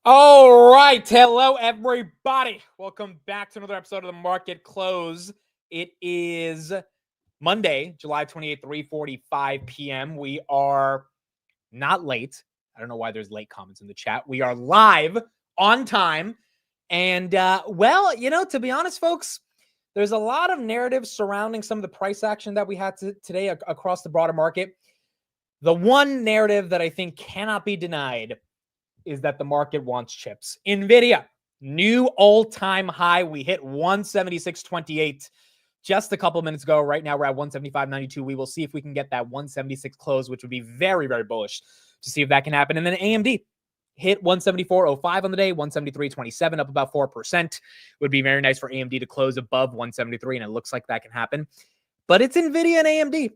All right. Hello, everybody. Welcome back to another episode of the Market Close. It is Monday, July 28th, 3:45 p.m. We are not late. I don't know why there's late comments in the chat. We are live on time. And, to be honest, folks, there's a lot of narratives surrounding some of the price action that we had today across the broader market. The one narrative that I think cannot be denied is that the market wants chips. Nvidia, new all-time high. We hit 176.28 just a couple minutes ago. Right now, we're at 175.92. We will see if we can get that 176 close, which would be very, very bullish to see if that can happen. And then AMD hit 174.05 on the day, 173.27, up about 4%. Would be very nice for AMD to close above 173, and it looks like that can happen. But it's Nvidia and AMD.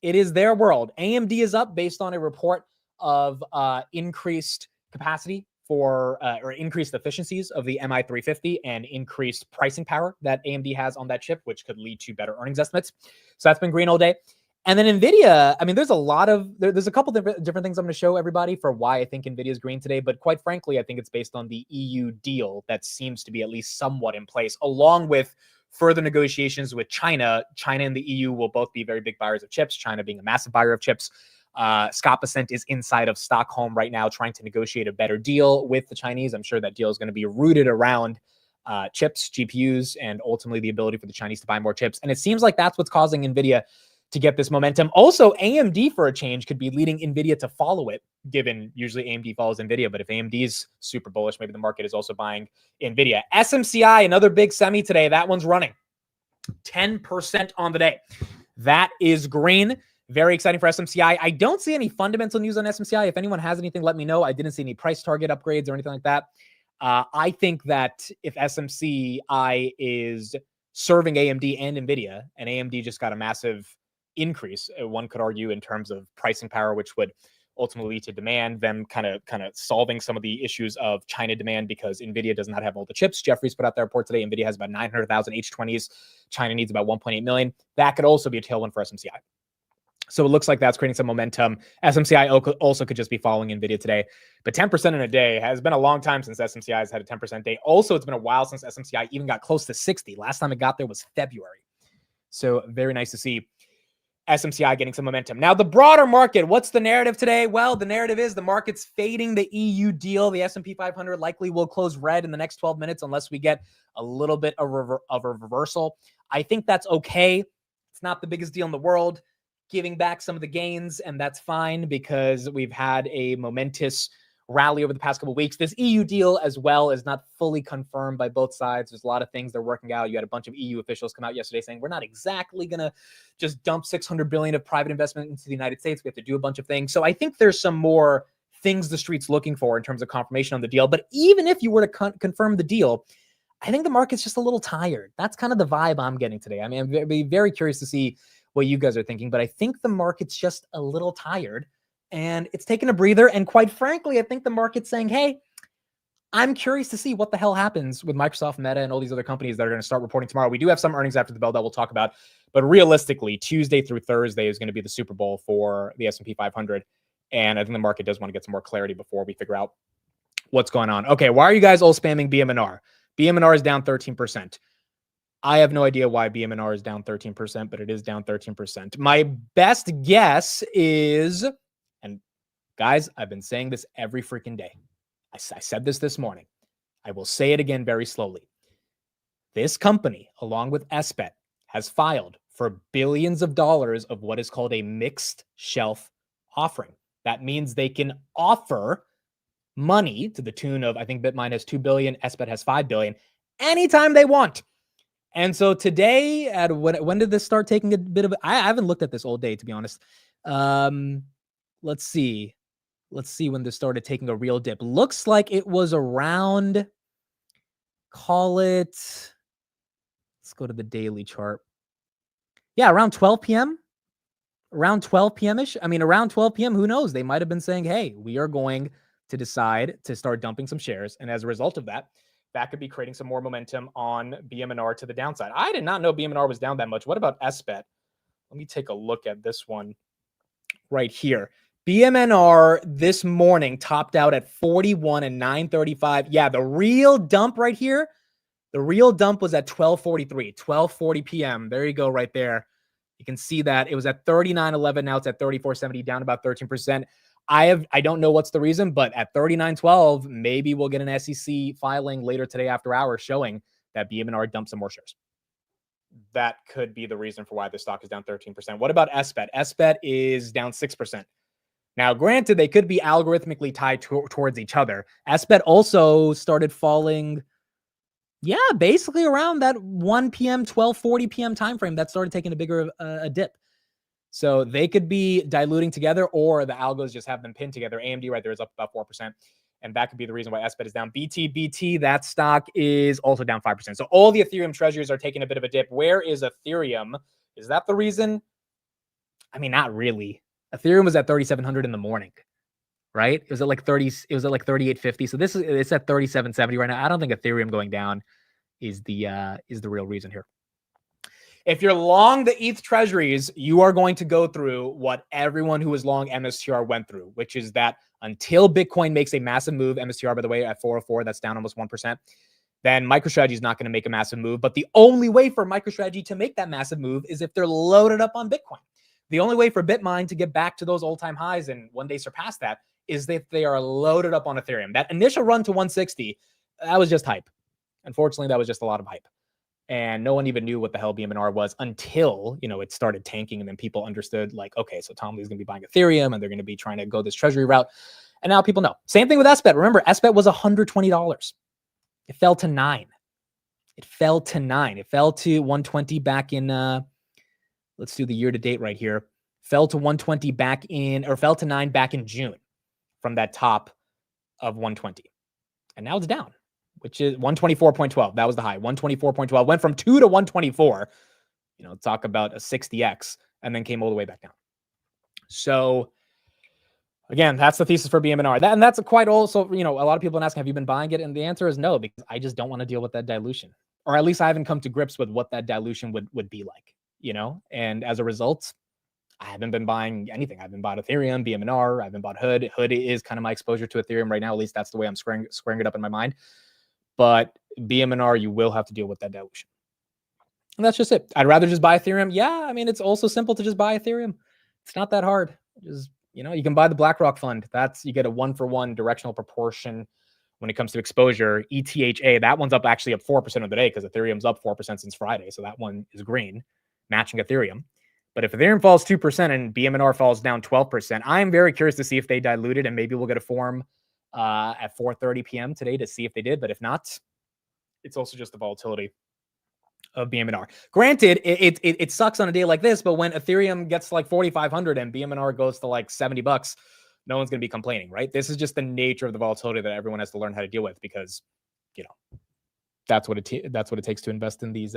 It is their world. AMD is up based on a report of increased capacity for or increased efficiencies of the MI350 and increased pricing power that AMD has on that chip, which could lead to better earnings estimates. So that's been green all day. And then Nvidia, I mean, there's a couple different things I'm going to show everybody for why I think Nvidia is green today. But quite frankly, I think it's based on the EU deal that seems to be at least somewhat in place, along with further negotiations with China. China and the EU will both be very big buyers of chips, China being a massive buyer of chips. Scott Bessent is inside of Stockholm right now trying to negotiate a better deal with the Chinese. I'm sure that deal is going to be rooted around chips, GPUs, and ultimately the ability for the Chinese to buy more chips. And it seems like that's what's causing Nvidia to get this momentum. Also, AMD for a change could be leading Nvidia to follow it, given usually AMD follows Nvidia. But if AMD is super bullish, maybe the market is also buying Nvidia. SMCI, another big semi today. That one's running 10% on the day. That is green. Very exciting for SMCI. I don't see any fundamental news on SMCI. If anyone has anything, let me know. I didn't see any price target upgrades or anything like that. I think that if SMCI is serving AMD and Nvidia, and AMD just got a massive increase, one could argue, in terms of pricing power, which would ultimately lead to demand, them kind of solving some of the issues of China demand because Nvidia does not have all the chips. Jeffries put out their report today. Nvidia has about 900,000 H20s. China needs about 1.8 million. That could also be a tailwind for SMCI. So it looks like that's creating some momentum. SMCI also could just be following Nvidia today. But 10% in a day has been a long time since SMCI has had a 10% day. Also, it's been a while since SMCI even got close to 60. Last time it got there was February. So very nice to see SMCI getting some momentum. Now, the broader market, what's the narrative today? Well, the narrative is the market's fading the EU deal. The S&P 500 likely will close red in the next 12 minutes unless we get a little bit of a reversal. I think that's okay. It's not the biggest deal in the world, giving back some of the gains, and that's fine because we've had a momentous rally over the past couple of weeks. This EU deal as well is not fully confirmed by both sides. There's a lot of things they're working out. You had a bunch of EU officials come out yesterday saying we're not exactly going to just dump $600 billion of private investment into the United States. We have to do a bunch of things. So I think there's some more things the street's looking for in terms of confirmation on the deal. But even if you were to confirm the deal, I think the market's just a little tired. That's kind of the vibe I'm getting today. I mean, I'd be very curious to see what you guys are thinking, but I think the market's just a little tired and it's taking a breather. And quite frankly, I think the market's saying, hey, I'm curious to see what the hell happens with Microsoft, Meta, and all these other companies that are going to start reporting tomorrow. We do have some earnings after the bell that we'll talk about, but realistically, Tuesday through Thursday is going to be the Super Bowl for the S&P 500. And I think the market does want to get some more clarity before we figure out what's going on. Okay, why are you guys all spamming BMNR? BMNR is down 13%. I have no idea why BMNR is down 13%, but it is down 13%. My best guess is, and guys, I've been saying this every freaking day. I said this morning. I will say it again very slowly. This company, along with SBET, has filed for billions of dollars of what is called a mixed shelf offering. That means they can offer money to the tune of, I think Bitmine has $2 billion, SBET has $5 billion, anytime they want. And so today, when did this start taking a bit of? I haven't looked at this all day, to be honest. Let's see when this started taking a real dip. Looks like it was around, call it, let's go to the daily chart. Yeah, around 12 p.m. Around 12 p.m.-ish. I mean, around 12 p.m., who knows? They might have been saying, hey, we are going to decide to start dumping some shares. And as a result of that, that could be creating some more momentum on BMNR to the downside. I did not know BMNR was down that much. What about SBET? Let me take a look at this one right here. BMNR this morning topped out at 41 and 935. Yeah, the real dump right here, the real dump was at 12:40 p.m. There you go right there. You can see that it was at 39.11. Now it's at 34.70, down about 13%. I don't know what's the reason, but at 39.12, maybe we'll get an SEC filing later today after hours showing that BMNR dumped some more shares. That could be the reason for why the stock is down 13%. What about SBET? SBET is down 6%. Now, granted, they could be algorithmically tied towards each other. SBET also started falling, basically around that 1 p.m., 12:40 p.m. timeframe. That started taking a bigger a dip. So they could be diluting together, or the algos just have them pinned together. AMD right there is up about 4%. And that could be the reason why SBET is down. BT, that stock is also down 5%. So all the Ethereum treasuries are taking a bit of a dip. Where is Ethereum? Is that the reason? I mean, not really. Ethereum was at 3,700 in the morning, right? It was at like 3,850. So it's at 3,770 right now. I don't think Ethereum going down is the real reason here. If you're long the ETH treasuries, you are going to go through what everyone who is long MSTR went through, which is that until Bitcoin makes a massive move, MSTR, by the way, at 404, that's down almost 1%, then MicroStrategy is not going to make a massive move. But the only way for MicroStrategy to make that massive move is if they're loaded up on Bitcoin. The only way for Bitmine to get back to those all-time highs and one day surpass that is if they are loaded up on Ethereum. That initial run to 160, that was just hype. Unfortunately, that was just a lot of hype. And no one even knew what the hell BMNR was until, it started tanking, and then people understood, like, okay, so Tom Lee's going to be buying Ethereum and they're going to be trying to go this treasury route. And now people know. Same thing with SBET. Remember, SBET was $120. It fell to $9. It fell to $120 back in, let's do the year to date right here. Fell to 120 fell to 9 back in June from that top of 120. And now it's down, which is 124.12. That was the high. 124.12 went from 2 to 124. Talk about a 60x, and then came all the way back down. So again, that's the thesis for BMNR. And that's quite also, a lot of people asking, have you been buying it? And the answer is no, because I just don't want to deal with that dilution. Or at least I haven't come to grips with what that dilution would be like. And as a result, I haven't been buying anything. I haven't bought Ethereum, BMNR. I haven't bought Hood. Hood is kind of my exposure to Ethereum right now. At least that's the way I'm squaring it up in my mind. But BMNR, you will have to deal with that dilution. And that's just it. I'd rather just buy Ethereum. Yeah, I mean, it's also simple to just buy Ethereum. It's not that hard. Just, you can buy the BlackRock fund. You get a 1-for-1 directional proportion when it comes to exposure. ETHA, that one's up 4% of the day because Ethereum's up 4% since Friday. So that one is green, matching Ethereum. But if Ethereum falls 2% and BMNR falls down 12%, I'm very curious to see if they diluted, and maybe we'll get a form at 4:30 p.m. today to see if they did. But if not, it's also just the volatility of BMNR. Granted, it sucks on a day like this, but when Ethereum gets to like 4,500 and BMNR goes to like $70, no one's going to be complaining, right? This is just the nature of the volatility that everyone has to learn how to deal with, because that's what it takes to invest in these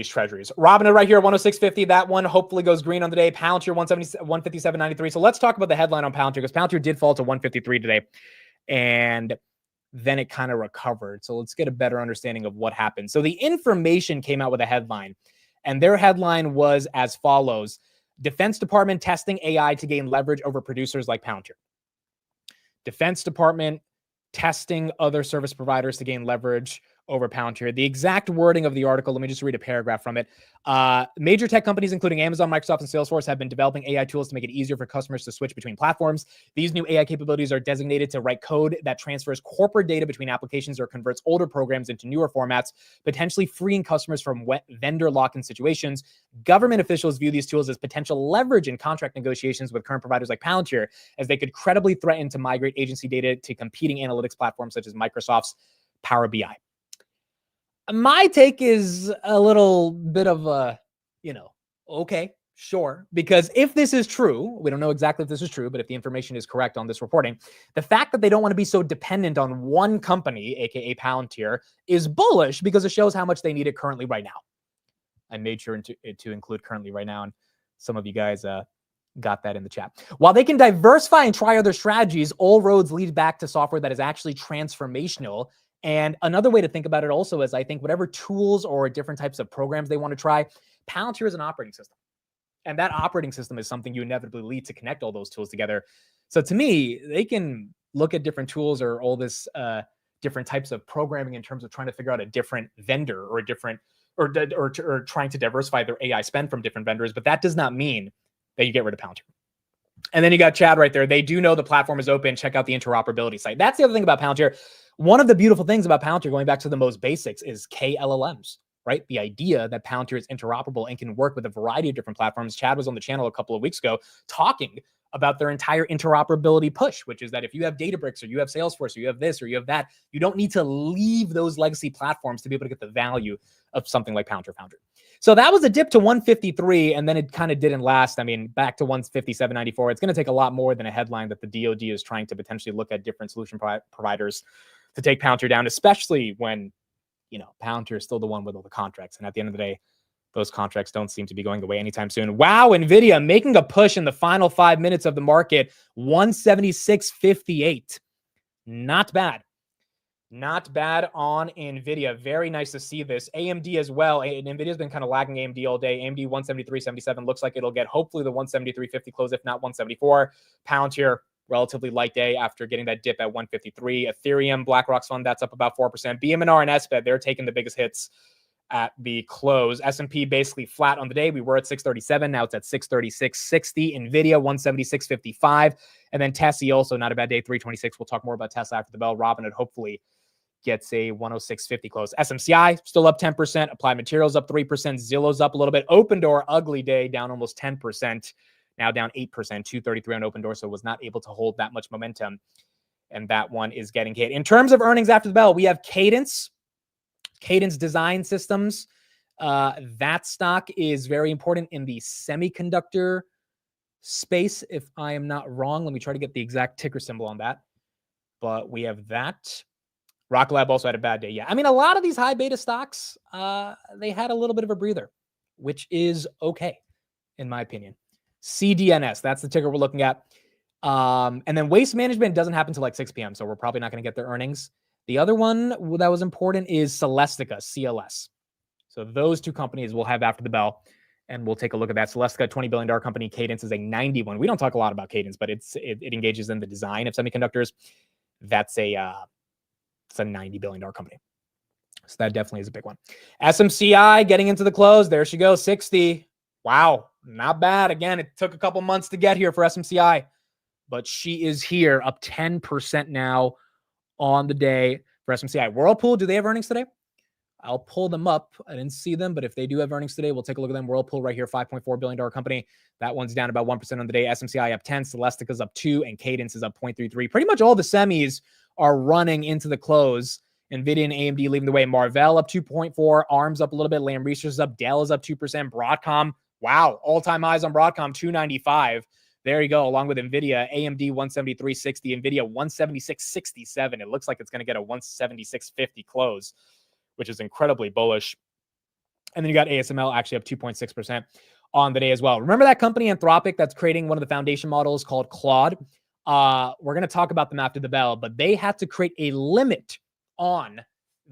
treasuries. Robinhood right here, 106.50. That one hopefully goes green on the day. Palantir 157.93. So let's talk about the headline on Palantir, because Palantir did fall to 153 today, and then it kind of recovered. So let's get a better understanding of what happened. So the information came out with a headline, and their headline was as follows: Defense Department testing AI to gain leverage over producers like Palantir. Defense Department testing other service providers to gain leverage over Palantir. The exact wording of the article, let me just read a paragraph from it. Major tech companies, including Amazon, Microsoft, and Salesforce, have been developing AI tools to make it easier for customers to switch between platforms. These new AI capabilities are designated to write code that transfers corporate data between applications or converts older programs into newer formats, potentially freeing customers from vendor lock-in situations. Government officials view these tools as potential leverage in contract negotiations with current providers like Palantir, as they could credibly threaten to migrate agency data to competing analytics platforms such as Microsoft's Power BI. My take is a little bit of a, okay, sure. Because if this is true, we don't know exactly if this is true, but if the information is correct on this reporting, the fact that they don't want to be so dependent on one company, aka Palantir, is bullish, because it shows how much they need it currently right now. I made sure to include currently right now, and some of you guys got that in the chat. While they can diversify and try other strategies, all roads lead back to software that is actually transformational. And another way to think about it also is, I think whatever tools or different types of programs they want to try, Palantir is an operating system. And that operating system is something you inevitably need to connect all those tools together. So to me, they can look at different tools or all this different types of programming in terms of trying to figure out a different vendor or a different or trying to diversify their AI spend from different vendors. But that does not mean that you get rid of Palantir. And then you got Chad right there. They do know the platform is open. Check out the interoperability site. That's the other thing about Palantir. One of the beautiful things about Palantir, going back to the most basics, is KLLMs, right? The idea that Palantir is interoperable and can work with a variety of different platforms. Chad was on the channel a couple of weeks ago talking about their entire interoperability push, which is that if you have Databricks or you have Salesforce or you have this or you have that, you don't need to leave those legacy platforms to be able to get the value of something like Palantir Foundry. So that was a dip to 153, and then it kind of didn't last. I mean, back to 157.94. It's going to take a lot more than a headline that the DoD is trying to potentially look at different solution providers to take Palantir down, especially when, you know, Palantir is still the one with all the contracts. And at the end of the day, those contracts don't seem to be going away anytime soon. Wow, Nvidia making a push in the final 5 minutes of the market, 176.58. Not bad. Not bad on Nvidia. Very nice to see this. AMD as well. Nvidia's been kind of lagging AMD all day. AMD 173.77 looks like it'll get hopefully the 173.50 close, if not 174. Palantir, relatively light day after getting that dip at 153. Ethereum, BlackRock's fund, that's up about 4%. BMNR and SPED, they're taking the biggest hits at the close. S&P basically flat on the day. We were at 637. Now it's at 636.60. Nvidia 176.55. And then Tesla also not a bad day, 326. We'll talk more about Tesla after the bell. Robinhood hopefully gets a 106.50 close. SMCI still up 10%. Applied Materials up 3%. Zillow's up a little bit. Open Door, ugly day, down almost 10%. Now down 8%, 233 on Open Door. So was not able to hold that much momentum. And that one is getting hit. In terms of earnings after the bell, we have Cadence Design Systems. That stock is very important in the semiconductor space, if I am not wrong. Let me try to get the exact ticker symbol on that. But we have that. Rocket Lab also had a bad day. Yeah, I mean, a lot of these high beta stocks, they had a little bit of a breather, which is okay, in my opinion. CDNS, that's the ticker we're looking at. And then Waste Management doesn't happen till like 6 p.m., so we're probably not going to get their earnings. The other one that was important is Celestica, CLS. So those two companies we'll have after the bell, and we'll take a look at that. Celestica, $20 billion company. Cadence is a 91. We don't talk a lot about Cadence, but it engages in the design of semiconductors. That's it's a $90 billion company. So that definitely is a big one. SMCI getting into the close. There she goes, 60. Wow, not bad. Again, it took a couple months to get here for SMCI, but she is here, up 10% now on the day for SMCI. Whirlpool, do they have earnings today? I'll pull them up. I didn't see them, but if they do have earnings today, we'll take a look at them. Whirlpool right here, $5.4 billion company. That one's down about 1% on the day. SMCI up 10, Celestica's up 2, and Cadence is up 0.33. Pretty much all the semis are running into the close. Nvidia and AMD leading the way. Marvell up 2.4, ARM's up a little bit, Lam Research is up, Dell is up 2%, Broadcom, wow, all-time highs on Broadcom, 295. There you go, along with Nvidia, AMD 173.60, Nvidia 176.67. It looks like it's going to get a 176.50 close, which is incredibly bullish. And then you got ASML actually up 2.6% on the day as well. Remember that company Anthropic that's creating one of the foundation models called Claude? We're going to talk about them after the bell, but they had to create a limit on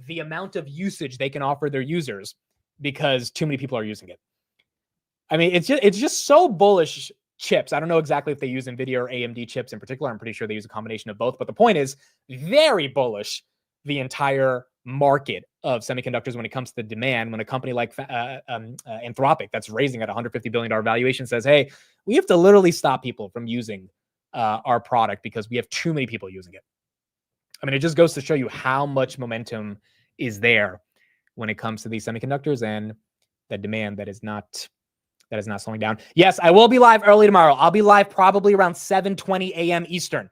the amount of usage they can offer their users because too many people are using it. I mean, it's just so bullish chips. I don't know exactly if they use Nvidia or AMD chips in particular. I'm pretty sure they use a combination of both, but the point is very bullish the entire market of semiconductors when it comes to the demand. When a company like Anthropic that's raising at $150 billion valuation says, hey, we have to literally stop people from using our product because we have too many people using it. I mean, it just goes to show you how much momentum is there when it comes to these semiconductors and the demand that is not slowing down. Yes, I will be live early tomorrow. I'll be live probably around 7:20 a.m. Eastern.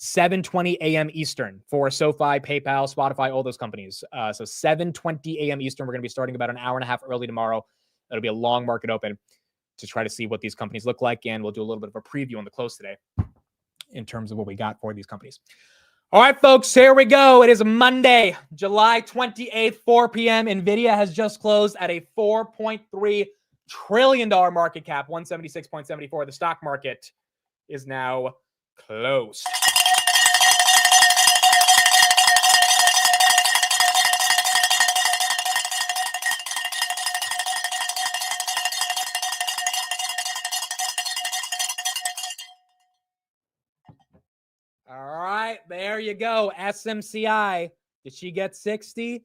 7:20 a.m. Eastern for SoFi, PayPal, Spotify, all those companies. So 7:20 a.m. Eastern, we're going to be starting about an hour and a half early tomorrow. It'll be a long market open to try to see what these companies look like, and we'll do a little bit of a preview on the close today in terms of what we got for these companies. All right, folks, here we go. It is Monday, July 28th, 4 p.m. Nvidia has just closed at a $4.3 trillion market cap, 176.74. The stock market is now closed. you go. SMCI. Did she get 60?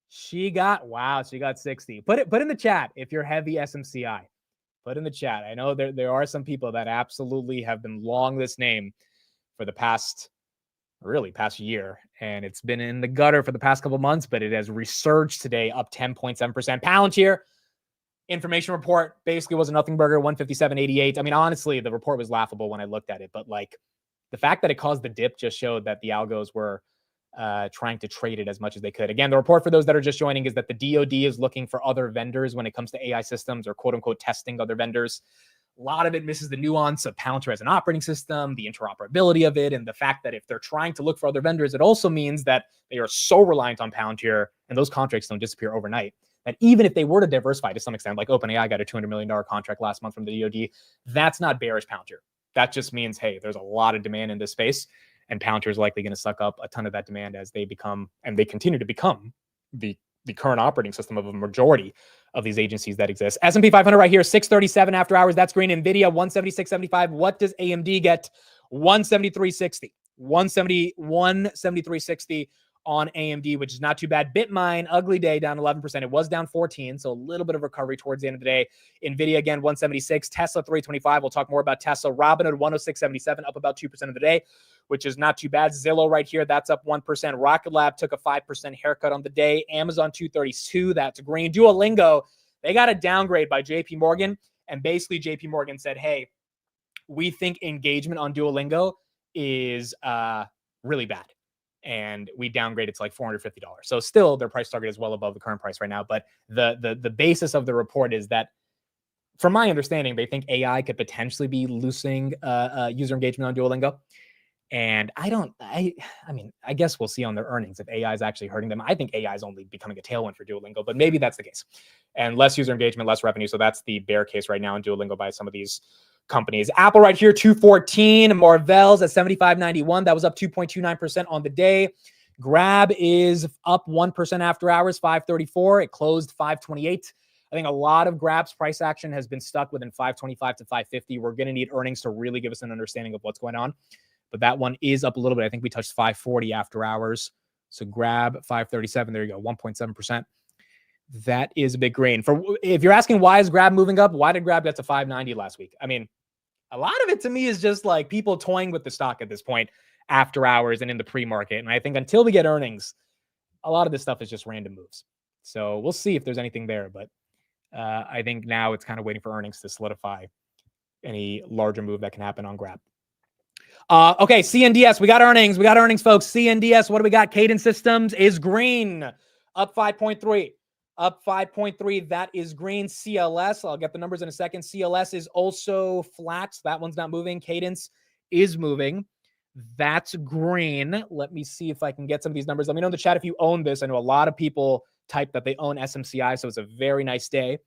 She got 60. Put it in the chat if you're heavy SMCI. Put in the chat. I know there are some people that absolutely have been long this name for the past year, and it's been in the gutter for the past couple months, but it has resurged today, up 10.7%. Palantir information report basically was a nothing burger, 157.88. I mean, honestly, the report was laughable when I looked at it, but like the fact that it caused the dip just showed that the algos were trying to trade it as much as they could. Again, the report for those that are just joining is that the DoD is looking for other vendors when it comes to AI systems, or quote unquote testing other vendors. A lot of it misses the nuance of Palantir as an operating system, the interoperability of it, and the fact that if they're trying to look for other vendors, it also means that they are so reliant on Palantir, and those contracts don't disappear overnight, that even if they were to diversify to some extent, like OpenAI got a $200 million contract last month from the DoD, that's not bearish Palantir. That just means, hey, there's a lot of demand in this space, and Palantir is likely going to suck up a ton of that demand as they become, and they continue to become, the current operating system of a majority of these agencies that exist. S&P 500 right here, 637 after hours. That's green. Nvidia, 176.75. What does AMD get? 173.60. 173.60 on AMD, which is not too bad. Bitmine, ugly day, down 11%. It was down 14, so a little bit of recovery towards the end of the day. Nvidia, again, 176. Tesla, 325. We'll talk more about Tesla. Robinhood, 106.77, up about 2% of the day, which is not too bad. Zillow right here, that's up 1%. Rocket Lab took a 5% haircut on the day. Amazon, 232, that's green. Duolingo, they got a downgrade by JP Morgan, and basically JP Morgan said, hey, we think engagement on Duolingo is really bad, and we downgraded to like $450. So still, their price target is well above the current price right now. But the basis of the report is that, from my understanding, they think AI could potentially be losing user engagement on Duolingo. And I mean, I guess we'll see on their earnings if AI is actually hurting them. I think AI is only becoming a tailwind for Duolingo, but maybe that's the case. And less user engagement, less revenue. So that's the bear case right now in Duolingo by some of these companies. Apple right here, 214. Marvell's at 75.91. That was up 2.29% on the day. Grab is up 1% after hours, 534. It closed 528. I think a lot of Grab's price action has been stuck within 525 to 550. We're going to need earnings to really give us an understanding of what's going on. But that one is up a little bit. I think we touched 540 after hours. So Grab 537. There you go, 1.7%. That is a big gain. If you're asking why is Grab moving up, why did Grab get to 590 last week? I mean, a lot of it to me is just like people toying with the stock at this point after hours and in the pre-market. And I think until we get earnings, a lot of this stuff is just random moves. So we'll see if there's anything there. But I think now it's kind of waiting for earnings to solidify any larger move that can happen on Grab. Okay, CNDS, we got earnings. We got earnings, folks. CNDS, what do we got? Cadence Systems is green, up 5.3. Up 5.3. That is green. CLS, I'll get the numbers in a second. CLS is also flat. So that one's not moving. Cadence is moving. That's green. Let me see if I can get some of these numbers. Let me know in the chat if you own this. I know a lot of people type that they own SMCI, so it's a very nice day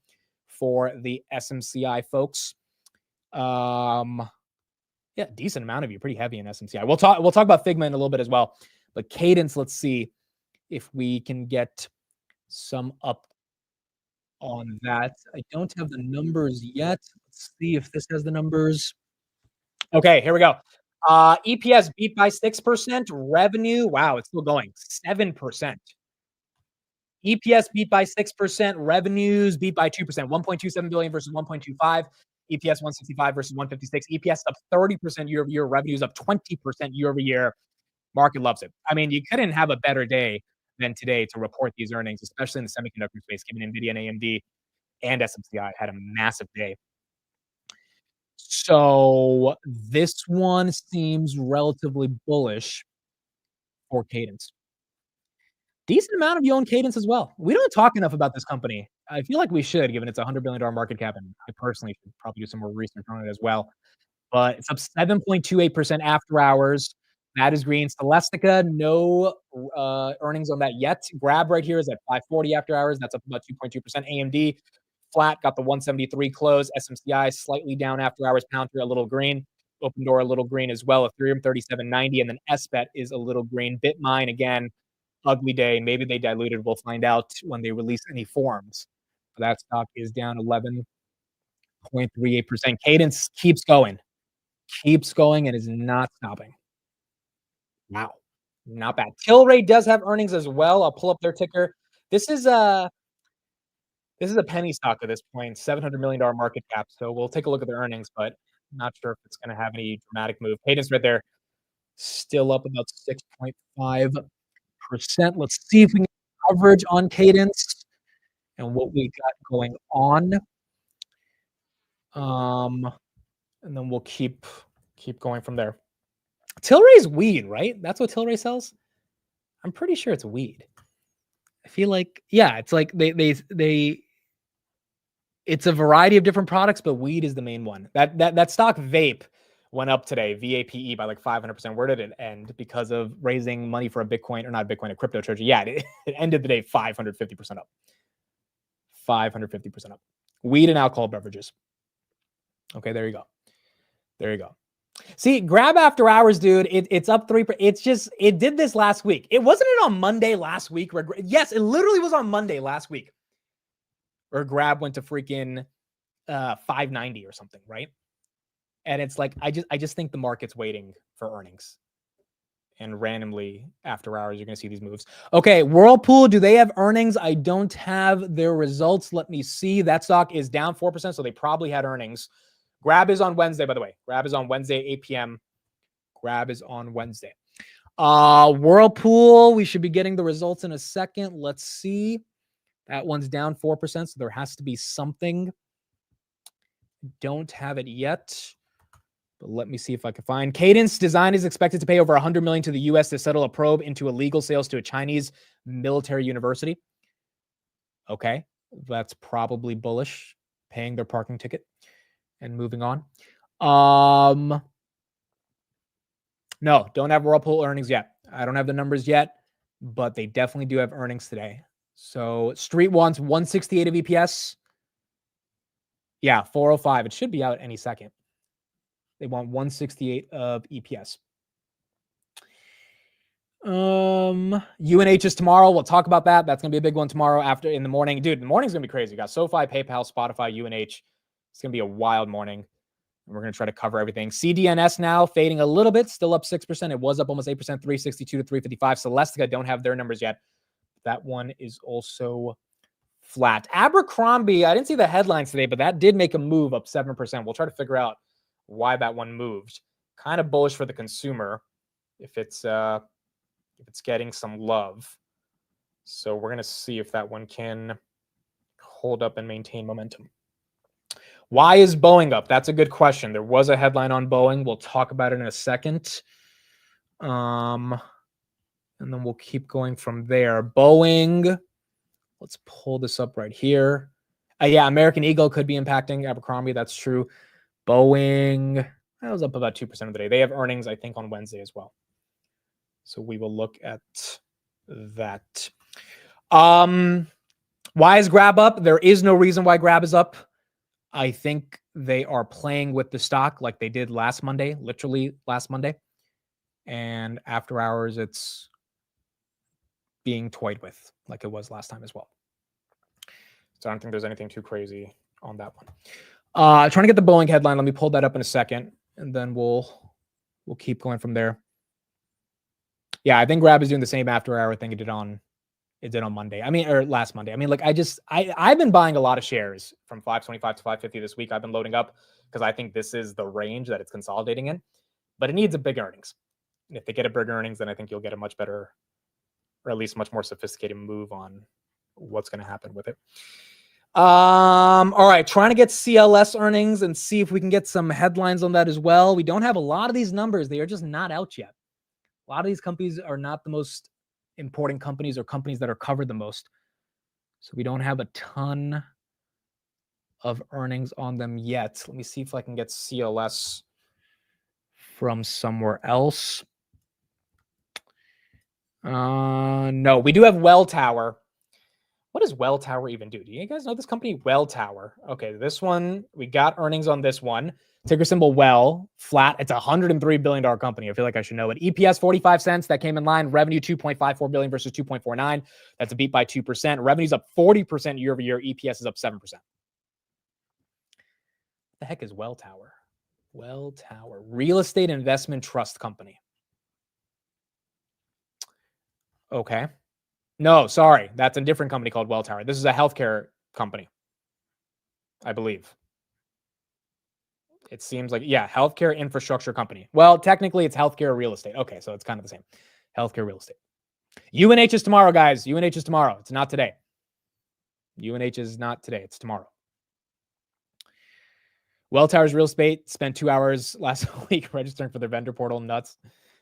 for the SMCI folks. Yeah, decent amount of you, pretty heavy in SMCI. We'll talk about Figma in a little bit as well. But Cadence, let's see if we can get some up on that. I don't have the numbers yet. Let's see if this has the numbers. Okay, here we go. EPS beat by 6%. Revenue, wow, it's still going, 7%. EPS beat by 6%. Revenues beat by 2%. 1.27 billion versus 1.25. EPS 165 versus 156. EPS up 30% year over year. Revenues up 20% year over year. Market loves it. I mean, you couldn't have a better day than today to report these earnings, especially in the semiconductor space, given Nvidia and AMD and SMCI had a massive day. So this one seems relatively bullish for Cadence. Decent amount of you own Cadence as well. We don't talk enough about this company. I feel like we should, given it's a $100 billion market cap, and I personally should probably do some more research on it as well. But it's up 7.28% after hours. That is green. Celestica, no earnings on that yet. Grab right here is at 540 after hours. That's up about 2.2%. AMD, flat, got the 173 close. SMCI, slightly down after hours. Palantir, a little green. Open Door, a little green as well. Ethereum, 37.90. And then SBET is a little green. Bitmine, again, ugly day. Maybe they diluted. We'll find out when they release any forms. That stock is down 11.38%. Cadence keeps going and is not stopping. Wow. Not bad. Tilray does have earnings as well. I'll pull up their ticker. This is a penny stock at this point, $700 million market cap. So we'll take a look at their earnings, but not sure if it's going to have any dramatic move. Cadence right there, still up about 6.5%. Let's see if we can get coverage on Cadence and what we got going on. And then we'll keep going from there. Tilray's weed, right? That's what Tilray sells. I'm pretty sure it's weed. I feel like, yeah, it's like they it's a variety of different products, but weed is the main one. That stock vape went up today, VAPE, by like 500%. Where did it end? Because of raising money for a Bitcoin, or not Bitcoin, a crypto treasury. Yeah, it ended the day 550% up. 550% up. Weed and alcohol beverages. Okay, there you go. There you go. See, grab after hours, dude. It's up 3%. It's just, it did this last week. It wasn't it on Monday last week. Yes, it literally was on Monday last week. Or grab went to freaking 590 or something, right? And it's like, I just think the market's waiting for earnings. And randomly after hours, you're going to see these moves. Okay, Whirlpool, do they have earnings? I don't have their results. Let me see. That stock is down 4%, so they probably had earnings. Grab is on Wednesday, by the way. Grab is on Wednesday, 8 p.m. Grab is on Wednesday. Whirlpool, we should be getting the results in a second. Let's see. That one's down 4%, so there has to be something. Don't have it yet, but let me see if I can find. Cadence Design is expected to pay over $100 million to the U.S. to settle a probe into illegal sales to a Chinese military university. Okay, that's probably bullish, paying their parking ticket and moving on. No, don't have Whirlpool earnings yet. I don't have the numbers yet, but they definitely do have earnings today. So Street wants 168 of EPS. Yeah, 405. It should be out any second. They want 168 of EPS. UNH is tomorrow. We'll talk about that. That's gonna be a big one tomorrow in the morning. Dude, the morning's gonna be crazy. You got SoFi, PayPal, Spotify, UNH. It's gonna be a wild morning. And we're gonna try to cover everything. CDNS now fading a little bit, still up 6%. It was up almost 8%, 362 to 355. Celestica don't have their numbers yet. That one is also flat. Abercrombie, I didn't see the headlines today, but that did make a move up 7%. We'll try to figure out why that one moved. Kind of bullish for the consumer if it's getting some love. So we're going to see if that one can hold up and maintain momentum. Why is Boeing up? That's a good question. There was a headline on Boeing. We'll talk about it in a second. And then we'll keep going from there. Boeing, let's pull this up right here. Yeah, American Eagle could be impacting Abercrombie. That's true. Boeing, that was up about 2% of the day. They have earnings, I think, on Wednesday as well. So we will look at that. Why is Grab up? There is no reason why Grab is up. I think they are playing with the stock like they did last Monday, literally last Monday. And after hours, it's being toyed with like it was last time as well. So I don't think there's anything too crazy on that one. Trying to get the Boeing headline. Let me pull that up in a second, and then we'll keep going from there. Yeah, I think Grab is doing the same after hour thing it did on Monday. I mean, or last Monday. I mean, like I've been buying a lot of shares from 525 to 550 this week. I've been loading up because I think this is the range that it's consolidating in, but it needs a big earnings. And if they get a big earnings, then I think you'll get a much better, or at least much more sophisticated move on what's going to happen with it. All right, trying to get CLS earnings and see if we can get some headlines on that as well. We don't have a lot of these numbers. They are just not out yet. A lot of these companies are not the most important companies or companies that are covered the most. So we don't have a ton of earnings on them yet. Let me see if I can get CLS from somewhere else. No, we do have Welltower. What does Welltower even do? Do you guys know this company? Welltower. Okay, this one, we got earnings on this one. Ticker symbol WELL, flat. It's a $103 billion company. I feel like I should know it. EPS 45 cents. That came in line. Revenue $2.54 billion versus 2.49. That's a beat by 2%. Revenue's up 40% year over year. EPS is up 7%. What the heck is Welltower? Welltower. Real estate investment trust company. Okay. No, sorry. That's a different company called Welltower. This is a healthcare company, I believe. It seems like, yeah, healthcare infrastructure company. Well, technically it's healthcare real estate. Okay, so it's kind of the same. Healthcare real estate. UNH is tomorrow, guys. UNH is tomorrow. It's not today. UNH is not today. It's tomorrow. Welltower's real estate spent 2 hours last week registering for their vendor portal. Nuts.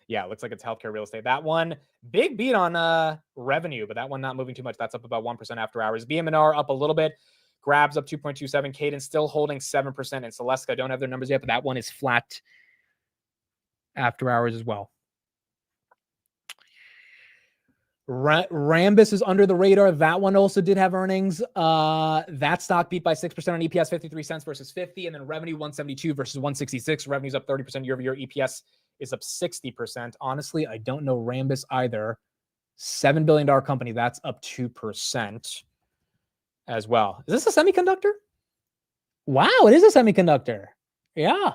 Yeah, it looks like it's healthcare real estate. That one, big beat on revenue, but that one not moving too much. That's up about 1% after hours. BM&R up a little bit. Grabs up 2.27. Cadence still holding 7%. And Celestica, don't have their numbers yet, but that one is flat after hours as well. Rambus is under the radar. That one also did have earnings. That stock beat by 6% on EPS, 53 cents versus 50. And then revenue 172 versus 166. Revenue's up 30% year over year. EPS is up 60%. Honestly, I don't know Rambus either. $7 billion company. That's up 2% as well. Is this a semiconductor? Wow, it is a semiconductor. Yeah.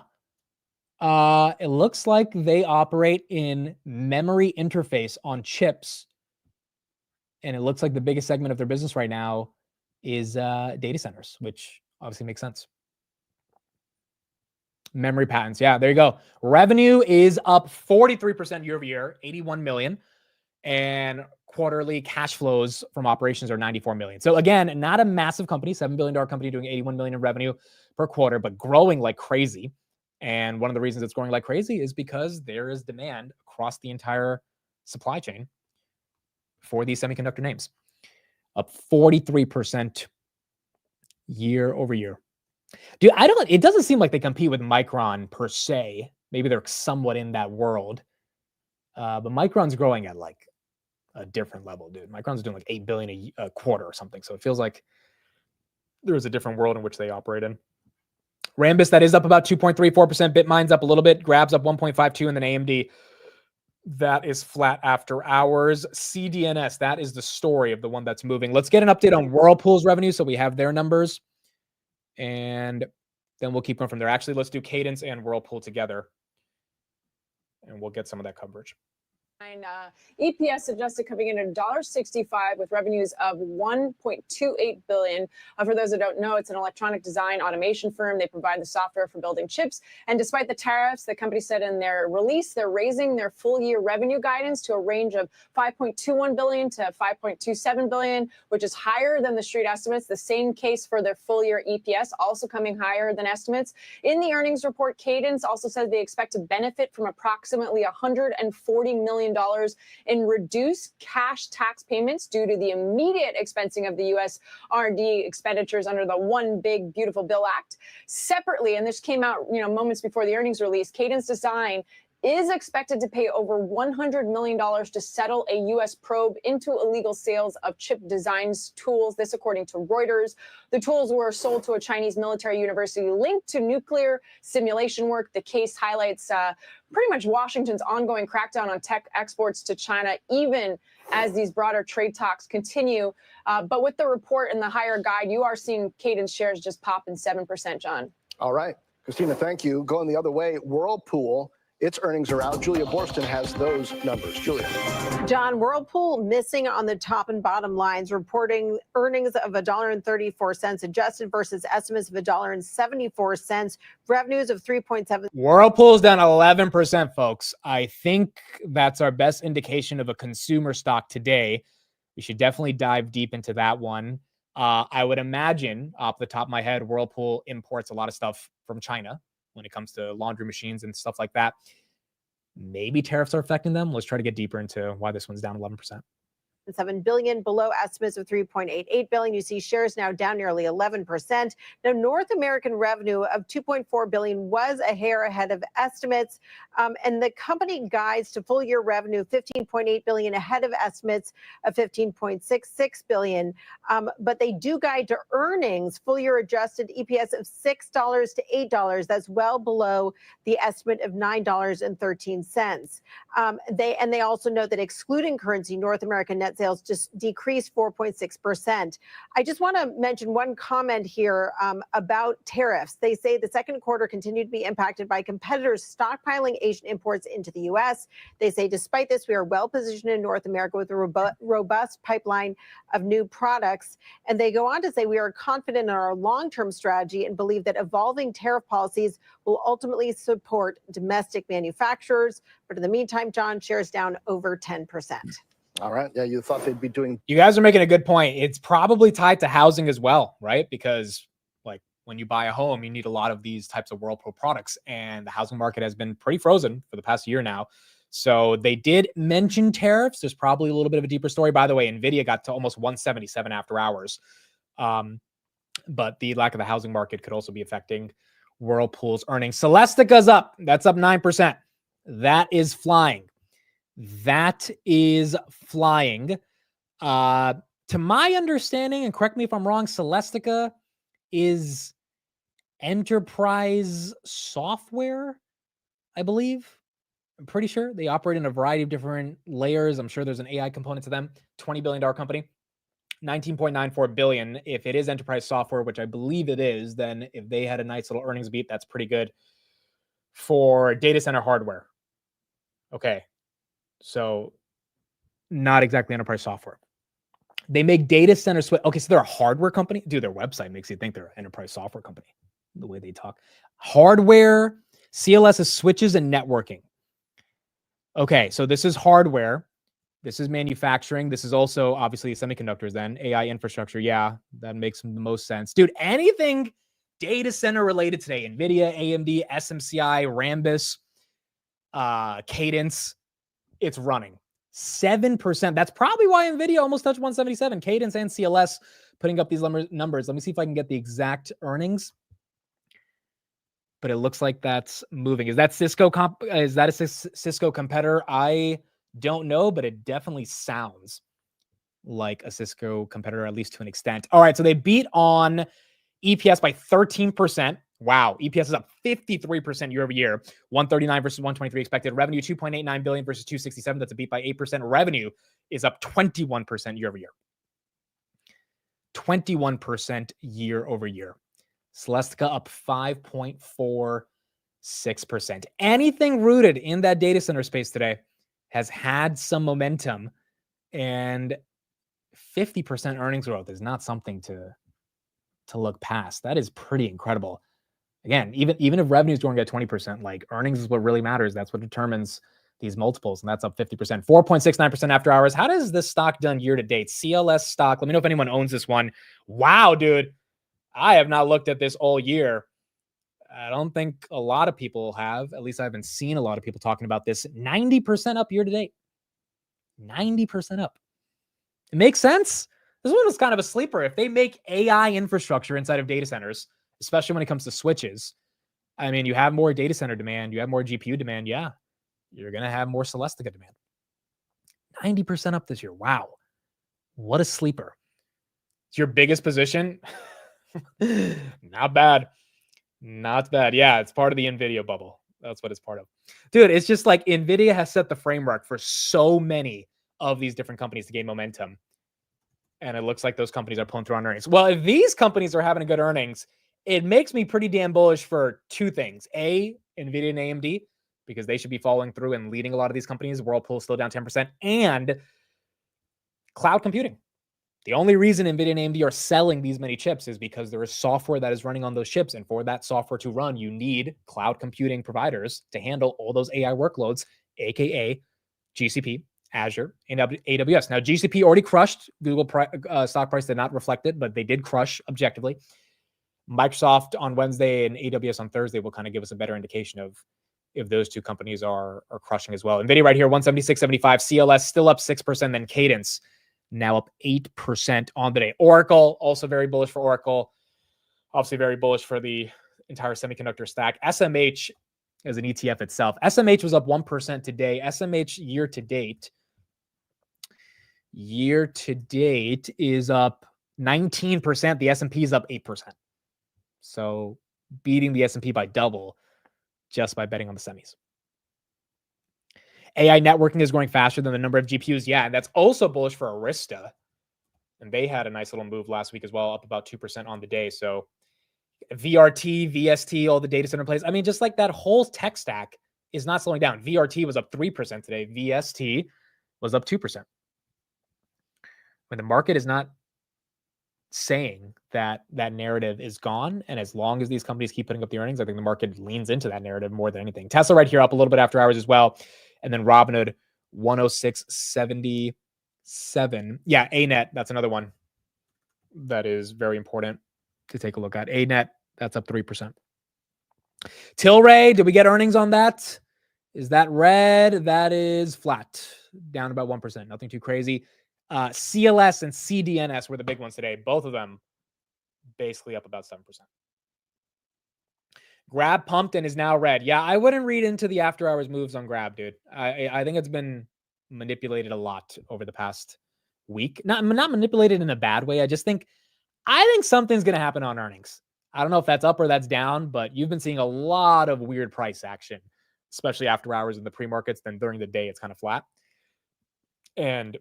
It looks like they operate in memory interface on chips. And it looks like the biggest segment of their business right now is data centers, which obviously makes sense. Memory patents. Yeah, there you go. Revenue is up 43% year over year, 81 million. And quarterly cash flows from operations are 94 million. So again, not a massive company, $7 billion company doing 81 million in revenue per quarter, but growing like crazy. And one of the reasons it's growing like crazy is because there is demand across the entire supply chain for these semiconductor names, up 43% year over year. Dude, it doesn't seem like they compete with Micron per se. Maybe they're somewhat in that world. But Micron's growing at like a different level, dude. Micron's doing like 8 billion a quarter or something. So it feels like there's a different world in which they operate in. Rambus, that is up about 2.34%. Bitmine's up a little bit. Grabs up 1.52, and then AMD, that is flat after hours. CDNS, that is the story of the one that's moving. Let's get an update on Whirlpool's revenue so we have their numbers. And then we'll keep going from there. Actually, let's do Cadence and Whirlpool together. And we'll get some of that coverage. EPS adjusted coming in at $1.65 with revenues of $1.28 billion. For those that don't know, it's an electronic design automation firm. They provide the software for building chips. And despite the tariffs, the company said in their release, they're raising their full year revenue guidance to a range of $5.21 billion to $5.27 billion, which is higher than the street estimates. The same case for their full year EPS, also coming higher than estimates. In the earnings report, Cadence also says they expect to benefit from approximately $140 million in reduced cash tax payments due to the immediate expensing of the U.S. R&D expenditures under the One Big Beautiful Bill Act. Separately, and this came out moments before the earnings release, Cadence Design is expected to pay over $100 million to settle a U.S. probe into illegal sales of chip designs tools. This, according to Reuters. The tools were sold to a Chinese military university linked to nuclear simulation work. The case highlights pretty much Washington's ongoing crackdown on tech exports to China, even as these broader trade talks continue. But with the report and the higher guide, you are seeing Cadence shares just pop in 7%, John. All right. Christina, thank you. Going the other way, Whirlpool. Its earnings are out. Julia Borston has those numbers. Julia. John, Whirlpool missing on the top and bottom lines, reporting earnings of $1.34 adjusted versus estimates of $1.74, revenues of 3.7. Whirlpool's down 11%, folks. I think that's our best indication of a consumer stock today. We should definitely dive deep into that one. I would imagine, off the top of my head, Whirlpool imports a lot of stuff from China when it comes to laundry machines and stuff like that. Maybe tariffs are affecting them. Let's try to get deeper into why this one's down 11%. $7 billion below estimates of $3.88 billion. You see shares now down nearly 11%. Now, North American revenue of $2.4 billion was a hair ahead of estimates. And the company guides to full year revenue $15.8 billion ahead of estimates of $15.66 billion. But they do guide to earnings, full year adjusted EPS of $6 to $8. That's well below the estimate of $9.13. They also note that excluding currency, North American net net sales just decreased 4.6%. I just want to mention one comment here about tariffs. They say the second quarter continued to be impacted by competitors stockpiling Asian imports into the U.S. They say, despite this, we are well positioned in North America with a robust pipeline of new products. And they go on to say, we are confident in our long-term strategy and believe that evolving tariff policies will ultimately support domestic manufacturers. But in the meantime, John, shares down over 10%. All right. Yeah, you thought they'd be doing. You guys are making a good point. It's probably tied to housing as well, right? Because like when you buy a home, you need a lot of these types of Whirlpool products, and the housing market has been pretty frozen for the past year now. So they did mention tariffs. There's probably a little bit of a deeper story. By the way, Nvidia got to almost 177 after hours. But the lack of the housing market could also be affecting Whirlpool's earnings. Celestica's up. That's up 9%. That is flying. That is flying. To my understanding, and correct me if I'm wrong, Celestica is enterprise software, I believe. I'm pretty sure they operate in a variety of different layers. I'm sure there's an AI component to them. $20 billion company, $19.94 billion. If it is enterprise software, which I believe it is, then if they had a nice little earnings beat, that's pretty good for data center hardware. Okay. So not exactly enterprise software. They make data center switch. Okay, so they're a hardware company. Dude, their website makes you think they're an enterprise software company, the way they talk. Hardware, CLS is switches and networking. Okay, so this is hardware. This is manufacturing. This is also obviously semiconductors then. AI infrastructure. Yeah, that makes the most sense. Dude, anything data center related today. Nvidia, AMD, SMCI, Rambus, Cadence, it's running. 7%. That's probably why Nvidia almost touched 177. Cadence and CLS putting up these numbers. Let me see if I can get the exact earnings. But it looks like that's moving. Is that Cisco? Is that a Cisco competitor? I don't know, but it definitely sounds like a Cisco competitor, at least to an extent. All right, so they beat on EPS by 13%. Wow, EPS is up 53% year over year. 139 versus 123 expected. Revenue $2.89 billion versus 267. That's a beat by 8%. Revenue is up 21% year over year. 21% year over year. Celestica up 5.46%. Anything rooted in that data center space today has had some momentum, and 50% earnings growth is not something to look past. That is pretty incredible. Again, even if revenue is growing at 20%, like earnings is what really matters. That's what determines these multiples, and that's up 50%. 4.69% after hours. How does this stock done year to date? CLS stock. Let me know if anyone owns this one. Wow, dude. I have not looked at this all year. I don't think a lot of people have. At least I haven't seen a lot of people talking about this. 90% up year to date. 90% up. It makes sense. This one is kind of a sleeper. If they make AI infrastructure inside of data centers, especially when it comes to switches, I mean, you have more data center demand, you have more GPU demand. Yeah, you're going to have more Celestica demand. 90% up this year. Wow. What a sleeper. It's your biggest position. Not bad. Not bad. Yeah, it's part of the Nvidia bubble. That's what it's part of. Dude, it's just like Nvidia has set the framework for so many of these different companies to gain momentum. And it looks like those companies are pulling through on earnings. Well, if these companies are having good earnings, it makes me pretty damn bullish for two things. A, Nvidia and AMD, because they should be following through and leading a lot of these companies. Whirlpool still down 10%. And cloud computing. The only reason Nvidia and AMD are selling these many chips is because there is software that is running on those chips. And for that software to run, you need cloud computing providers to handle all those AI workloads, aka GCP, Azure, and AWS. Now, GCP already crushed. Google stock price did not reflect it, but they did crush objectively. Microsoft on Wednesday and AWS on Thursday will kind of give us a better indication of if those two companies are crushing as well. NVIDIA right here, 176.75. CLS still up 6%. Then Cadence now up 8% on the day. Oracle, also very bullish for Oracle. Obviously very bullish for the entire semiconductor stack. SMH as an ETF itself. SMH was up 1% today. SMH year to date is up 19%. The S&P is up 8%. So beating the S&P by double just by betting on the semis. AI networking is growing faster than the number of GPUs. Yeah, and that's also bullish for Arista. And they had a nice little move last week as well, up about 2% on the day. So VRT, VST, all the data center plays. I mean, just like that whole tech stack is not slowing down. VRT was up 3% today. VST was up 2%. When the market is not saying that that narrative is gone, and as long as these companies keep putting up the earnings, I think the market leans into that narrative more than anything. Tesla right here up a little bit after hours as well. And then Robinhood 106.77. Yeah, ANET, that's another one that is very important to take a look at. ANET, that's up 3%. Tilray, did we get earnings on that? Is that red? That is flat, down about 1%. Nothing too crazy. CLS and CDNS were the big ones today. Both of them basically up about 7%. Grab pumped and is now red. Yeah, I wouldn't read into the after hours moves on Grab, dude. I think it's been manipulated a lot over the past week. Not manipulated in a bad way. I think something's going to happen on earnings. I don't know if that's up or that's down, but you've been seeing a lot of weird price action, especially after hours in the pre-markets. Then during the day, it's kind of flat. And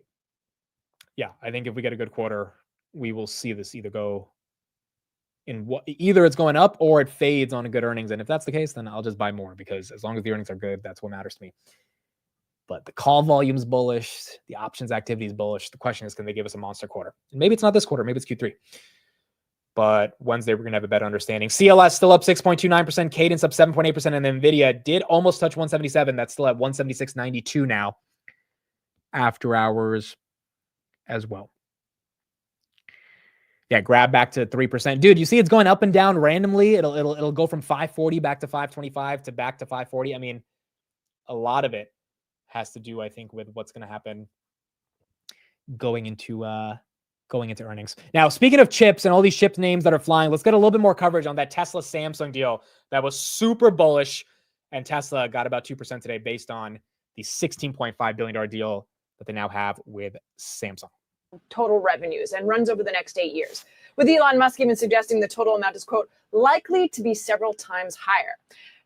yeah, I think if we get a good quarter, we will see this either go in either it's going up or it fades on a good earnings. And if that's the case, then I'll just buy more, because as long as the earnings are good, that's what matters to me. But the call volume's bullish, the options activity is bullish. The question is, can they give us a monster quarter? And maybe it's not this quarter, maybe it's Q3. But Wednesday, we're going to have a better understanding. CLS still up 6.29%, Cadence up 7.8%, and Nvidia did almost touch 177. That's still at 176.92 now after hours as well. Yeah, Grab back to 3%. Dude, you see it's going up and down randomly. It'll go from 540 back to 525 to back to 540. I mean, a lot of it has to do, I think, with what's going to happen going into earnings. Now, speaking of chips and all these chip names that are flying, let's get a little bit more coverage on that Tesla Samsung deal that was super bullish, and Tesla got about 2% today based on the $16.5 billion deal that they now have with Samsung. Total revenues and runs over the next 8 years, with Elon Musk even suggesting the total amount is, quote, likely to be several times higher.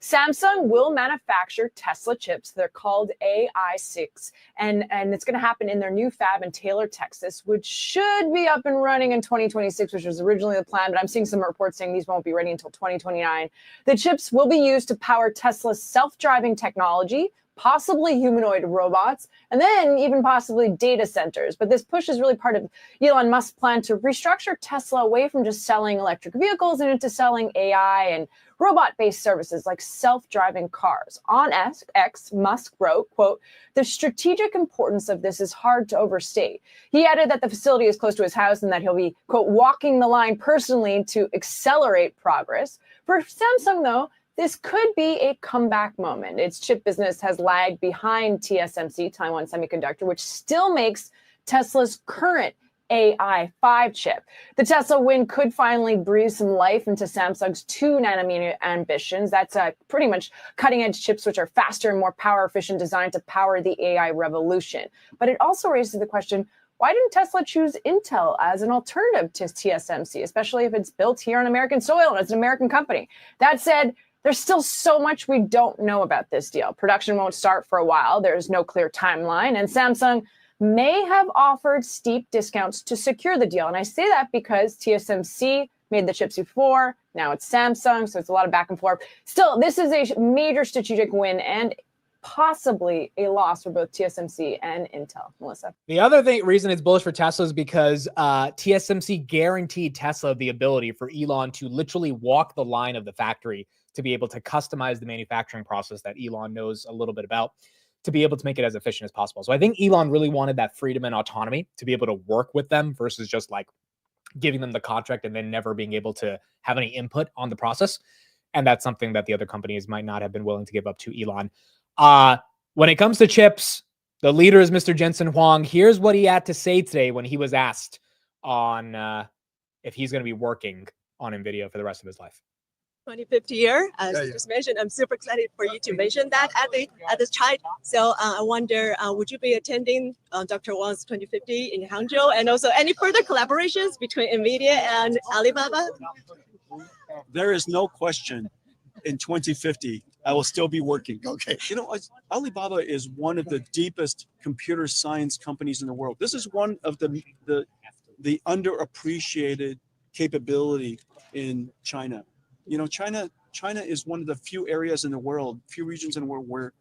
Samsung will manufacture Tesla chips. They're called AI6, and it's going to happen in their new fab in Taylor, Texas, which should be up and running in 2026, which was originally the plan, but I'm seeing some reports saying these won't be ready until 2029. The chips will be used to power Tesla's self-driving technology, possibly humanoid robots, and then even possibly data centers. But this push is really part of Elon Musk's plan to restructure Tesla away from just selling electric vehicles and into selling AI and robot-based services like self-driving cars. On X, Musk wrote, quote, the strategic importance of this is hard to overstate. He added that the facility is close to his house and that he'll be, quote, walking the line personally to accelerate progress. For Samsung, though, this could be a comeback moment. Its chip business has lagged behind TSMC, Taiwan Semiconductor, which still makes Tesla's current AI5 chip. The Tesla win could finally breathe some life into Samsung's 2-nanometer ambitions. That's pretty much cutting-edge chips, which are faster and more power-efficient, designed to power the AI revolution. But it also raises the question, why didn't Tesla choose Intel as an alternative to TSMC, especially if it's built here on American soil and it's an American company? That said, there's still so much we don't know about this deal. Production won't start for a while. There's no clear timeline. And Samsung may have offered steep discounts to secure the deal. And I say that because TSMC made the chips before. Now it's Samsung. So it's a lot of back and forth. Still, this is a major strategic win and possibly a loss for both TSMC and Intel. Melissa. The other reason it's bullish for Tesla is because TSMC guaranteed Tesla the ability for Elon to literally walk the line of the factory to be able to customize the manufacturing process that Elon knows a little bit about, to be able to make it as efficient as possible. So I think Elon really wanted that freedom and autonomy to be able to work with them versus just like giving them the contract and then never being able to have any input on the process. And that's something that the other companies might not have been willing to give up to Elon. When it comes to chips, the leader is Mr. Jensen Huang. Here's what he had to say today when he was asked on if he's going to be working on Nvidia for the rest of his life. 2050 year, as you just mentioned, I'm super excited for you to mention that at this chat. So I wonder, would you be attending Dr. Wang's 2050 in Hangzhou, and also any further collaborations between Nvidia and Alibaba? There is no question in 2050 I will still be working. Okay. You know, Alibaba is one of the deepest computer science companies in the world. This is one of the underappreciated capability in China. You know, China is one of the few areas in the world, few regions in the world where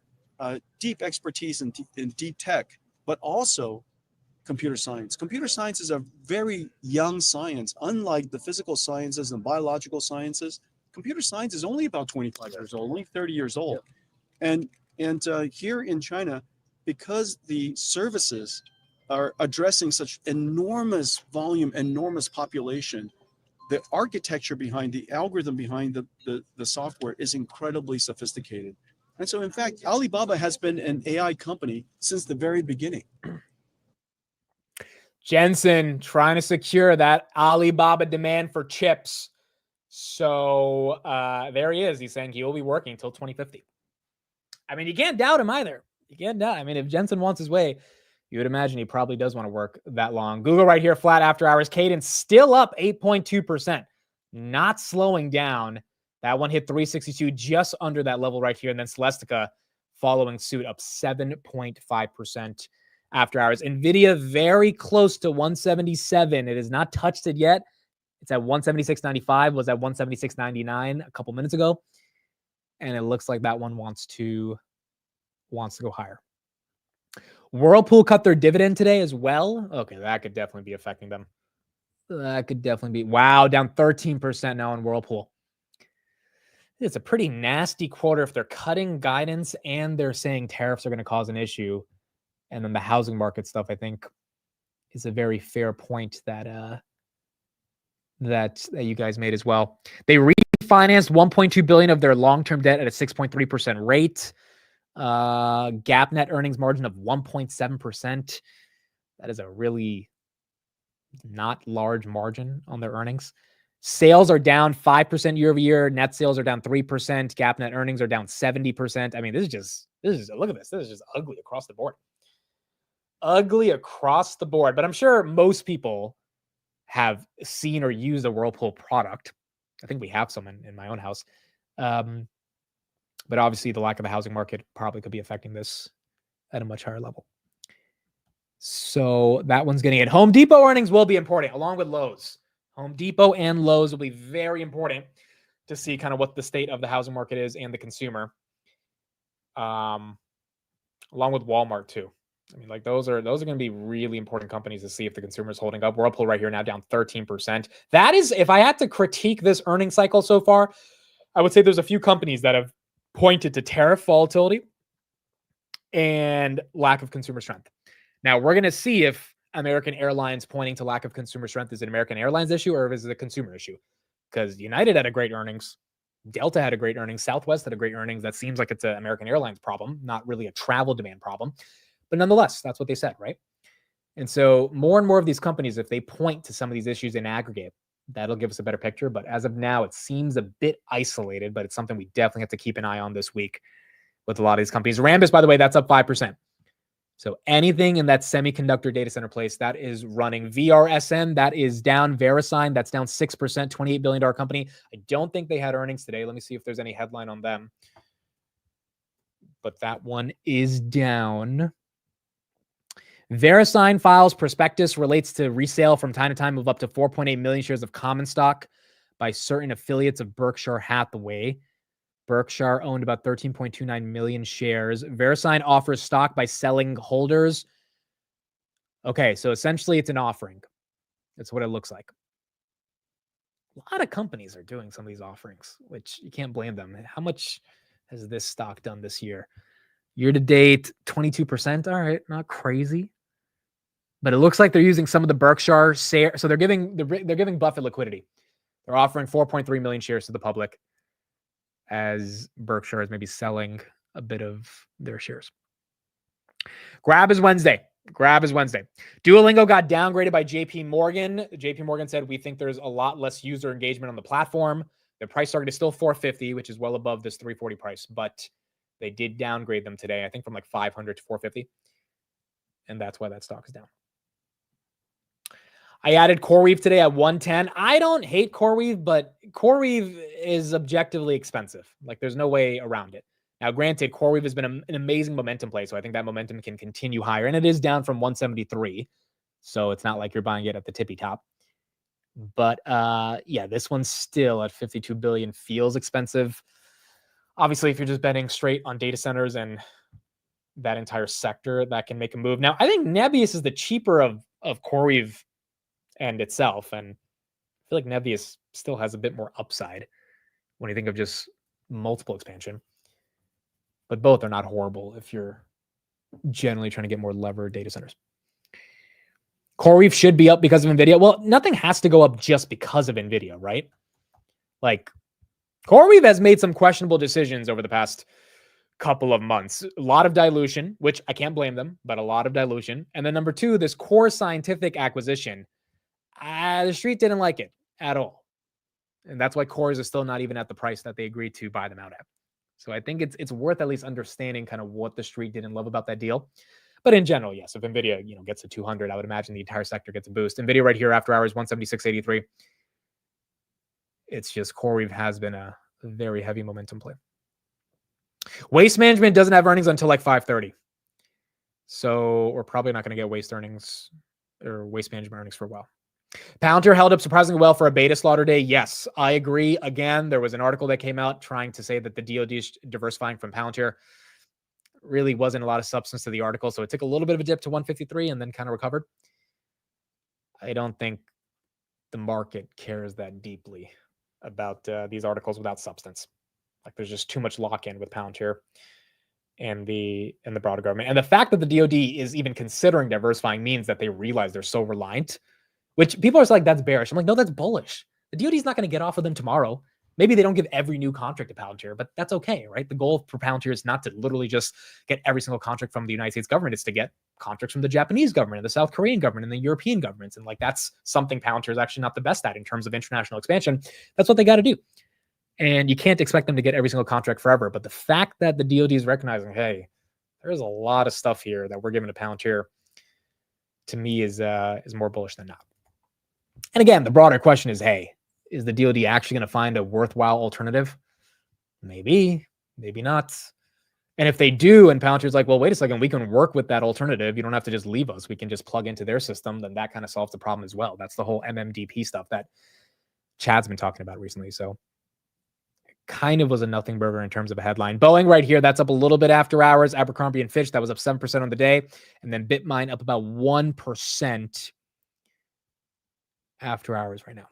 deep expertise in deep tech, but also computer science. Computer science is a very young science, unlike the physical sciences and biological sciences. Computer science is only about 25 years old, only 30 years old. And here in China, because the services are addressing such enormous volume, enormous population, the architecture behind the algorithm behind the software is incredibly sophisticated. And so, in fact, Alibaba has been an AI company since the very beginning. Jensen trying to secure that Alibaba demand for chips. So there he is. He's saying he will be working until 2050. I mean, you can't doubt him either. You can't doubt. I mean, if Jensen wants his way, you would imagine he probably does want to work that long. Google right here, flat after hours. Cadence still up 8.2%. Not slowing down. That one hit 362, just under that level right here. And then Celestica following suit, up 7.5% after hours. Nvidia very close to 177. It has not touched it yet. It's at 176.95, was at 176.99 a couple minutes ago. And it looks like that one wants to go higher. Whirlpool cut their dividend today as well. Okay, that could definitely be affecting them. That could definitely be. Wow, down 13% now on Whirlpool. It's a pretty nasty quarter if they're cutting guidance and they're saying tariffs are going to cause an issue. And then the housing market stuff, I think, is a very fair point that that you guys made as well. They refinanced $1.2 billion of their long-term debt at a 6.3% rate. GAAP net earnings margin of 1.7%. That is a really not large margin on their earnings. Sales are down 5% year over year. Net sales are down 3%. GAAP net earnings are down 70%. I mean, this is just look at this. This is just ugly across the board. Ugly across the board. But I'm sure most people have seen or used a Whirlpool product. I think we have some in my own house. But obviously the lack of a housing market probably could be affecting this at a much higher level. So that one's getting it. Home Depot earnings will be important along with Lowe's. Home Depot and Lowe's will be very important to see kind of what the state of the housing market is and the consumer. Along with Walmart too. I mean, like those are going to be really important companies to see if the consumer is holding up. Whirlpool right here now down 13%. That is, if I had to critique this earnings cycle so far, I would say there's a few companies that have pointed to tariff volatility and lack of consumer strength. Now we're going to see if American Airlines pointing to lack of consumer strength is an American Airlines issue or if it's a consumer issue. Because United had a great earnings. Delta had a great earnings. Southwest had a great earnings. That seems like it's an American Airlines problem, not really a travel demand problem. But nonetheless, that's what they said, right? And so more and more of these companies, if they point to some of these issues in aggregate, that'll give us a better picture. But as of now, it seems a bit isolated, but it's something we definitely have to keep an eye on this week with a lot of these companies. Rambus, by the way, that's up 5%. So anything in that semiconductor data center place that is running. VRSM, that is down. Verisign, that's down 6%, $28 billion company. I don't think they had earnings today. Let me see if there's any headline on them. But that one is down. Verisign files prospectus relates to resale from time to time of up to 4.8 million shares of common stock by certain affiliates of Berkshire Hathaway. Berkshire owned about 13.29 million shares. Verisign offers stock by selling holders. Okay, so essentially it's an offering. That's what it looks like. A lot of companies are doing some of these offerings, which you can't blame them. How much has this stock done this year? Year to date, 22%. All right, not crazy. But it looks like they're using some of the Berkshire share. So they're giving Buffett liquidity. They're offering 4.3 million shares to the public as Berkshire is maybe selling a bit of their shares. Grab is Wednesday. Duolingo got downgraded by JP Morgan. JP Morgan said, we think there's a lot less user engagement on the platform. The price target is still $450, which is well above this $340 price, but they did downgrade them today, I think from like $500 to $450. And that's why that stock is down. I added CoreWeave today at 110. I don't hate CoreWeave, but CoreWeave is objectively expensive. Like there's no way around it. Now, granted, CoreWeave has been an amazing momentum play, so I think that momentum can continue higher, and it is down from 173, so it's not like you're buying it at the tippy top. But yeah, this one's still at 52 billion feels expensive. Obviously, if you're just betting straight on data centers and that entire sector, that can make a move. Now, I think Nebius is the cheaper of CoreWeave and itself, and I feel like Nebius still has a bit more upside when you think of just multiple expansion. But both are not horrible if you're generally trying to get more levered data centers. CoreWeave should be up because of Nvidia. Well, nothing has to go up just because of Nvidia, right? Like, CoreWeave has made some questionable decisions over the past couple of months. A lot of dilution, which I can't blame them, but a lot of dilution. And then number two, this Core Scientific acquisition. The street didn't like it at all. And that's why Cores is still not even at the price that they agreed to buy them out at. So I think it's worth at least understanding kind of what the street didn't love about that deal. But in general, yes, if Nvidia, gets to 200, I would imagine the entire sector gets a boost. Nvidia right here after hours 176.83. It's just CoreWeave has been a very heavy momentum play. Waste Management doesn't have earnings until like 5:30. So we're probably not going to get Waste earnings or Waste Management earnings for a while. Palantir held up surprisingly well for a beta slaughter day. Yes, I agree. Again, there was an article that came out trying to say that the DoD is diversifying from Palantir. Really wasn't a lot of substance to the article, so it took a little bit of a dip to 153 and then kind of recovered. I don't think the market cares that deeply about these articles without substance. Like, there's just too much lock-in with Palantir and the broader government. And the fact that the DoD is even considering diversifying means that they realize they're so reliant, which people are like, that's bearish. I'm like, no, that's bullish. The DoD is not going to get off of them tomorrow. Maybe they don't give every new contract to Palantir, but that's okay, right? The goal for Palantir is not to literally just get every single contract from the United States government. It's to get contracts from the Japanese government and the South Korean government and the European governments. And like, that's something Palantir is actually not the best at in terms of international expansion. That's what they got to do. And you can't expect them to get every single contract forever. But the fact that the DoD is recognizing, hey, there's a lot of stuff here that we're giving to Palantir, to me is more bullish than not. And again, the broader question is, hey, is the DoD actually going to find a worthwhile alternative? Maybe, maybe not. And if they do, and Palantir's like, well, wait a second, we can work with that alternative. You don't have to just leave us. We can just plug into their system. Then that kind of solves the problem as well. That's the whole MMDP stuff that Chad's been talking about recently. So it kind of was a nothing burger in terms of a headline. Boeing right here, that's up a little bit after hours. Abercrombie and Fitch, that was up 7% on the day. And then Bitmine up about 1% after hours right now.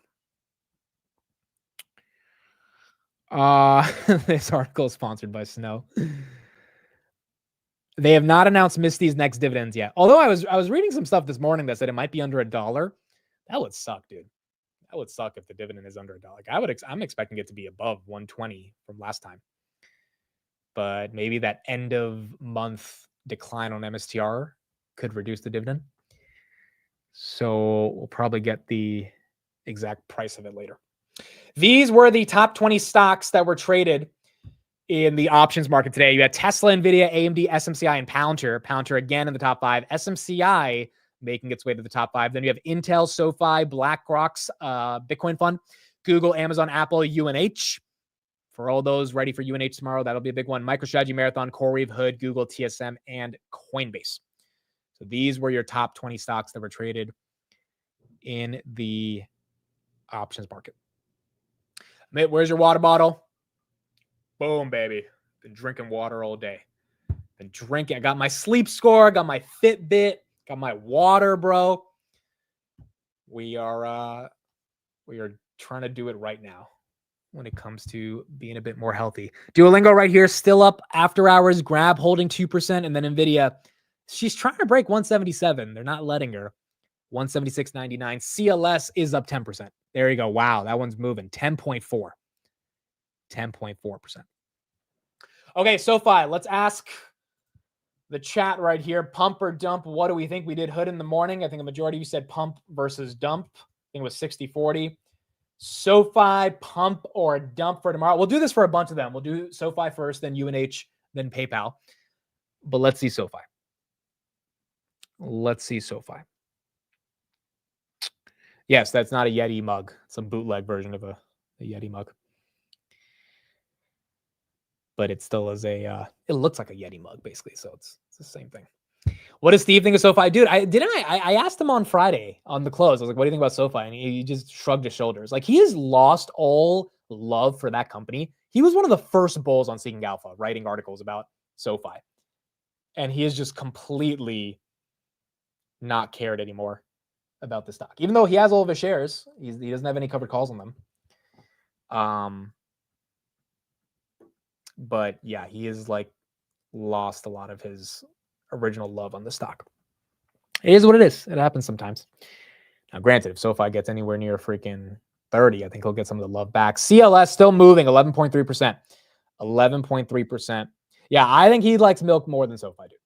This article is sponsored by Snow. They have not announced Misty's next dividends yet. Although I was reading some stuff this morning that said it might be under $1. That would suck, dude. That would suck if the dividend is under $1. Like, I'm expecting it to be above 120 from last time. But maybe that end of month decline on MSTR could reduce the dividend. So we'll probably get the exact price of it later. These were the top 20 stocks that were traded in the options market today. You had Tesla, Nvidia, AMD, SMCI, and Palantir. Palantir again in the top 5. SMCI making its way to the top 5. Then you have Intel, SoFi, BlackRock's Bitcoin fund, Google, Amazon, Apple, UNH. For all those ready for UNH tomorrow, that'll be a big one. MicroStrategy, Marathon, CoreWeave, Hood, Google, TSM, and Coinbase. So these were your top 20 stocks that were traded in the options market. Mate, where's your water bottle? Boom, baby. Been drinking water all day. Been drinking. I got my sleep score, got my Fitbit, got my water, bro. We are trying to do it right now when it comes to being a bit more healthy. Duolingo right here, still up after hours. Grab holding 2%, and then Nvidia. She's trying to break 177. They're not letting her. 176.99. CLS is up 10%. There you go. Wow, that one's moving. 10.4. 10.4%. Okay, SoFi, let's ask the chat right here. Pump or dump? What do we think? We did Hood in the morning. I think a majority of you said pump versus dump. I think it was 60-40. SoFi, pump or dump for tomorrow? We'll do this for a bunch of them. We'll do SoFi first, then UNH, then PayPal. But let's see SoFi. Let's see SoFi. Yes, that's not a Yeti mug. It's a bootleg version of a Yeti mug. but it still is it looks like a Yeti mug basically. So it's the same thing. What does Steve think of SoFi? Dude, I asked him on Friday on the close. I was like, what do you think about SoFi? And he just shrugged his shoulders. Like, he has lost all love for that company. He was one of the first bulls on Seeking Alpha writing articles about SoFi. And he is just completely not cared anymore about the stock. Even though he has all of his shares, he doesn't have any covered calls on them. But yeah, he is like lost a lot of his original love on the stock. It is what it is. It happens sometimes. Now, granted, if SoFi gets anywhere near freaking 30, I think he'll get some of the love back. CLS still moving, 11.3%. 11.3%. Yeah, I think he likes milk more than SoFi, dude.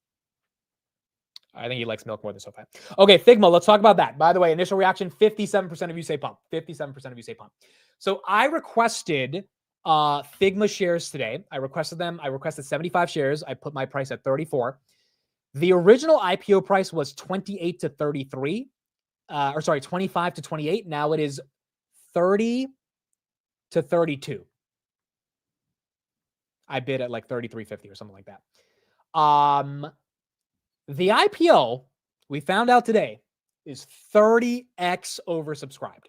I think he likes milk more than SoFi. Okay, Figma, let's talk about that. By the way, initial reaction, 57% of you say pump. 57% of you say pump. So I requested Figma shares today. I requested them. I requested 75 shares. I put my price at 34. The original IPO price was 28 to 33. 25 to 28. Now it is 30 to 32. I bid at like 33.50 or something like that. The IPO, we found out today, is 30x oversubscribed.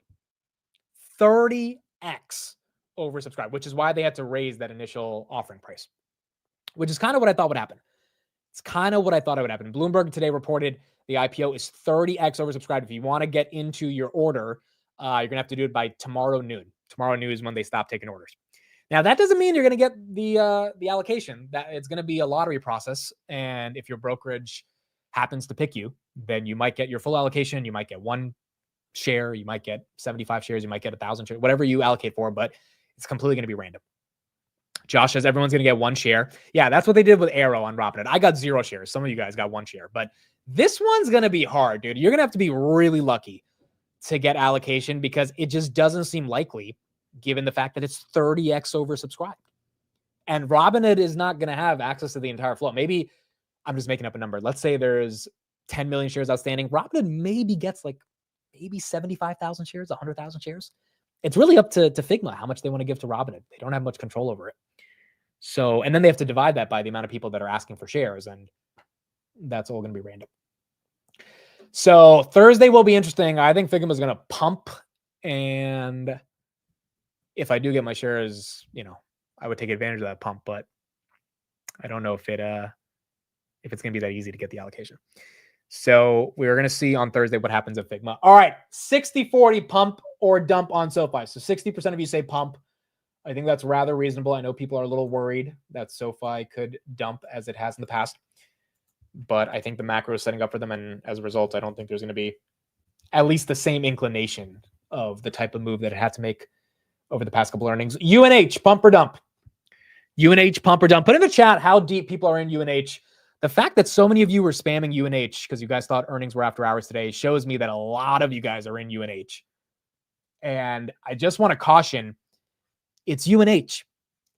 30x oversubscribed, which is why they had to raise that initial offering price, which is kind of what I thought would happen. It's kind of what I thought it would happen. Bloomberg today reported the IPO is 30x oversubscribed. If you want to get into your order, you're going to have to do it by tomorrow noon. Tomorrow noon is when they stop taking orders. Now, that doesn't mean you're going to get the allocation. That it's going to be a lottery process. And if your brokerage happens to pick you, then you might get your full allocation. You might get one share. You might get 75 shares. You might get 1,000 shares, whatever you allocate for, but it's completely going to be random. Josh says everyone's going to get one share. Yeah, that's what they did with Arrow on Robinhood. I got 0 shares. Some of you guys got 1 share, but this one's going to be hard, dude. You're going to have to be really lucky to get allocation because it just doesn't seem likely given the fact that it's 30x oversubscribed. And Robinhood is not going to have access to the entire flow. Maybe I'm just making up a number. Let's say there's 10 million shares outstanding. Robinhood maybe gets like maybe 75,000 shares, 100,000 shares. It's really up to Figma how much they want to give to Robinhood. They don't have much control over it. So, and then they have to divide that by the amount of people that are asking for shares, and that's all going to be random. So Thursday will be interesting. I think Figma is going to pump, and if I do get my shares, I would take advantage of that pump, but I don't know if it's going to be that easy to get the allocation. So we're going to see on Thursday what happens at Figma. All right, 60-40 pump or dump on SoFi. So 60% of you say pump. I think that's rather reasonable. I know people are a little worried that SoFi could dump as it has in the past, but I think the macro is setting up for them. And as a result, I don't think there's going to be at least the same inclination of the type of move that it had to make over the past couple of earnings. UNH, pump or dump? UNH, pump or dump? Put in the chat how deep people are in UNH. The fact that so many of you were spamming UNH because you guys thought earnings were after hours today shows me that a lot of you guys are in UNH. And I just want to caution, it's UNH.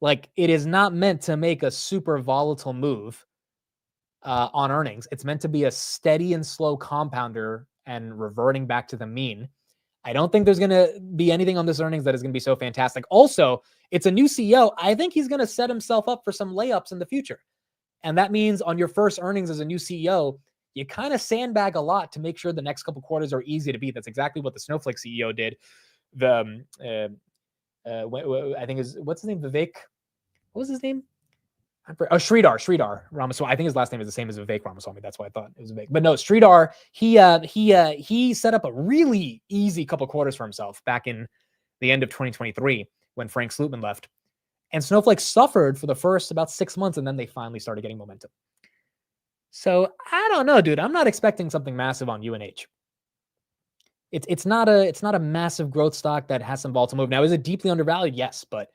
Like, it is not meant to make a super volatile move on earnings. It's meant to be a steady and slow compounder and reverting back to the mean. I don't think there's going to be anything on this earnings that is going to be so fantastic. Also, it's a new CEO. I think he's going to set himself up for some layups in the future. And that means on your first earnings as a new CEO, you kind of sandbag a lot to make sure the next couple quarters are easy to beat. That's exactly what the Snowflake CEO did. I think what's his name? Vivek. What was his name? Sridhar Ramaswamy. I think his last name is the same as Vivek Ramaswamy. That's why I thought it was Vivek. But no, Sridhar. He set up a really easy couple quarters for himself back in the end of 2023 when Frank Slootman left. And Snowflake suffered for the first about 6 months, and then they finally started getting momentum. So I don't know, dude. I'm not expecting something massive on UNH. It's not a massive growth stock that has some volatile move. Now, is it deeply undervalued? Yes, but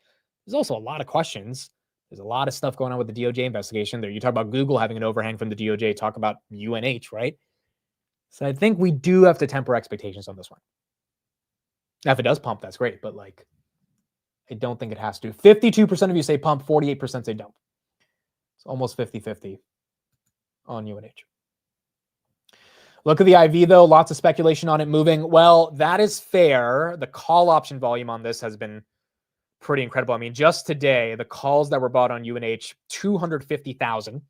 there's also a lot of questions. There's a lot of stuff going on with the DOJ investigation. There, you talk about Google having an overhang from the DOJ. Talk about UNH, right? So I think we do have to temper expectations on this one. Now, if it does pump, that's great, but like, I don't think it has to. 52% of you say pump, 48% say dump. It's almost 50-50 on UNH. Look at the IV, though. Lots of speculation on it moving. Well, that is fair. The call option volume on this has been pretty incredible. I mean, just today, the calls that were bought on UNH, 250,000.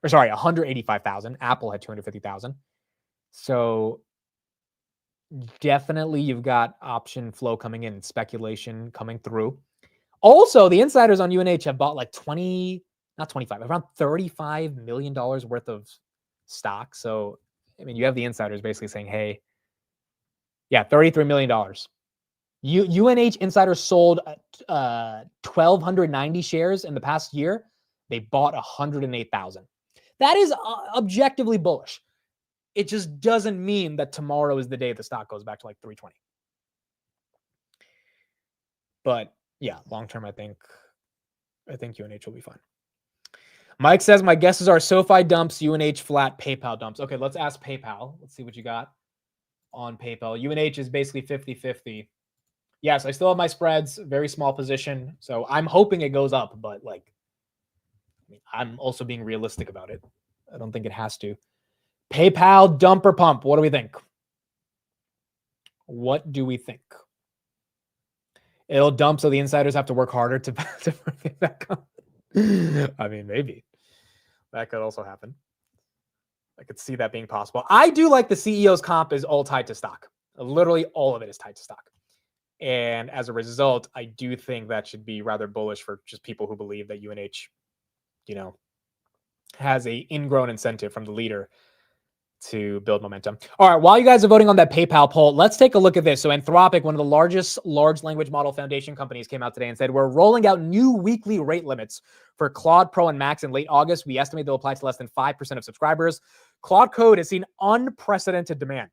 Or sorry, 185,000. Apple had 250,000. So definitely you've got option flow coming in, speculation coming through. Also, the insiders on UNH have bought like around $35 million worth of stock. So, I mean, you have the insiders basically saying, hey, yeah, $33 million. UNH insiders sold 1,290 shares in the past year. They bought 108,000. That is objectively bullish. It just doesn't mean that tomorrow is the day the stock goes back to like 320. But yeah, long term, I think UNH will be fine. Mike says, my guesses are SoFi dumps, UNH flat, PayPal dumps. Okay, let's ask PayPal. Let's see what you got on PayPal. UNH is basically 50-50. Yes, I still have my spreads, very small position. So I'm hoping it goes up, but like, I mean, I'm also being realistic about it. I don't think it has to. PayPal dump or pump? What do we think? What do we think? It'll dump so the insiders have to work harder to bring it back up. I mean, maybe. That could also happen. I could see that being possible. I do like the CEO's comp is all tied to stock. Literally all of it is tied to stock. And as a result, I do think that should be rather bullish for just people who believe that UNH, has a ingrown incentive from the leader to build momentum. All right, while you guys are voting on that PayPal poll, let's take a look at this. So Anthropic, one of the largest large language model foundation companies, came out today and said, we're rolling out new weekly rate limits for Claude Pro and Max in late August. We estimate they'll apply to less than 5% of subscribers. Claude Code has seen unprecedented demand,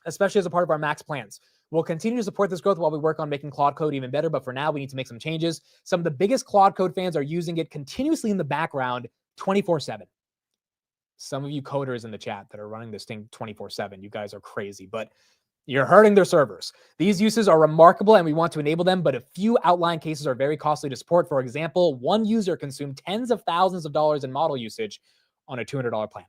especially as a part of our Max plans. We'll continue to support this growth while we work on making Claude Code even better, but for now, we need to make some changes. Some of the biggest Claude Code fans are using it continuously in the background 24/7. Some of you coders in the chat that are running this thing 24/7, you guys are crazy, but you're hurting their servers. These uses are remarkable and we want to enable them, but a few outlying cases are very costly to support. For example, one user consumed tens of thousands of dollars in model usage on a $200 plan.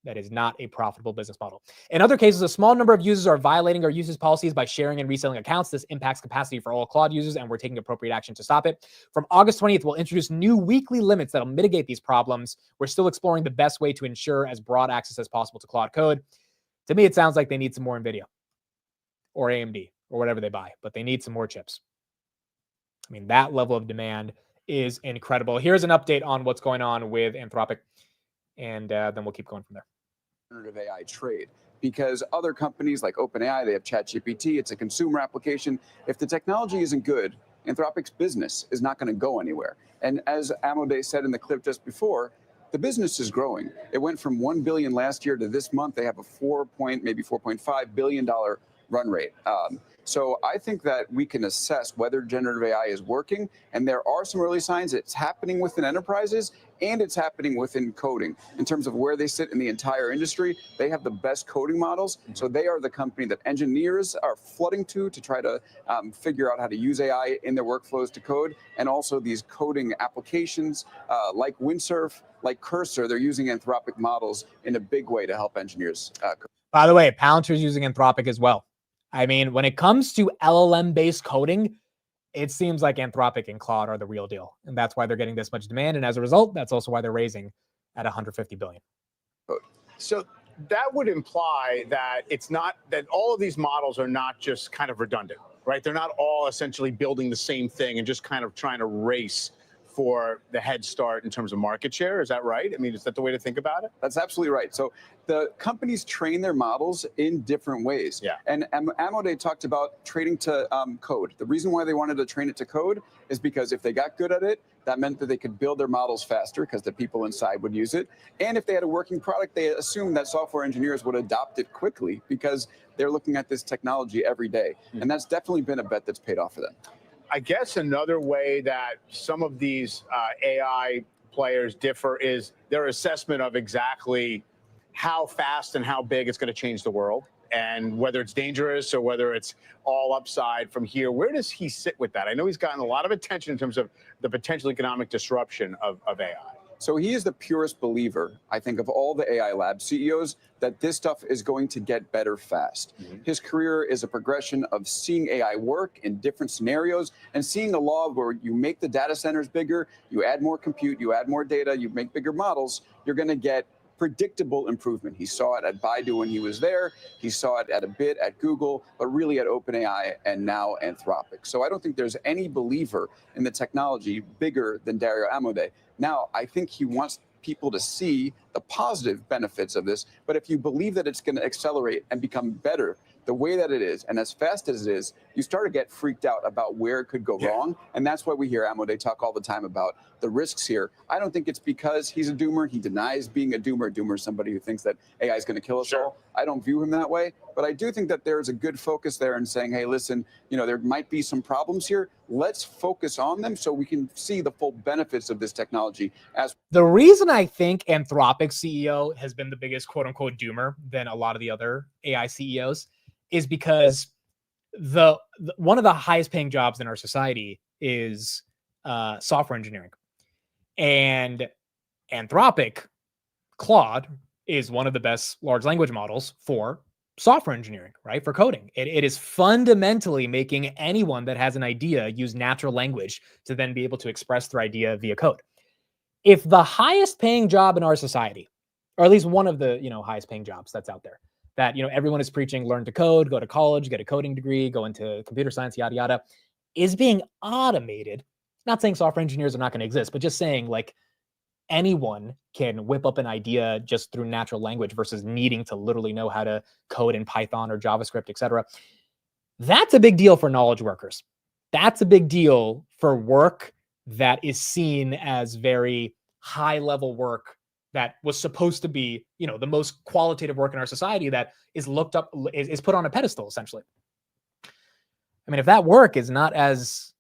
That is not a profitable business model. In other cases, a small number of users are violating our usage policies by sharing and reselling accounts. This impacts capacity for all Claude users, and we're taking appropriate action to stop it. From August 20th, we'll introduce new weekly limits that'll mitigate these problems. We're still exploring the best way to ensure as broad access as possible to Claude Code. To me, it sounds like they need some more Nvidia or AMD or whatever they buy, but they need some more chips. I mean, that level of demand is incredible. Here's an update on what's going on with Anthropic, and then we'll keep going from there. Generative AI trade, because other companies like OpenAI, they have ChatGPT, it's a consumer application. If the technology isn't good, Anthropic's business is not going to go anywhere. And as Amode said in the clip just before, the business is growing. It went from 1 billion last year to this month. They have a maybe $4.5 billion run rate. So I think that we can assess whether generative AI is working, and there are some early signs it's happening within enterprises and it's happening within coding. In terms of where they sit in the entire industry, they have the best coding models. So they are the company that engineers are flooding to try to figure out how to use AI in their workflows to code. And also these coding applications like Windsurf, like Cursor, they're using Anthropic models in a big way to help engineers code. By the way, Palantir's using Anthropic as well. I mean, when it comes to LLM-based coding, it seems like Anthropic and Claude are the real deal. And that's why they're getting this much demand. And as a result, that's also why they're raising at $150 billion. So that would imply that it's not that all of these models are not just kind of redundant, right? They're not all essentially building the same thing and just kind of trying to race for the head start in terms of market share. Is that right? I mean, is that the way to think about it? That's absolutely right. So the companies train their models in different ways. Yeah. And Amode talked about training to code. The reason why they wanted to train it to code is because if they got good at it, that meant that they could build their models faster because the people inside would use it. And if they had a working product, they assumed that software engineers would adopt it quickly because they're looking at this technology every day. Mm-hmm. And that's definitely been a bet that's paid off for them. I guess another way that some of these AI players differ is their assessment of exactly how fast and how big it's going to change the world, and whether it's dangerous or whether it's all upside from here. Where does he sit with that? I know he's gotten a lot of attention in terms of the potential economic disruption of AI. So he is the purest believer, I think, of all the AI lab CEOs, that this stuff is going to get better fast. His career is a progression of seeing AI work in different scenarios and seeing a law where you make the data centers bigger, you add more compute, you add more data, you make bigger models, you're going to get predictable improvement. He saw it at Baidu when he was there. He saw it at a bit at Google, but really at OpenAI and now Anthropic. So I don't think there's any believer in the technology bigger than Dario Amodei. Now, I think he wants people to see the positive benefits of this, but if you believe that it's going to accelerate and become better the way that it is and as fast as it is, you start to get freaked out about where it could go wrong. And that's why we hear Amodei talk all the time about the risks here. I don't think it's because he's a doomer. He denies being a doomer. Doomer is somebody who thinks that AI is going to kill us all. I don't view him that way, but I do think that there's a good focus there in saying, hey, listen, you know, there might be some problems here. Let's focus on them so we can see the full benefits of this technology. As the reason I think Anthropic CEO has been the biggest quote unquote doomer than a lot of the other AI CEOs is because the one of the highest paying jobs in our society is software engineering. And Anthropic, Claude, is one of the best large language models for software engineering, right? For coding. It is fundamentally making anyone that has an idea use natural language to then be able to express their idea via code. If the highest paying job in our society, or at least one of the, highest paying jobs that's out there, that, everyone is preaching, learn to code, go to college, get a coding degree, go into computer science, yada, yada, is being automated. Not saying software engineers are not going to exist, but just saying like anyone can whip up an idea just through natural language versus needing to literally know how to code in Python or JavaScript, etc. That's a big deal for knowledge workers. That's a big deal for work that is seen as very high level work that was supposed to be, the most qualitative work in our society that is looked up, is put on a pedestal, essentially. I mean, if that work is not as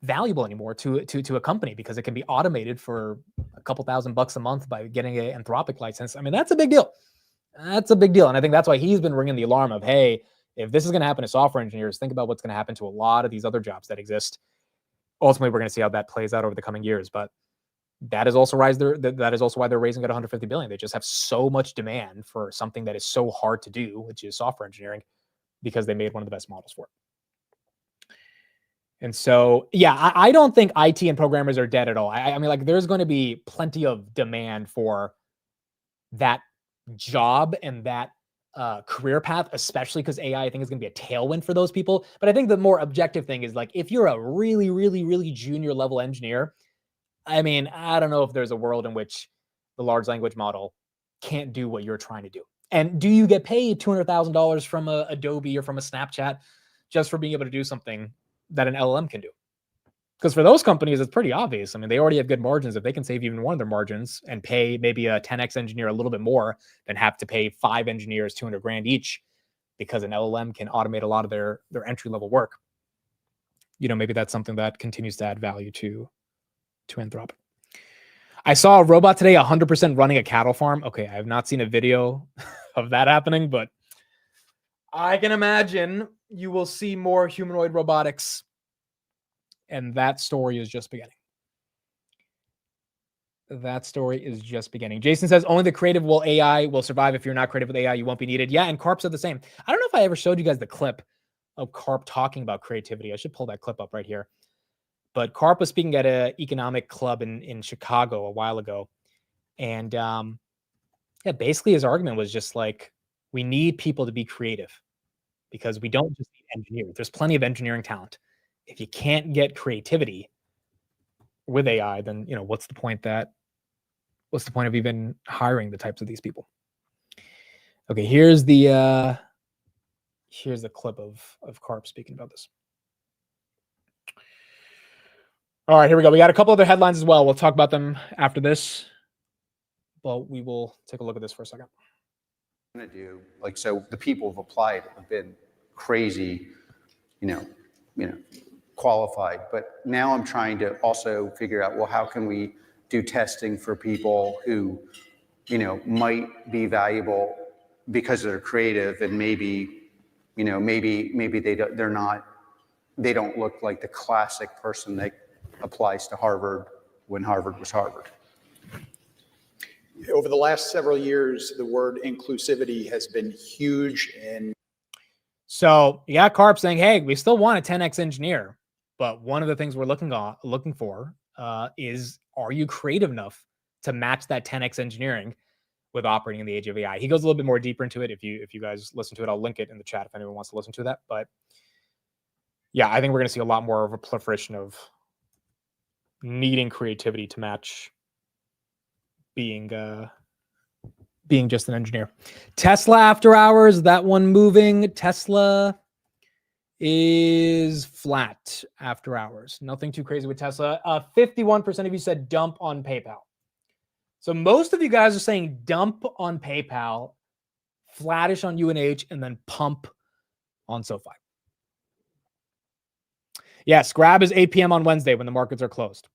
valuable anymore to a company because it can be automated for a couple $1,000 a month by getting an Anthropic license, I mean, that's a big deal. That's a big deal. And I think that's why he's been ringing the alarm of, hey, if this is going to happen to software engineers, think about what's going to happen to a lot of these other jobs that exist. Ultimately, we're going to see how that plays out over the coming years. But that is also why they're raising at $150 billion. They just have so much demand for something that is so hard to do, which is software engineering, because they made one of the best models for it. And so, yeah, I don't think IT and programmers are dead at all. I mean, like, there's going to be plenty of demand for that job and that career path, especially because AI, I think, is going to be a tailwind for those people. But I think the more objective thing is, like, if you're a really, really, really junior level engineer, I mean, I don't know if there's a world in which the large language model can't do what you're trying to do. And do you get paid $200,000 from Adobe or from a Snapchat just for being able to do something that an LLM can do? Because for those companies, it's pretty obvious. I mean, they already have good margins. If they can save even one of their margins and pay maybe a 10x engineer a little bit more than have to pay 5 engineers $200,000 each, because an LLM can automate a lot of their entry level work, maybe that's something that continues to add value to Anthropic. I saw a robot today 100% running a cattle farm. Okay, I have not seen a video of that happening, but I can imagine you will see more humanoid robotics, and that story is just beginning. That story is just beginning. Jason says, only the creative AI will survive. If you're not creative with AI, you won't be needed. Yeah, and Karp said the same. I don't know if I ever showed you guys the clip of Karp talking about creativity. I should pull that clip up right here. But Karp was speaking at an economic club in Chicago a while ago. And basically his argument was just like, we need people to be creative because we don't just need engineers. There's plenty of engineering talent. If you can't get creativity with AI, then, what's the point of even hiring the types of these people? Okay, here's the clip of Karp speaking about this. All right, here we go. We got a couple other headlines as well. We'll talk about them after this, but we will take a look at this for a second. Going to do, like, so the people who've applied have been crazy, qualified, but now I'm trying to also figure out, well, how can we do testing for people who, might be valuable because they're creative and maybe they don't look like the classic person that applies to Harvard when Harvard was Harvard. over the last several years, the word inclusivity has been huge. And so you got Carp saying, hey, we still want a 10x engineer. But one of the things we're looking for is, are you creative enough to match that 10x engineering with operating in the age of AI? He goes a little bit more deeper into it. If you guys listen to it, I'll link it in the chat if anyone wants to listen to that. But yeah, I think we're going to see a lot more of a proliferation of needing creativity to match being just an engineer. Tesla after hours, that one moving. Tesla is flat after hours. Nothing too crazy with Tesla. 51% of you said dump on PayPal. So most of you guys are saying dump on PayPal, flattish on UNH, and then pump on SoFi. Yes, grab is 8 p.m. on Wednesday when the markets are closed.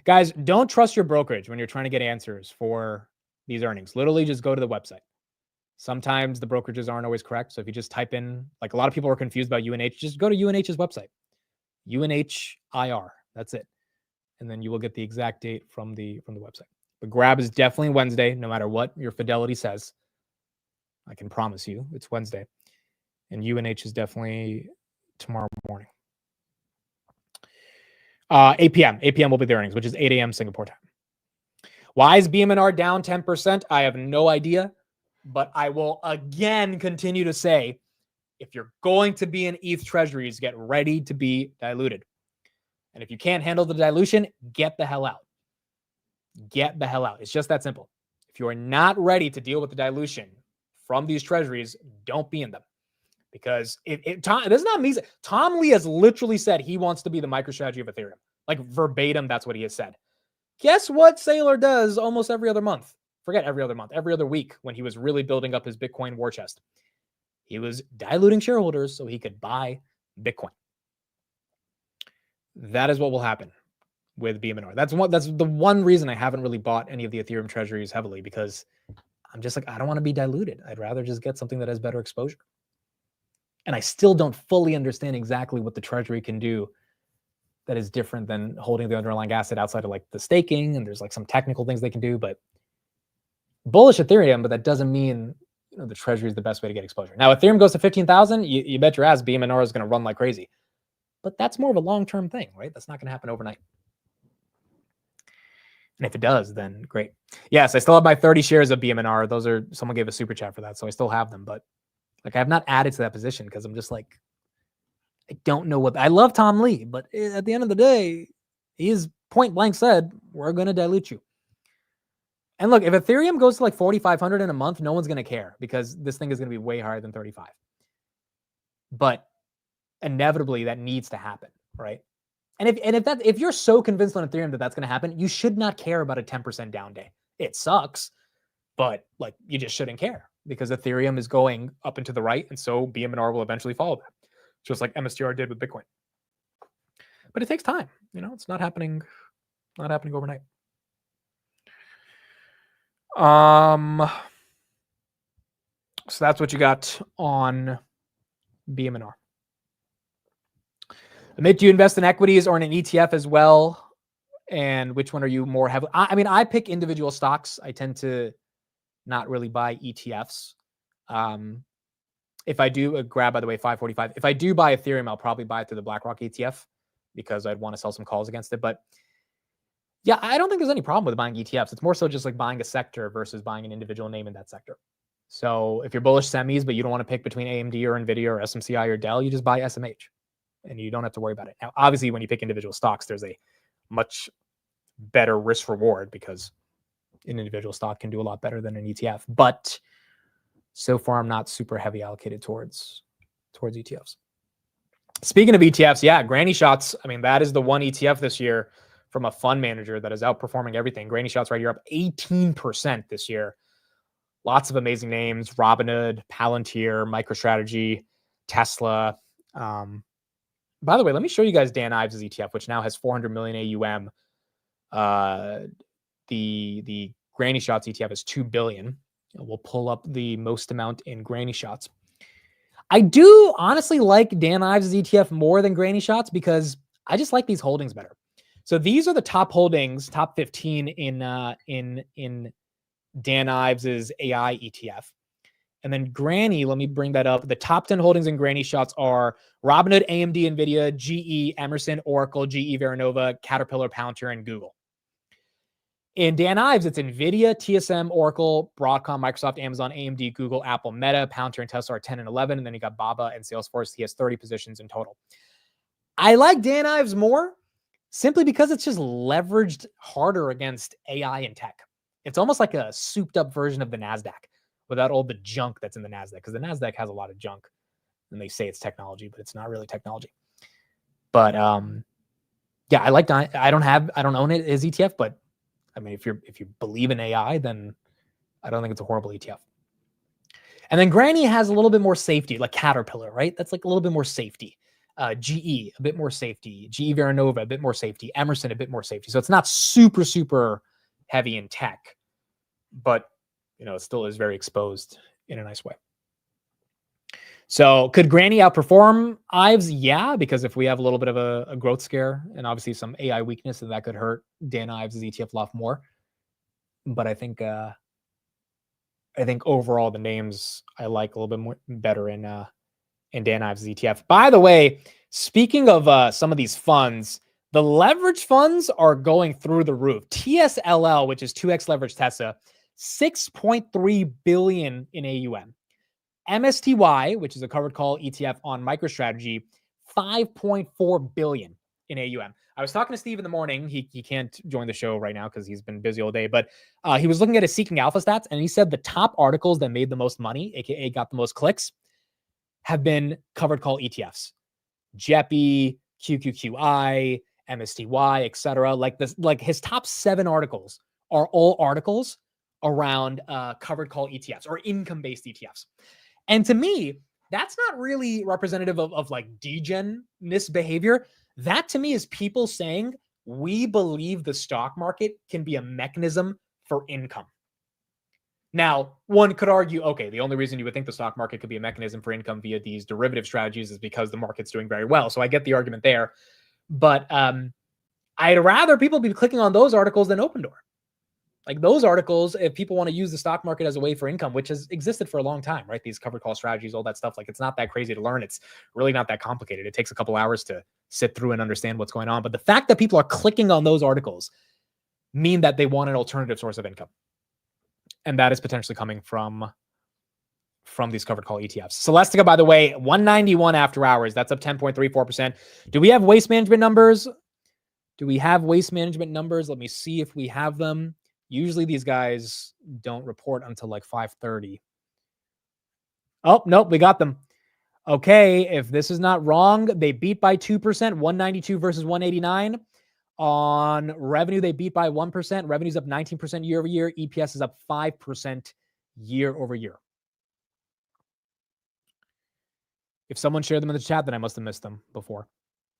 Guys, don't trust your brokerage when you're trying to get answers for these earnings. Literally just go to the website. Sometimes the brokerages aren't always correct. So if you just type in, like a lot of people are confused about UNH, just go to UNH's website. UNHIR. That's it. And then you will get the exact date from the website. But grab is definitely Wednesday, no matter what your Fidelity says. I can promise you it's Wednesday. And UNH is definitely tomorrow morning. 8 p.m. 8 p.m. will be the earnings, which is 8 a.m. Singapore time. Why is BMNR down 10%? I have no idea. But I will again continue to say, if you're going to be in ETH treasuries, get ready to be diluted. And if you can't handle the dilution, get the hell out. Get the hell out. It's just that simple. If you are not ready to deal with the dilution from these treasuries, don't be in them. Because this is not me. Tom Lee has literally said he wants to be the MicroStrategy of Ethereum. Like verbatim, that's what he has said. Guess what Saylor does almost every other month? Forget every other month, every other week when he was really building up his Bitcoin war chest. He was diluting shareholders so he could buy Bitcoin. That is what will happen with BMNR. That's the one reason I haven't really bought any of the Ethereum treasuries heavily, because I'm just like, I don't want to be diluted. I'd rather just get something that has better exposure. And I still don't fully understand exactly what the treasury can do that is different than holding the underlying asset outside of like the staking. And there's like some technical things they can do, but bullish Ethereum, but that doesn't mean the treasury is the best way to get exposure. Now, Ethereum goes to 15,000, you bet your ass BMNR is going to run like crazy. But that's more of a long-term thing, right? That's not going to happen overnight. And if it does, then great. Yes, I still have my 30 shares of BMNR. Someone gave a super chat for that, so I still have them. But like, I have not added to that position because I'm just like, I don't know what. I love Tom Lee, but at the end of the day, he's point blank said, we're going to dilute you. And look, if Ethereum goes to like 4,500 in a month, no one's going to care because this thing is going to be way higher than 35. But inevitably, that needs to happen, right? And if you're so convinced on Ethereum that that's going to happen, you should not care about a 10% down day. It sucks, but like you just shouldn't care because Ethereum is going up and to the right, and so BMNR will eventually follow that, just like MSTR did with Bitcoin. But it takes time, it's not happening overnight. So that's what you got on BMNR. Amit, do you invest in equities or in an ETF as well? And which one are you more heavily? I pick individual stocks. I tend to not really buy ETFs. If I do, grab, by the way, 545. If I do buy Ethereum, I'll probably buy it through the BlackRock ETF because I'd want to sell some calls against it. But yeah, I don't think there's any problem with buying ETFs. It's more so just like buying a sector versus buying an individual name in that sector. So if you're bullish semis, but you don't want to pick between AMD or Nvidia or SMCI or Dell, you just buy SMH and you don't have to worry about it. Now, obviously, when you pick individual stocks, there's a much better risk reward because an individual stock can do a lot better than an ETF. But so far, I'm not super heavy allocated towards ETFs. Speaking of ETFs, yeah, Granny Shots. That is the one ETF this year from a fund manager that is outperforming everything. Granny Shots right here up 18% this year. Lots of amazing names: Robinhood, Palantir, MicroStrategy, Tesla. By the way, let me show you guys Dan Ives' ETF, which now has 400 million AUM. The Granny Shots ETF is 2 billion. We'll pull up the most amount in Granny Shots. I do honestly like Dan Ives' ETF more than Granny Shots because I just like these holdings better. So these are the top holdings, top 15 in Dan Ives' AI ETF. And then Granny, let me bring that up. The top 10 holdings in Granny shots are Robinhood, AMD, Nvidia, GE, Emerson, Oracle, GE, Veranova, Caterpillar, Palantir, and Google. In Dan Ives, it's Nvidia, TSM, Oracle, Broadcom, Microsoft, Amazon, AMD, Google, Apple, Meta, Palantir, and Tesla are 10 and 11. And then you got Baba and Salesforce. He has 30 positions in total. I like Dan Ives more simply because it's just leveraged harder against AI and tech. It's almost like a souped up version of the NASDAQ without all the junk that's in the NASDAQ, because the NASDAQ has a lot of junk and they say it's technology, but it's not really technology. But yeah, I like, I don't own it as ETF, but I mean, if you believe in AI, then I don't think it's a horrible ETF. And then Granny has a little bit more safety, like Caterpillar, right? That's like a little bit more safety. GE, a bit more safety. GE Veranova, a bit more safety. Emerson, a bit more safety. So it's not super, super heavy in tech, but you know, it still is very exposed in a nice way. So could Granny outperform Ives? Yeah, because if we have a little bit of a growth scare and obviously some AI weakness, then that could hurt Dan Ives' ETF a lot more. But I think overall the names I like a little bit more better in Dan Ives' ETF. By the way, speaking of some of these funds, the leverage funds are going through the roof. TSLL, which is 2x leverage Tesla, 6.3 billion in AUM. MSTY, which is a covered call ETF on MicroStrategy, 5.4 billion in AUM. I was talking to Steve in the morning. He can't join the show right now because he's been busy all day, but he was looking at his Seeking Alpha stats, and he said the top articles that made the most money, aka got the most clicks, have been covered call ETFs. JEPI, QQQI, MSTY, etc. Like this, like his top 7 articles are all articles around covered call ETFs or income-based ETFs. And to me, that's not really representative of like degen-ness behavior. That to me is people saying, we believe the stock market can be a mechanism for income. Now, one could argue, okay, the only reason you would think the stock market could be a mechanism for income via these derivative strategies is because the market's doing very well. So I get the argument there. But I'd rather people be clicking on those articles than Open Door. Like those articles, if people want to use the stock market as a way for income, which has existed for a long time, right? These covered call strategies, all that stuff, like it's not that crazy to learn. It's really not that complicated. It takes a couple hours to sit through and understand what's going on. But the fact that people are clicking on those articles mean that they want an alternative source of income. And that is potentially coming from these covered call ETFs. Celestica, by the way, 191 after hours. That's up 10.34%. Do we have waste management numbers? Let me see if we have them. Usually these guys don't report until like 5:30. Oh, nope, we got them. Okay, if this is not wrong, they beat by 2%, 192 versus 189. On revenue, they beat by 1%. Revenue's up 19% year over year. EPS is up 5% year over year. If someone shared them in the chat, then I must have missed them before.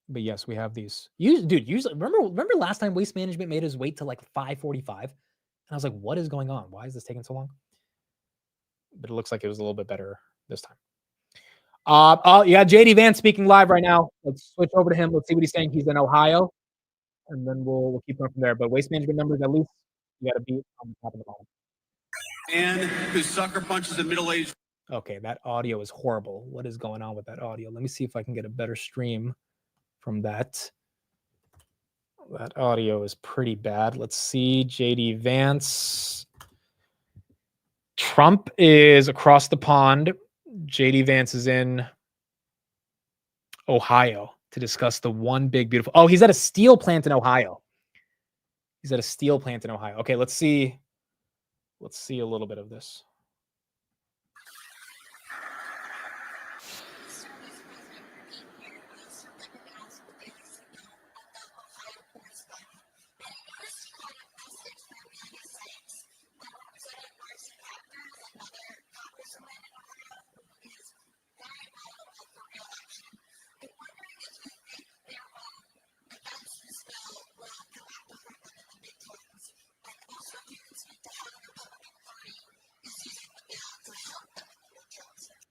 But yes, we have these. Usually, remember last time Waste Management made us wait till like 5:45? And I was like, what is going on? Why is this taking so long? But it looks like it was a little bit better this time. Yeah, JD Vance speaking live right now. Let's switch over to him. Let's see what he's saying. He's in Ohio. And then we'll keep going from there. But Waste Management numbers, at least, you got to beat on the top and the bottom. And who sucker punches a middle-aged. Okay, that audio is horrible. What is going on with that audio? Let me see if I can get a better stream from that. That audio is pretty bad. Let's see. JD Vance. Trump is across the pond. JD Vance is in Ohio to discuss the one big beautiful. Oh, he's at a steel plant in Ohio. Okay, let's see. Let's see a little bit of this.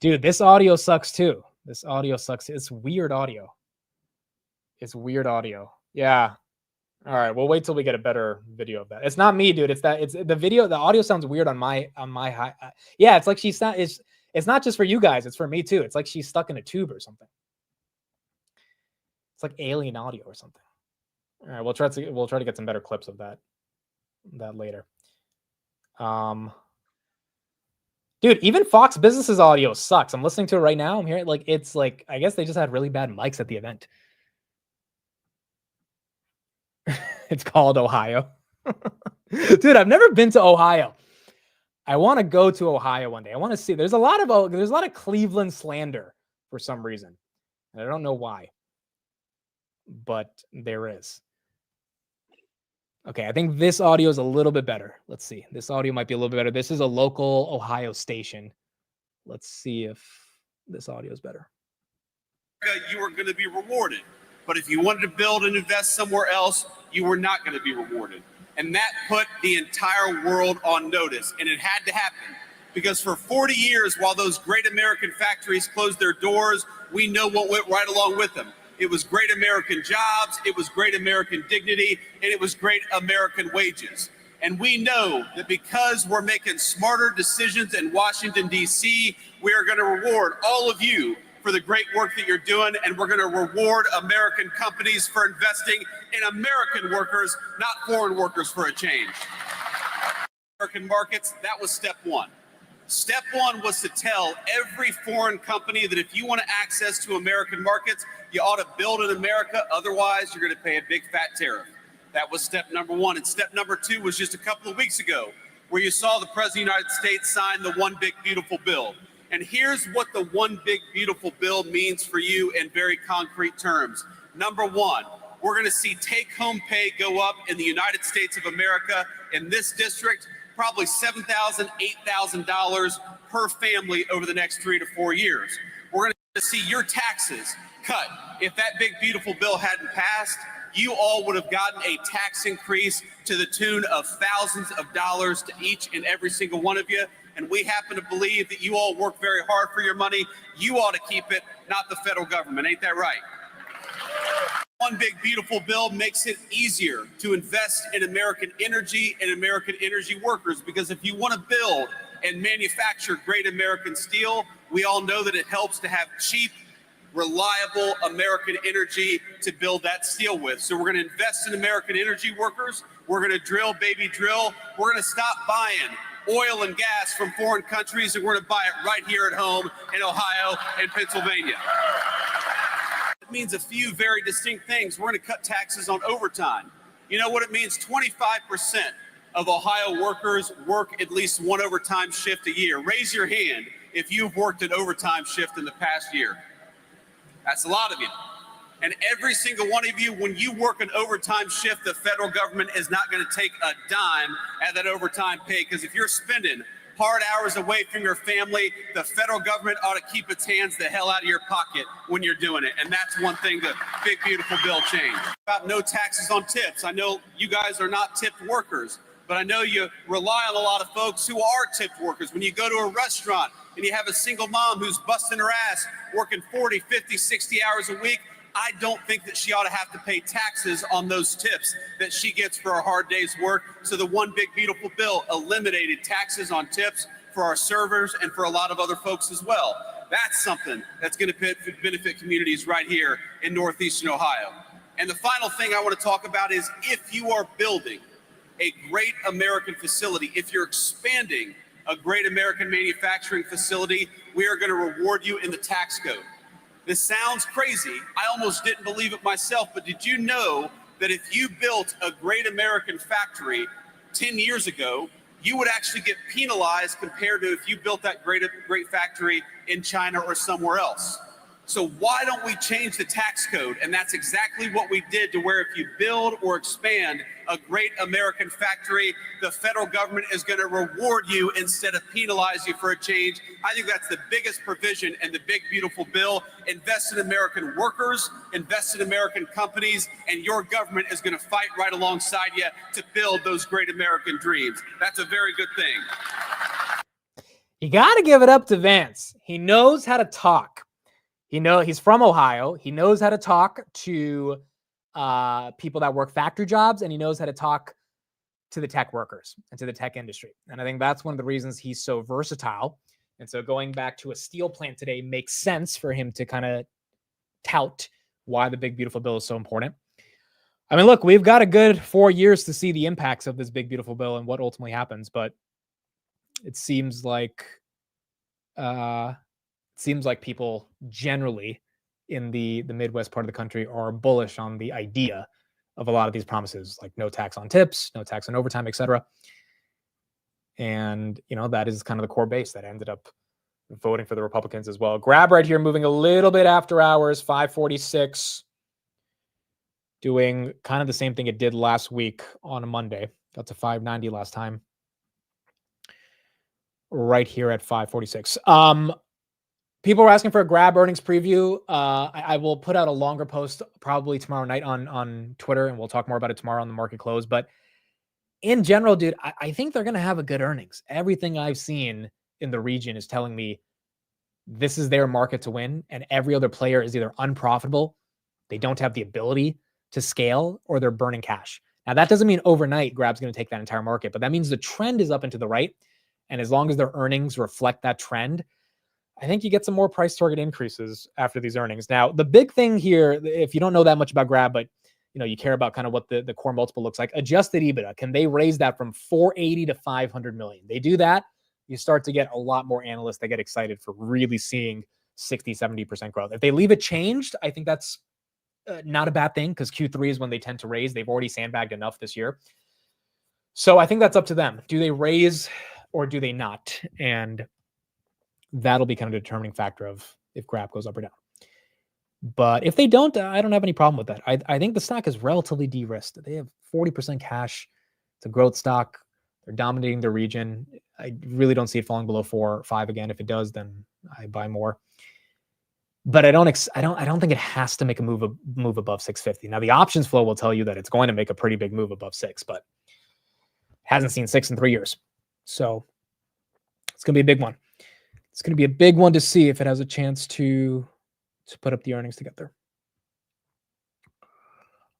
Dude, this audio sucks too. It's weird audio. Yeah. All right, we'll wait till we get a better video of that. It's not me, dude. It's the video. The audio sounds weird on my high. Yeah, it's like she's not. It's not just for you guys. It's for me too. It's like she's stuck in a tube or something. It's like alien audio or something. All right, we'll try to get some better clips of that later. Dude, even Fox Business's audio sucks. I'm listening to it right now. I'm hearing it's like I guess they just had really bad mics at the event. It's called Ohio. Dude, I've never been to Ohio. I want to go to Ohio one day. I want to see. There's a lot of Cleveland slander for some reason. And I don't know why. But there is. Okay, I think this audio is a little bit better. Let's see. This audio might be a little bit better. This is a local Ohio station. Let's see if this audio is better. You were going to be rewarded. But if you wanted to build and invest somewhere else, you were not going to be rewarded. And that put the entire world on notice. And it had to happen. Because for 40 years, while those great American factories closed their doors, we know what went right along with them. It was great American jobs, it was great American dignity, and it was great American wages. And we know that because we're making smarter decisions in Washington, D.C., we are going to reward all of you for the great work that you're doing, and we're going to reward American companies for investing in American workers, not foreign workers for a change. American markets, that was step one. Step one was to tell every foreign company that if you want access to American markets, you ought to build in America. Otherwise, you're going to pay a big fat tariff. That was step number one. And step number two was just a couple of weeks ago, where you saw the President of the United States sign the One Big Beautiful Bill. And here's what the One Big Beautiful Bill means for you in very concrete terms. Number one, we're going to see take-home pay go up in the United States of America in this district, probably $7,000, $8,000 per family over the next 3 to 4 years. We're going to see your taxes cut. If that big, beautiful bill hadn't passed, you all would have gotten a tax increase to the tune of thousands of dollars to each and every single one of you. And we happen to believe that you all work very hard for your money. You ought to keep it, not the federal government. Ain't that right? One Big Beautiful Bill makes it easier to invest in American energy and American energy workers, because if you want to build and manufacture great American steel, we all know that it helps to have cheap, reliable American energy to build that steel with. So we're going to invest in American energy workers. We're going to drill, baby, drill. We're going to stop buying oil and gas from foreign countries, and we're going to buy it right here at home in Ohio and Pennsylvania. It means a few very distinct things. We're going to cut taxes on overtime. You know what it means? 25% of Ohio workers work at least one overtime shift a year. Raise your hand if you've worked an overtime shift in the past year. That's a lot of you. And every single one of you, when you work an overtime shift, the federal government is not going to take a dime at that overtime pay, because if you're spending hard hours away from your family, the federal government ought to keep its hands the hell out of your pocket when you're doing it. And that's one thing the Big Beautiful Bill changed. About no taxes on tips. I know you guys are not tipped workers, but I know you rely on a lot of folks who are tipped workers. When you go to a restaurant and you have a single mom who's busting her ass, working 40, 50, 60 hours a week, I don't think that she ought to have to pay taxes on those tips that she gets for her hard day's work. So the One Big Beautiful Bill eliminated taxes on tips for our servers and for a lot of other folks as well. That's something that's going to benefit communities right here in Northeastern Ohio. And the final thing I want to talk about is, if you are building a great American facility, if you're expanding a great American manufacturing facility, we are going to reward you in the tax code. This sounds crazy. I almost didn't believe it myself, but did you know that if you built a great American factory 10 years ago, you would actually get penalized compared to if you built that great factory in China or somewhere else? So why don't we change the tax code? And that's exactly what we did, to where if you build or expand a great American factory, the federal government is going to reward you instead of penalize you for a change. I think that's the biggest provision in the Big Beautiful Bill. Invest in American workers, invest in American companies, and your government is going to fight right alongside you to build those great American dreams. That's a very good thing. You got to give it up to Vance. He knows how to talk. He's from Ohio. He knows how to talk to people that work factory jobs, and he knows how to talk to the tech workers and to the tech industry. And I think that's one of the reasons he's so versatile. And so going back to a steel plant today makes sense for him to kind of tout why the big, beautiful bill is so important. I mean, look, we've got a good 4 years to see the impacts of this big, beautiful bill and what ultimately happens. But it seems like people generally in the Midwest part of the country are bullish on the idea of a lot of these promises, like no tax on tips, no tax on overtime, etc. And, that is kind of the core base that ended up voting for the Republicans as well. Grab right here, moving a little bit after hours, 546, doing kind of the same thing it did last week on a Monday. Got to 590 last time. Right here at 546. People were asking for a Grab earnings preview. I will put out a longer post probably tomorrow night on Twitter, and we'll talk more about it tomorrow on the market close. But in general, dude, I think they're going to have a good earnings. Everything I've seen in the region is telling me this is their market to win, and every other player is either unprofitable, they don't have the ability to scale, or they're burning cash. Now, that doesn't mean overnight Grab's going to take that entire market, but that means the trend is up and to the right. And as long as their earnings reflect that trend, I think you get some more price target increases after these earnings. Now, the big thing here, if you don't know that much about Grab, but you care about kind of what the core multiple looks like, adjusted EBITDA, can they raise that from 480 to 500 million? They do that, you start to get a lot more analysts that get excited for really seeing 60, 70% growth. If they leave it changed, I think that's not a bad thing, because Q3 is when they tend to raise. They've already sandbagged enough this year. So I think that's up to them. Do they raise or do they not? And that'll be kind of a determining factor of if Grab goes up or down. But if they don't, I don't have any problem with that. I think the stock is relatively de-risked. They have 40% cash. It's a growth stock. They're dominating the region. I really don't see it falling below 4 or 5 again. If it does, then I buy more. But I don't think it has to make a move above 650. Now, the options flow will tell you that it's going to make a pretty big move above 6, but hasn't seen 6 in 3 years. So it's going to be a big one. It's going to be a big one to see if it has a chance to put up the earnings to get there.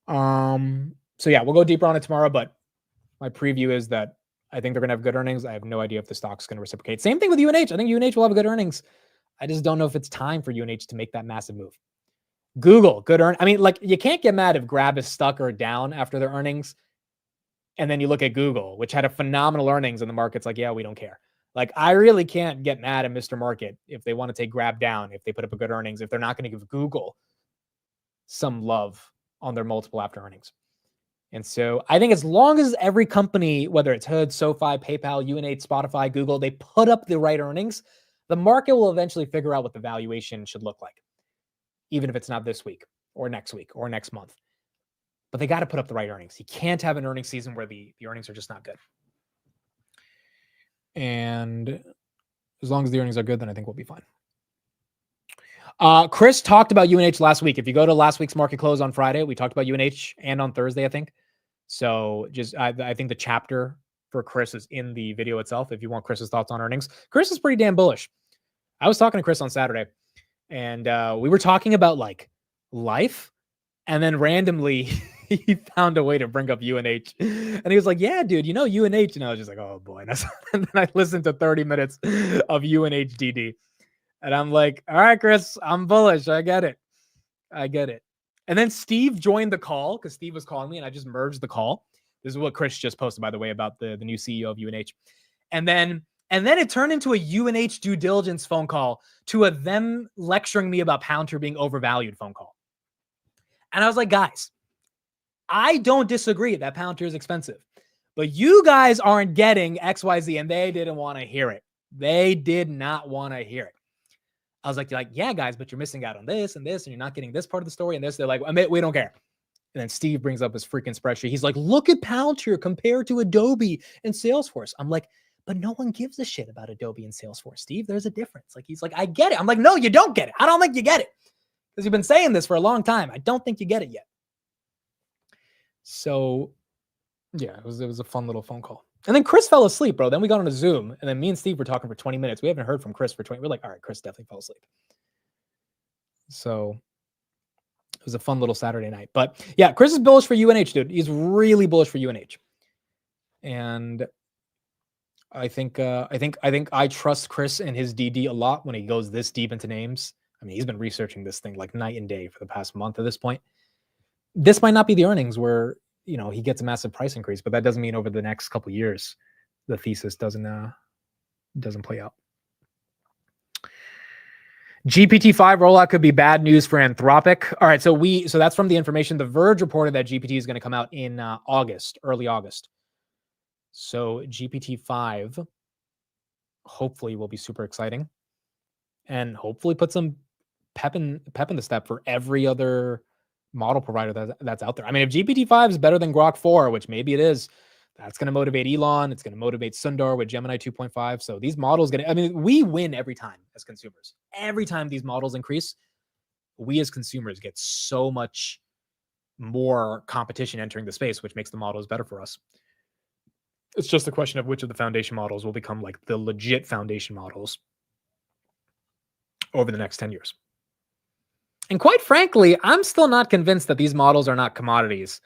So yeah, we'll go deeper on it tomorrow, but my preview is that I think they're going to have good earnings. I have no idea if the stock's going to reciprocate. Same thing with UNH. I think UNH will have good earnings. I just don't know if it's time for UNH to make that massive move. Google, good earn. I mean, like, you can't get mad if Grab is stuck or down after their earnings. And then you look at Google, which had a phenomenal earnings, and the market's like, yeah, we don't care. Like, I really can't get mad at Mr. Market if they want to take Grab down, if they put up a good earnings, if they're not going to give Google some love on their multiple after earnings. And so I think as long as every company, whether it's Hood, SoFi, PayPal, UNH, Spotify, Google, they put up the right earnings, the market will eventually figure out what the valuation should look like, even if it's not this week or next month. But they got to put up the right earnings. You can't have an earnings season where the earnings are just not good. And as long as the earnings are good, then I think we'll be fine. Chris talked about UNH last week. If you go to last week's market close on Friday, we talked about UNH, and on Thursday, I think. So I think the chapter for Chris is in the video itself. If you want Chris's thoughts on earnings, Chris is pretty damn bullish. I was talking to Chris on Saturday, and we were talking about like life, and then randomly he found a way to bring up UNH, and he was like, yeah, dude, UNH. And I was just like, oh boy. And then I listened to 30 minutes of UNH DD, and I'm like, all right, Chris, I'm bullish. I get it. And then Steve joined the call, because Steve was calling me, and I just merged the call. This is what Chris just posted, by the way, about the new CEO of UNH. And then it turned into a UNH due diligence phone call to a them lecturing me about Palantir being overvalued phone call. And I was like, guys, I don't disagree that Palantir is expensive, but you guys aren't getting XYZ, and they didn't want to hear it. They did not want to hear it. I was like, yeah, guys, but you're missing out on this and this, and you're not getting this part of the story and this. They're like, we don't care. And then Steve brings up his freaking spreadsheet. He's like, look at Palantir compared to Adobe and Salesforce. I'm like, but no one gives a shit about Adobe and Salesforce, Steve. There's a difference. Like, he's like, I get it. I'm like, no, you don't get it. I don't think you get it, because you've been saying this for a long time. I don't think you get it yet. So yeah, it was a fun little phone call. And then Chris fell asleep, bro. Then we got on a Zoom, and then me and Steve were talking for 20 minutes. We haven't heard from Chris for 20. We're like, all right, Chris definitely fell asleep. So It was a fun little Saturday night. But yeah, Chris is bullish for UNH, dude. He's really bullish for UNH. And I think I trust Chris and his DD a lot when he goes this deep into names. I mean, he's been researching this thing like night and day for the past month at this point. This might not be the earnings where, you know, he gets a massive price increase, but that doesn't mean over the next couple of years the thesis doesn't play out. GPT-5 rollout could be bad news for Anthropic. All right, so that's from the information. The Verge reported that GPT is going to come out in August, early August. So GPT-5 hopefully will be super exciting, and hopefully put some pep in the step for every other model provider that's out there. I mean, if GPT-5 is better than Grok 4, which maybe it is, that's going to motivate Elon. It's going to motivate Sundar with Gemini 2.5. So these models we win every time as consumers. Every time these models increase, we as consumers get so much more competition entering the space, which makes the models better for us. It's just a question of which of the foundation models will become like the legit foundation models over the next 10 years. And quite frankly, I'm still not convinced that these models are not commodities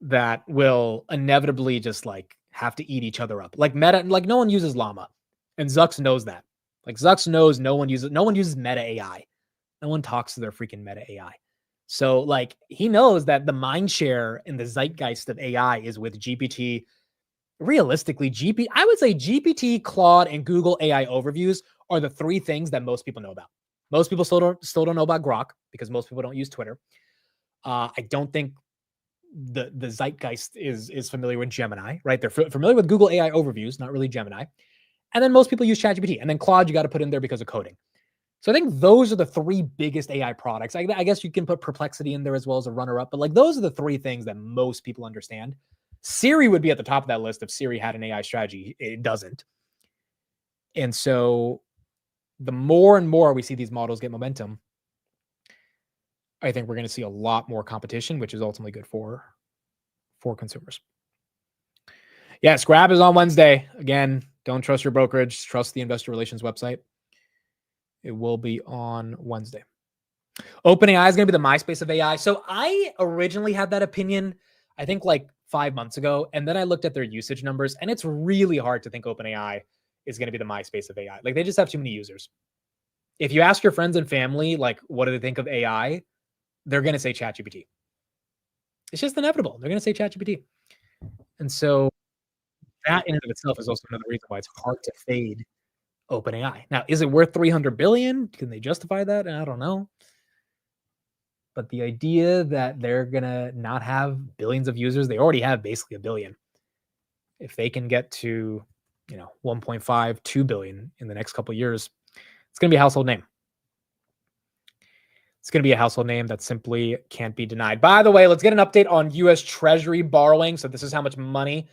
that will inevitably just like have to eat each other up. Like Meta, like no one uses Llama, and Zucks knows that. Like Zucks knows no one uses Meta AI. No one talks to their freaking Meta AI. So like he knows that the mind share and the zeitgeist of AI is with GPT. Realistically, I would say GPT, Claude, and Google AI overviews are the three things that most people know about. Most people still don't know about Grok because most people don't use Twitter. I don't think the zeitgeist is familiar with Gemini, right? They're familiar with Google AI overviews, not really Gemini. And then most people use ChatGPT. And then Claude, you got to put in there because of coding. So I think those are the three biggest AI products. I guess you can put Perplexity in there as well as a runner-up, but like those are the three things that most people understand. Siri would be at the top of that list if Siri had an AI strategy. It doesn't. And so the more and more we see these models get momentum, I think we're going to see a lot more competition, which is ultimately good for consumers. Yes, Grab is on Wednesday. Again, don't trust your brokerage. Trust the investor relations website. It will be on Wednesday. OpenAI is going to be the MySpace of AI. So I originally had that opinion, I think like 5 months ago. And then I looked at their usage numbers, and it's really hard to think OpenAI is going to be the MySpace of AI. Like they just have too many users. If you ask your friends and family, like, what do they think of AI? They're going to say ChatGPT. It's just inevitable. They're going to say ChatGPT. And so that in and of itself is also another reason why it's hard to fade OpenAI. Now, is it worth $300 billion? Can they justify that? I don't know. But the idea that they're going to not have billions of users, they already have basically 1 billion. If they can get to, 1.5, 2 billion in the next couple of years, it's going to be a household name. It's going to be a household name that simply can't be denied. By the way, let's get an update on U.S. Treasury borrowing. So this is how much money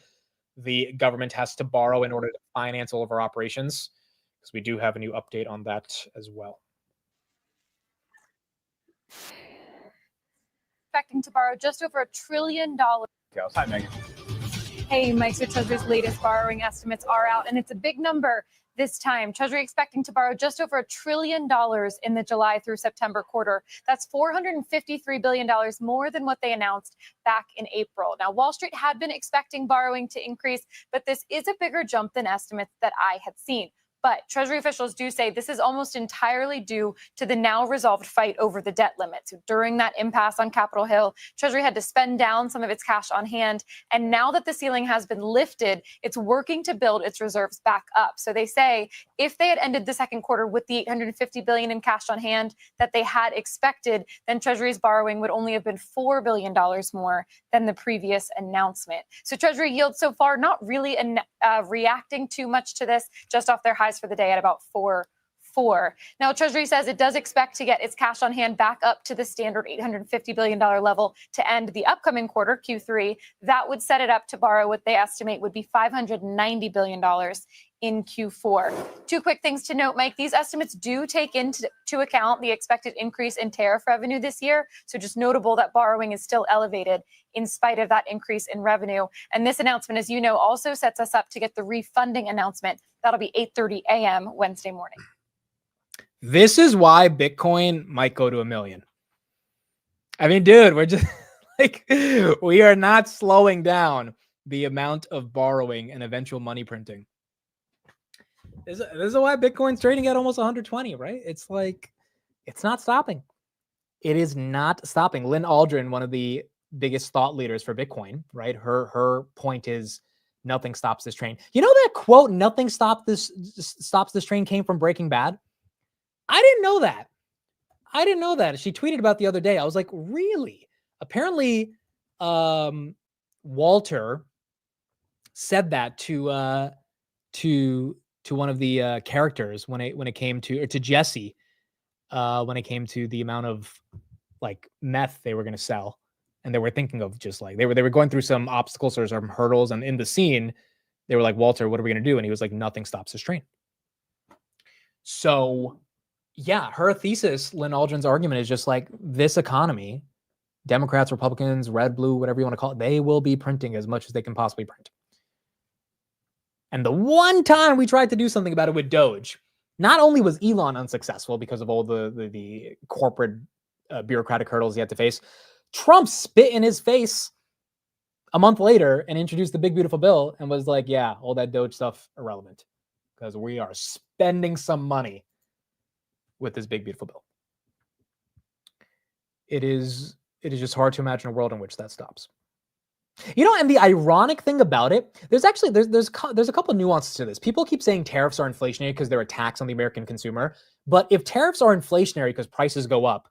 the government has to borrow in order to finance all of our operations, because we do have a new update on that as well. Expecting to borrow just over $1 trillion. Hi, Megan. Hey, Mike, so Treasury's latest borrowing estimates are out, and it's a big number this time. Treasury expecting to borrow just over $1 trillion in the July through September quarter. That's $453 billion more than what they announced back in April. Now, Wall Street had been expecting borrowing to increase, but this is a bigger jump than estimates that I had seen. But Treasury officials do say this is almost entirely due to the now resolved fight over the debt limit. So during that impasse on Capitol Hill, Treasury had to spend down some of its cash on hand. And now that the ceiling has been lifted, it's working to build its reserves back up. So they say if they had ended the second quarter with the $850 billion in cash on hand that they had expected, then Treasury's borrowing would only have been $4 billion more than the previous announcement. So Treasury yields so far not really reacting too much to this, just off their highs for the day at about 4.4. Now, Treasury says it does expect to get its cash on hand back up to the standard $850 billion level to end the upcoming quarter, Q3. That would set it up to borrow what they estimate would be $590 billion in Q4. Two quick things to note, Mike. These estimates do take into account the expected increase in tariff revenue this year. So just notable that borrowing is still elevated in spite of that increase in revenue. And this announcement, as you know, also sets us up to get the refunding announcement. That'll be 8:30 a.m. Wednesday morning. This is why Bitcoin might go to 1 million. I mean, dude, we're just like, we are not slowing down the amount of borrowing and eventual money printing. This is why Bitcoin's trading at almost 120, right? It's like, it's not stopping. It is not stopping. Lynn Aldrin, one of the biggest thought leaders for Bitcoin, right? Her point is nothing stops this train. You know that quote, "Nothing stops this train," came from Breaking Bad? I didn't know that. She tweeted about the other day. I was like, really? Apparently, Walter said that to one of the characters when it came to, or to Jesse, when it came to the amount of like meth they were going to sell, and they were thinking of just like they were going through some obstacles or some hurdles, and in the scene they were like, "Walter, what are we going to do?" And he was like, "Nothing stops this train." So yeah, her thesis, Lynn Aldrin's argument, is just like, this economy, Democrats, Republicans, red, blue, whatever you want to call it, they will be printing as much as they can possibly print. And the one time we tried to do something about it with Doge, not only was Elon unsuccessful because of all the corporate bureaucratic hurdles he had to face, Trump spit in his face a month later and introduced the big, beautiful bill and was like, yeah, all that Doge stuff irrelevant because we are spending some money with this big, beautiful bill. It is just hard to imagine a world in which that stops. You know, and the ironic thing about it, there's a couple of nuances to this. People keep saying tariffs are inflationary because they're a tax on the American consumer. But if tariffs are inflationary because prices go up,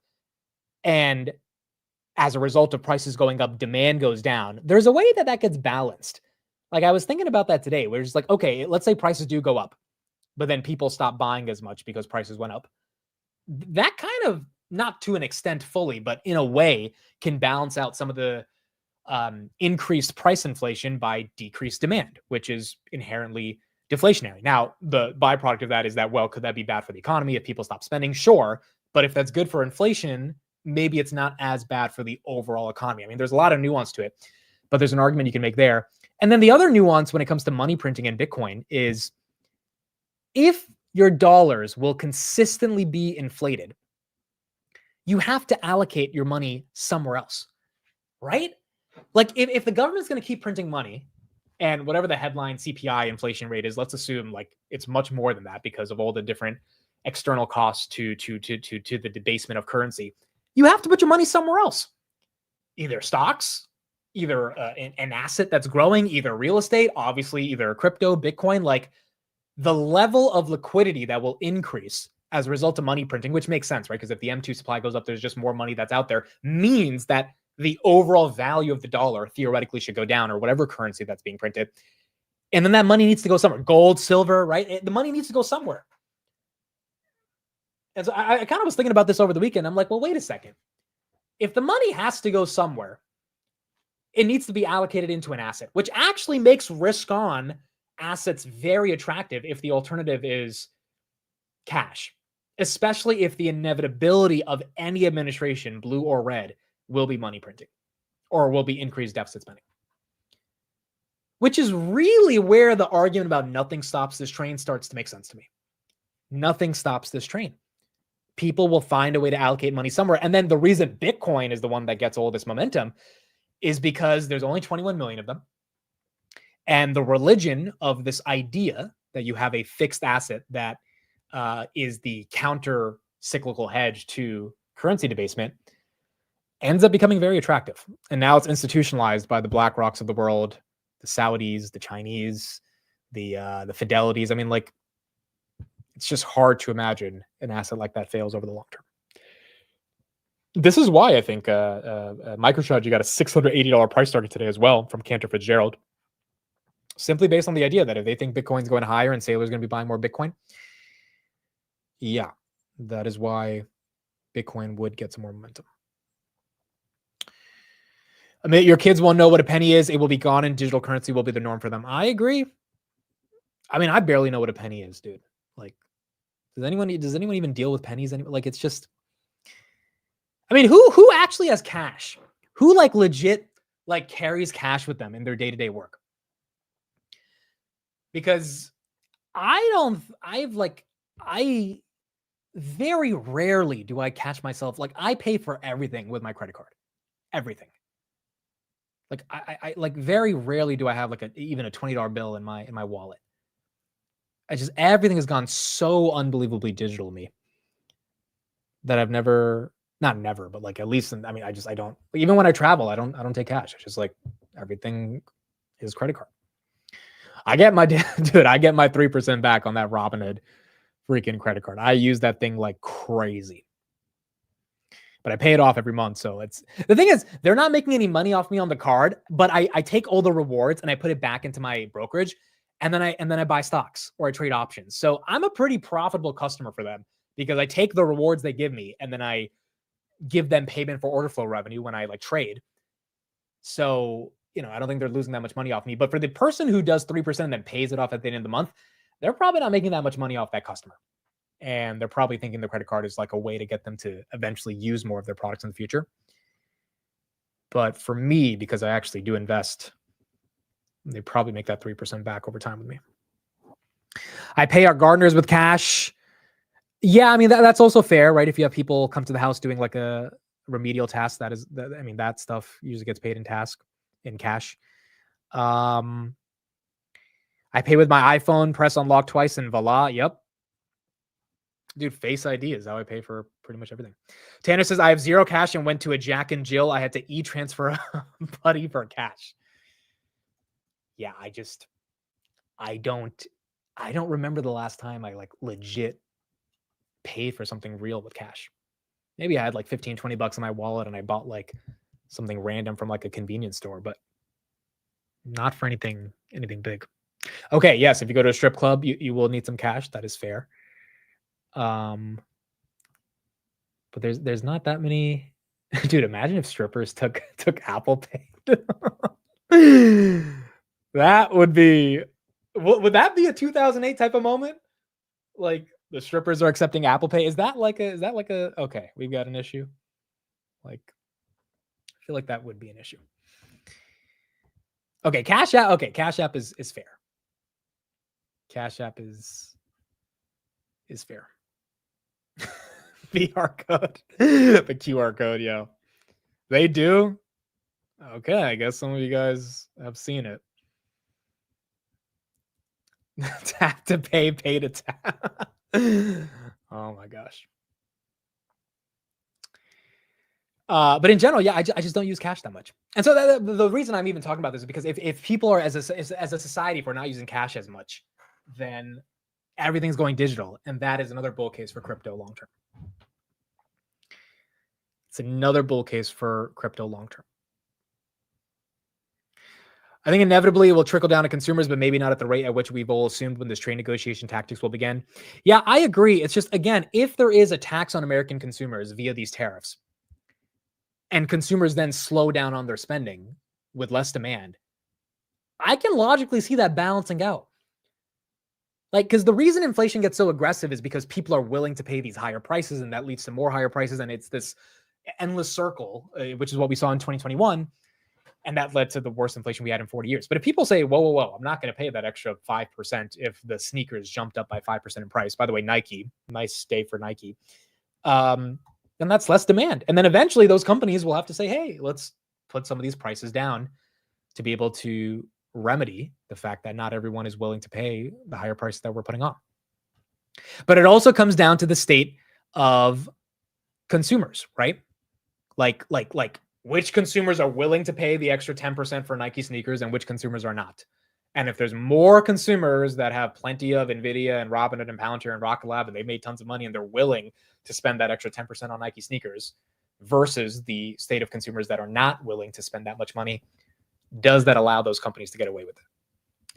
and as a result of prices going up, demand goes down, there's a way that gets balanced. Like, I was thinking about that today. We're just like, okay, let's say prices do go up, but then people stop buying as much because prices went up. That kind of, not to an extent fully, but in a way, can balance out some of the increased price inflation by decreased demand, which is inherently deflationary. Now, the byproduct of that is that, well, could that be bad for the economy if people stop spending? Sure. But if that's good for inflation, maybe it's not as bad for the overall economy. I mean, there's a lot of nuance to it, but there's an argument you can make there. And then the other nuance when it comes to money printing and Bitcoin is, if your dollars will consistently be inflated, you have to allocate your money somewhere else, right? Like, if the government's going to keep printing money, and whatever the headline CPI inflation rate is, let's assume like it's much more than that because of all the different external costs to the debasement of currency, you have to put your money somewhere else. Either stocks, either an asset that's growing, either real estate, obviously either crypto, Bitcoin. Like, the level of liquidity that will increase as a result of money printing, which makes sense, right? Because if the M2 supply goes up, there's just more money that's out there, means that the overall value of the dollar theoretically should go down, or whatever currency that's being printed. And then that money needs to go somewhere. Gold, silver, right? The money needs to go somewhere. And so I kind of was thinking about this over the weekend. I'm like, well, wait a second. If the money has to go somewhere, it needs to be allocated into an asset, which actually makes risk on assets very attractive if the alternative is cash, especially if the inevitability of any administration, blue or red, will be money printing or will be increased deficit spending. Which is really where the argument about nothing stops this train starts to make sense to me. Nothing stops this train. People will find a way to allocate money somewhere. And then the reason Bitcoin is the one that gets all this momentum is because there's only 21 million of them. And the religion of this idea that you have a fixed asset that is the counter cyclical hedge to currency debasement ends up becoming very attractive. And now it's institutionalized by the BlackRocks of the world, the Saudis, the Chinese, the Fidelities. I mean, like, it's just hard to imagine an asset like that fails over the long term. This is why I think MicroStrategy got a $680 price target today as well from Cantor Fitzgerald, simply based on the idea that if they think Bitcoin's going higher and Saylor's going to be buying more Bitcoin, yeah, that is why Bitcoin would get some more momentum. I mean, your kids won't know what a penny is. It will be gone, and digital currency will be the norm for them. I agree. I mean, I barely know what a penny is, dude. Like, does anyone even deal with pennies anymore? Like, it's just, I mean, who actually has cash? Who like legit like carries cash with them in their day-to-day work? Because very rarely do I catch myself, like I pay for everything with my credit card, everything. Like I like very rarely do I have like even a $20 bill in my wallet. Everything has gone so unbelievably digital to me that I've never, not never, but like at least, I mean, I don't, even when I travel, I don't take cash. It's just like everything is credit card. I get my 3% back on that Robinhood freaking credit card. I use that thing like crazy, but I pay it off every month. So the thing is, they're not making any money off me on the card, but I take all the rewards and I put it back into my brokerage. And then I buy stocks or I trade options. So I'm a pretty profitable customer for them because I take the rewards they give me and then I give them payment for order flow revenue when I like trade. So, I don't think they're losing that much money off me. But for the person who does 3% and then pays it off at the end of the month, they're probably not making that much money off that customer. And they're probably thinking the credit card is like a way to get them to eventually use more of their products in the future. But for me, because I actually do invest, they probably make that 3% back over time with me. I pay our gardeners with cash. Yeah, I mean, that's also fair, right? If you have people come to the house doing like a remedial task, that stuff usually gets paid in cash. I pay with my iPhone, press unlock twice, and voila. Yep. Dude, Face ID is how I pay for pretty much everything. Tanner says, I have zero cash and went to a Jack and Jill. I had to e-transfer a buddy for cash. Yeah, I don't remember the last time I like legit paid for something real with cash. Maybe I had like 15, 20 bucks in my wallet and I bought like something random from like a convenience store, but not for anything big. Okay, yes, if you go to a strip club, you will need some cash. That is fair. But there's not that many. Dude, imagine if strippers took Apple Pay. That would be, would that be a 2008 type of moment? Like the strippers are accepting Apple Pay. Is that like a, okay, we've got an issue. Like, I feel like that would be an issue. Okay, Cash App. Okay, Cash App is fair. Cash App is fair. VR code. The QR code, yeah. They do? Okay, I guess some of you guys have seen it. Tap to pay, pay to tap. Oh my gosh. But in general, yeah, I just don't use cash that much. And so the reason I'm even talking about this is because if people are, as a society, if we're not using cash as much, then everything's going digital. And that is another bull case for crypto long term. It's another bull case for crypto long term. I think inevitably it will trickle down to consumers, but maybe not at the rate at which we've all assumed when this trade negotiation tactics will begin. Yeah, I agree. It's just, again, if there is a tax on American consumers via these tariffs, and consumers then slow down on their spending with less demand, I can logically see that balancing out. Like, because the reason inflation gets so aggressive is because people are willing to pay these higher prices, and that leads to more higher prices, and it's this endless circle, which is what we saw in 2021. And that led to the worst inflation we had in 40 years. But if people say, whoa, I'm not going to pay that extra 5% if the sneakers jumped up by 5% in price. By the way, Nike, nice day for Nike. Then that's less demand. And then eventually those companies will have to say, hey, let's put some of these prices down to be able to remedy the fact that not everyone is willing to pay the higher prices that we're putting on. But it also comes down to the state of consumers, right? Like which consumers are willing to pay the extra 10% for Nike sneakers and which consumers are not. And if there's more consumers that have plenty of Nvidia and Robinhood and Palantir and Rocket Lab and they made tons of money and they're willing to spend that extra 10% on Nike sneakers versus the state of consumers that are not willing to spend that much money, does that allow those companies to get away with it?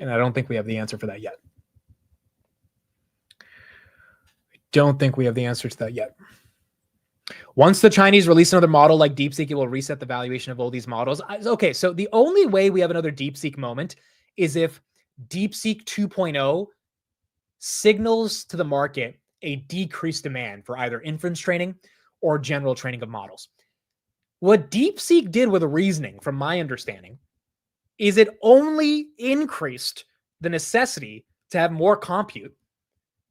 And I don't think we have the answer for that yet. I don't think we have the answer to that yet. Once the Chinese release another model like DeepSeek, it will reset the valuation of all these models. Okay, so the only way we have another DeepSeek moment is if DeepSeek 2.0 signals to the market a decreased demand for either inference training or general training of models. What DeepSeek did with reasoning, from my understanding, is it only increased the necessity to have more compute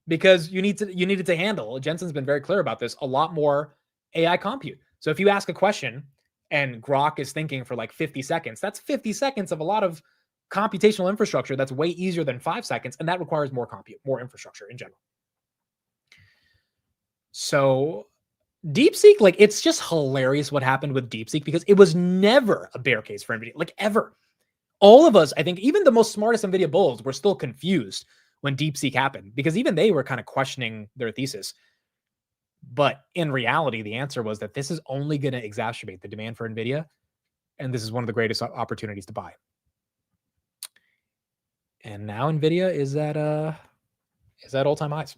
because you needed to handle, Jensen's been very clear about this, a lot more AI compute. So if you ask a question and Grok is thinking for like 50 seconds, that's 50 seconds of a lot of computational infrastructure that's way easier than 5 seconds, and that requires more compute, more infrastructure in general. So DeepSeek, like, it's just hilarious what happened with DeepSeek, because it was never a bear case for NVIDIA, like, ever. All of us, I think, even the most smartest NVIDIA bulls were still confused when DeepSeek happened, because even they were kind of questioning their thesis. But in reality, the answer was that this is only going to exacerbate the demand for NVIDIA, and this is one of the greatest opportunities to buy. And now NVIDIA is at all-time highs.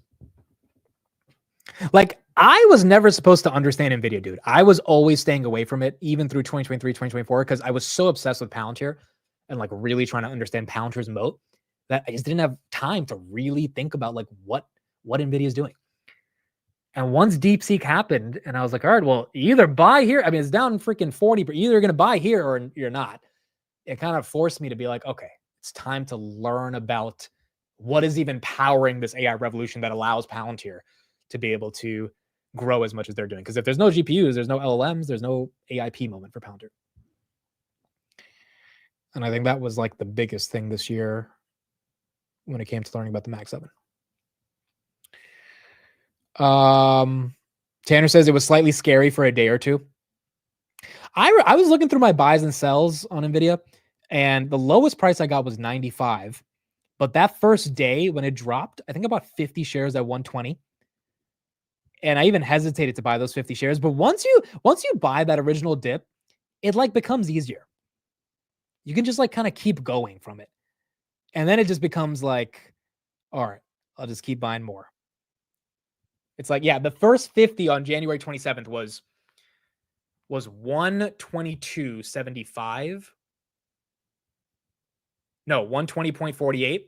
Like, I was never supposed to understand NVIDIA, dude. I was always staying away from it, even through 2023, 2024, because I was so obsessed with Palantir and like really trying to understand Palantir's moat that I just didn't have time to really think about like what NVIDIA is doing. And once DeepSeek happened, and I was like, all right, well, either buy here. I mean, it's down freaking 40, but either you're going to buy here or you're not. It kind of forced me to be like, okay, it's time to learn about what is even powering this AI revolution that allows Palantir to be able to grow as much as they're doing. Because if there's no GPUs, there's no LLMs, there's no AIP moment for Palantir. And I think that was like the biggest thing this year when it came to learning about the Mag 7. Tanner says it was slightly scary for a day or two. I was looking through my buys and sells on NVIDIA, and the lowest price I got was 95. But that first day when it dropped, I think about 50 shares at 120. And I even hesitated to buy those 50 shares. But once you buy that original dip, it like becomes easier. You can just like kind of keep going from it. And then it just becomes like, all right, I'll just keep buying more. It's like, yeah, the first 50 on January 27th was 122.75. No, 120.48.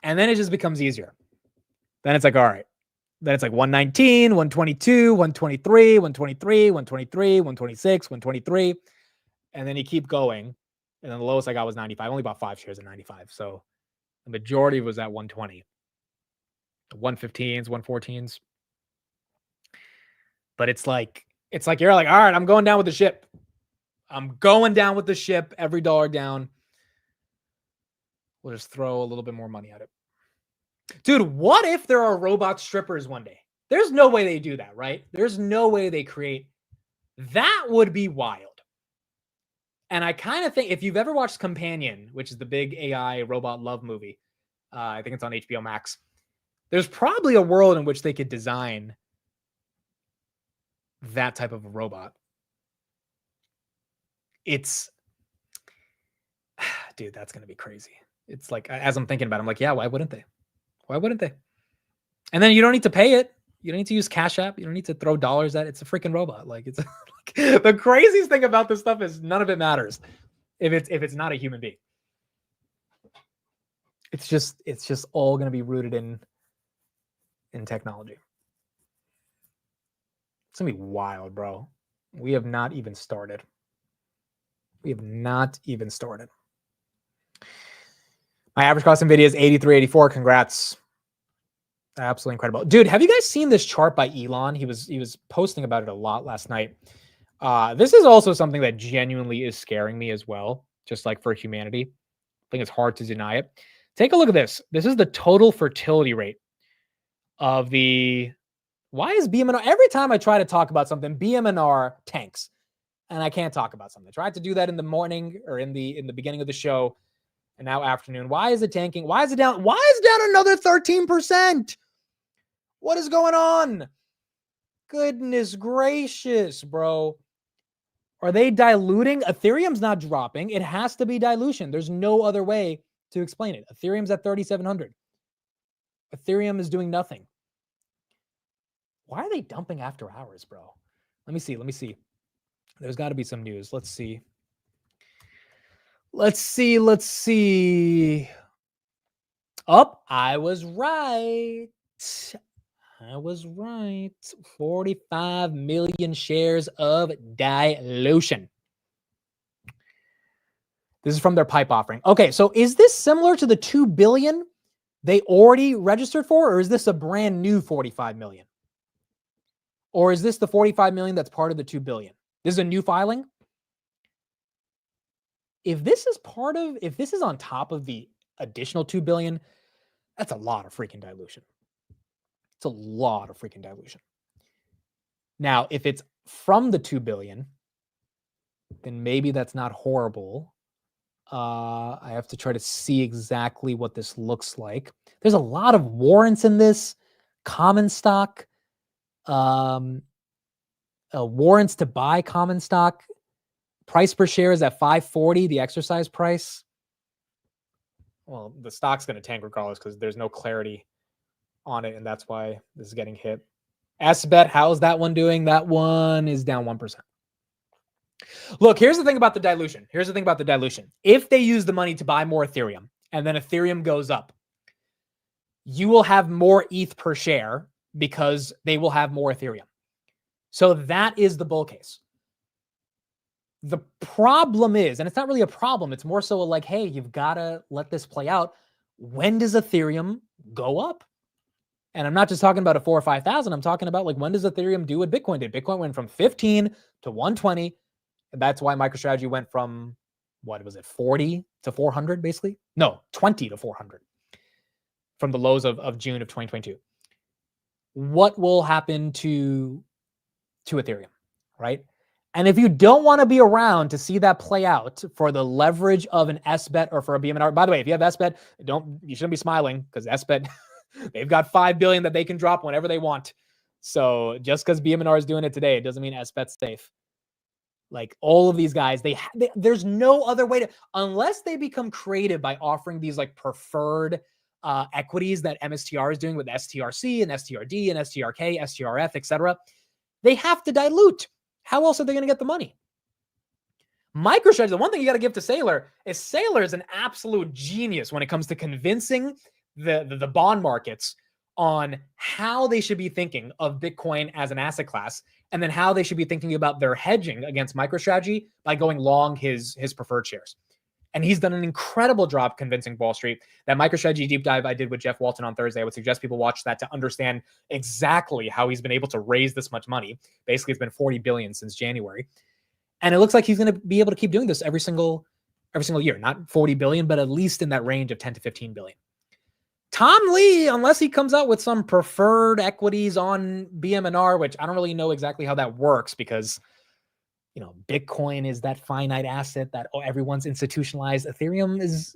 And then it just becomes easier. Then it's like, all right. Then it's like 119, 122, 123, 123, 123, 126, 123. And then you keep going. And then the lowest I got was 95. I only bought 5 shares at 95. So the majority was at 120. 115s, 114s. But it's like you're like, all right, I'm going down with the ship. I'm going down with the ship. Every dollar down. We'll just throw a little bit more money at it. Dude, what if there are robot strippers one day? There's no way they do that, right? There's no way they create. That would be wild. And I kind of think, if you've ever watched Companion, which is the big AI robot love movie, I think it's on HBO Max, there's probably a world in which they could design that type of a robot. It's, dude, that's going to be crazy. It's like, as I'm thinking about it, I'm like, yeah, why wouldn't they? Why wouldn't they? And then you don't need to pay it. You don't need to use Cash App. You don't need to throw dollars at it. It's a freaking robot. Like, it's like, the craziest thing about this stuff is none of it matters if it's not a human being. It's just all going to be rooted in technology. It's going to be wild, bro. We have not even started. We have not even started. My average cost NVIDIA is 83.84. Congrats. Absolutely incredible. Dude, have you guys seen this chart by Elon? He was posting about it a lot last night. This is also something that genuinely is scaring me as well, just like for humanity. I think it's hard to deny it. Take a look at this. This is the total fertility rate of the... Why is BMNR... Every time I try to talk about something, BMNR tanks. And I can't talk about something. I tried to do that in the morning or in the beginning of the show. And now afternoon. Why is it tanking? Why is it down? Why is it down another 13%? What is going on? Goodness gracious, bro. Are they diluting? Ethereum's not dropping. It has to be dilution. There's no other way to explain it. Ethereum's at 3,700. Ethereum is doing nothing. Why are they dumping after hours, bro? Let me see. There's got to be some news. Let's see. I was right. 45 million shares of dilution. This is from their pipe offering. Okay, so is this similar to the 2 billion they already registered for, or is this a brand new 45 million? Or is this the 45 million that's part of the 2 billion? This is a new filing. If this is on top of the additional 2 billion, that's a lot of freaking dilution. It's a lot of freaking dilution. Now, if it's from the 2 billion, then maybe that's not horrible. I have to try to see exactly what this looks like. There's a lot of warrants in this, common stock, warrants to buy common stock. Price per share is at 540, the exercise price. Well, the stock's going to tank regardless because there's no clarity on it, and that's why this is getting hit. SBET, how's that one doing? That one is down 1%. Look, here's the thing about the dilution. If they use the money to buy more Ethereum, and then Ethereum goes up, you will have more ETH per share because they will have more Ethereum. So that is the bull case. The problem is, and it's not really a problem, it's more so like, hey, you've got to let this play out. When does Ethereum go up? And I'm not just talking about a 4,000 or 5,000. I'm talking about like, when does Ethereum do what Bitcoin did? Bitcoin went from 15 to 120. And that's why MicroStrategy went from, what was it, 40 to 400 basically? No, 20 to 400 from the lows of June of 2022. What will happen to Ethereum, right? And if you don't want to be around to see that play out for the leverage of an SBET or for a BMNR, by the way, if you have SBET, you shouldn't be smiling because SBET, they've got 5 billion that they can drop whenever they want. So just because BMNR is doing it today, it doesn't mean SBET's safe. Like all of these guys, there's no other way to, unless they become creative by offering these like preferred equities that MSTR is doing with STRC and STRD and STRK, STRF, etc. They have to dilute. How else are they going to get the money? MicroStrategy, the one thing you got to give to Saylor is an absolute genius when it comes to convincing the bond markets on how they should be thinking of Bitcoin as an asset class, and then how they should be thinking about their hedging against MicroStrategy by going long his preferred shares. And he's done an incredible job convincing Wall Street. That MicroStrategy deep dive I did with Jeff Walton on Thursday, I would suggest people watch that to understand exactly how he's been able to raise this much money. Basically, it's been 40 billion since January. And it looks like he's going to be able to keep doing this every single year. Not 40 billion, but at least in that range of 10 to 15 billion. Tom Lee, unless he comes out with some preferred equities on BMNR, which I don't really know exactly how that works because, you know, Bitcoin is that finite asset that everyone's institutionalized. Ethereum is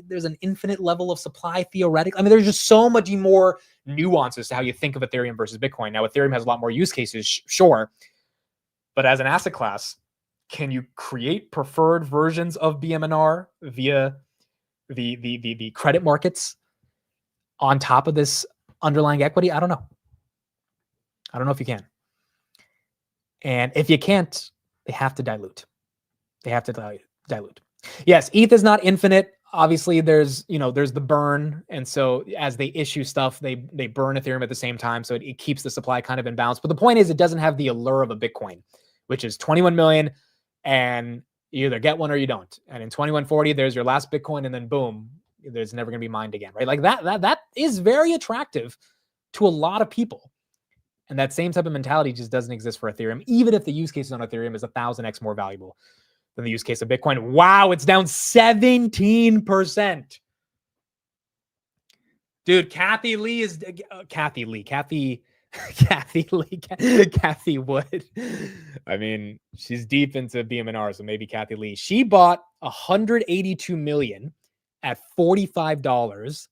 there's an infinite level of supply theoretically. I mean, there's just so much more nuances to how you think of Ethereum versus Bitcoin. Now, Ethereum has a lot more use cases, sure, but as an asset class, can you create preferred versions of BMNR via the credit markets on top of this underlying equity? I don't know. I don't know if you can. And if you can't, they have to dilute. They have to dilute. Yes, ETH is not infinite. Obviously, there's the burn. And so as they issue stuff, they burn Ethereum at the same time. So it keeps the supply kind of in balance. But the point is, it doesn't have the allure of a Bitcoin, which is 21 million. And you either get one or you don't. And in 2140, there's your last Bitcoin. And then boom, there's never going to be mined again, right? Like that is very attractive to a lot of people. And that same type of mentality just doesn't exist for Ethereum, even if the use cases on Ethereum is 1,000x more valuable than the use case of Bitcoin. Wow, it's down 17%. Dude, Kathy Wood. I mean, she's deep into BMNR, so maybe Kathy Lee. She bought 182 million at $45.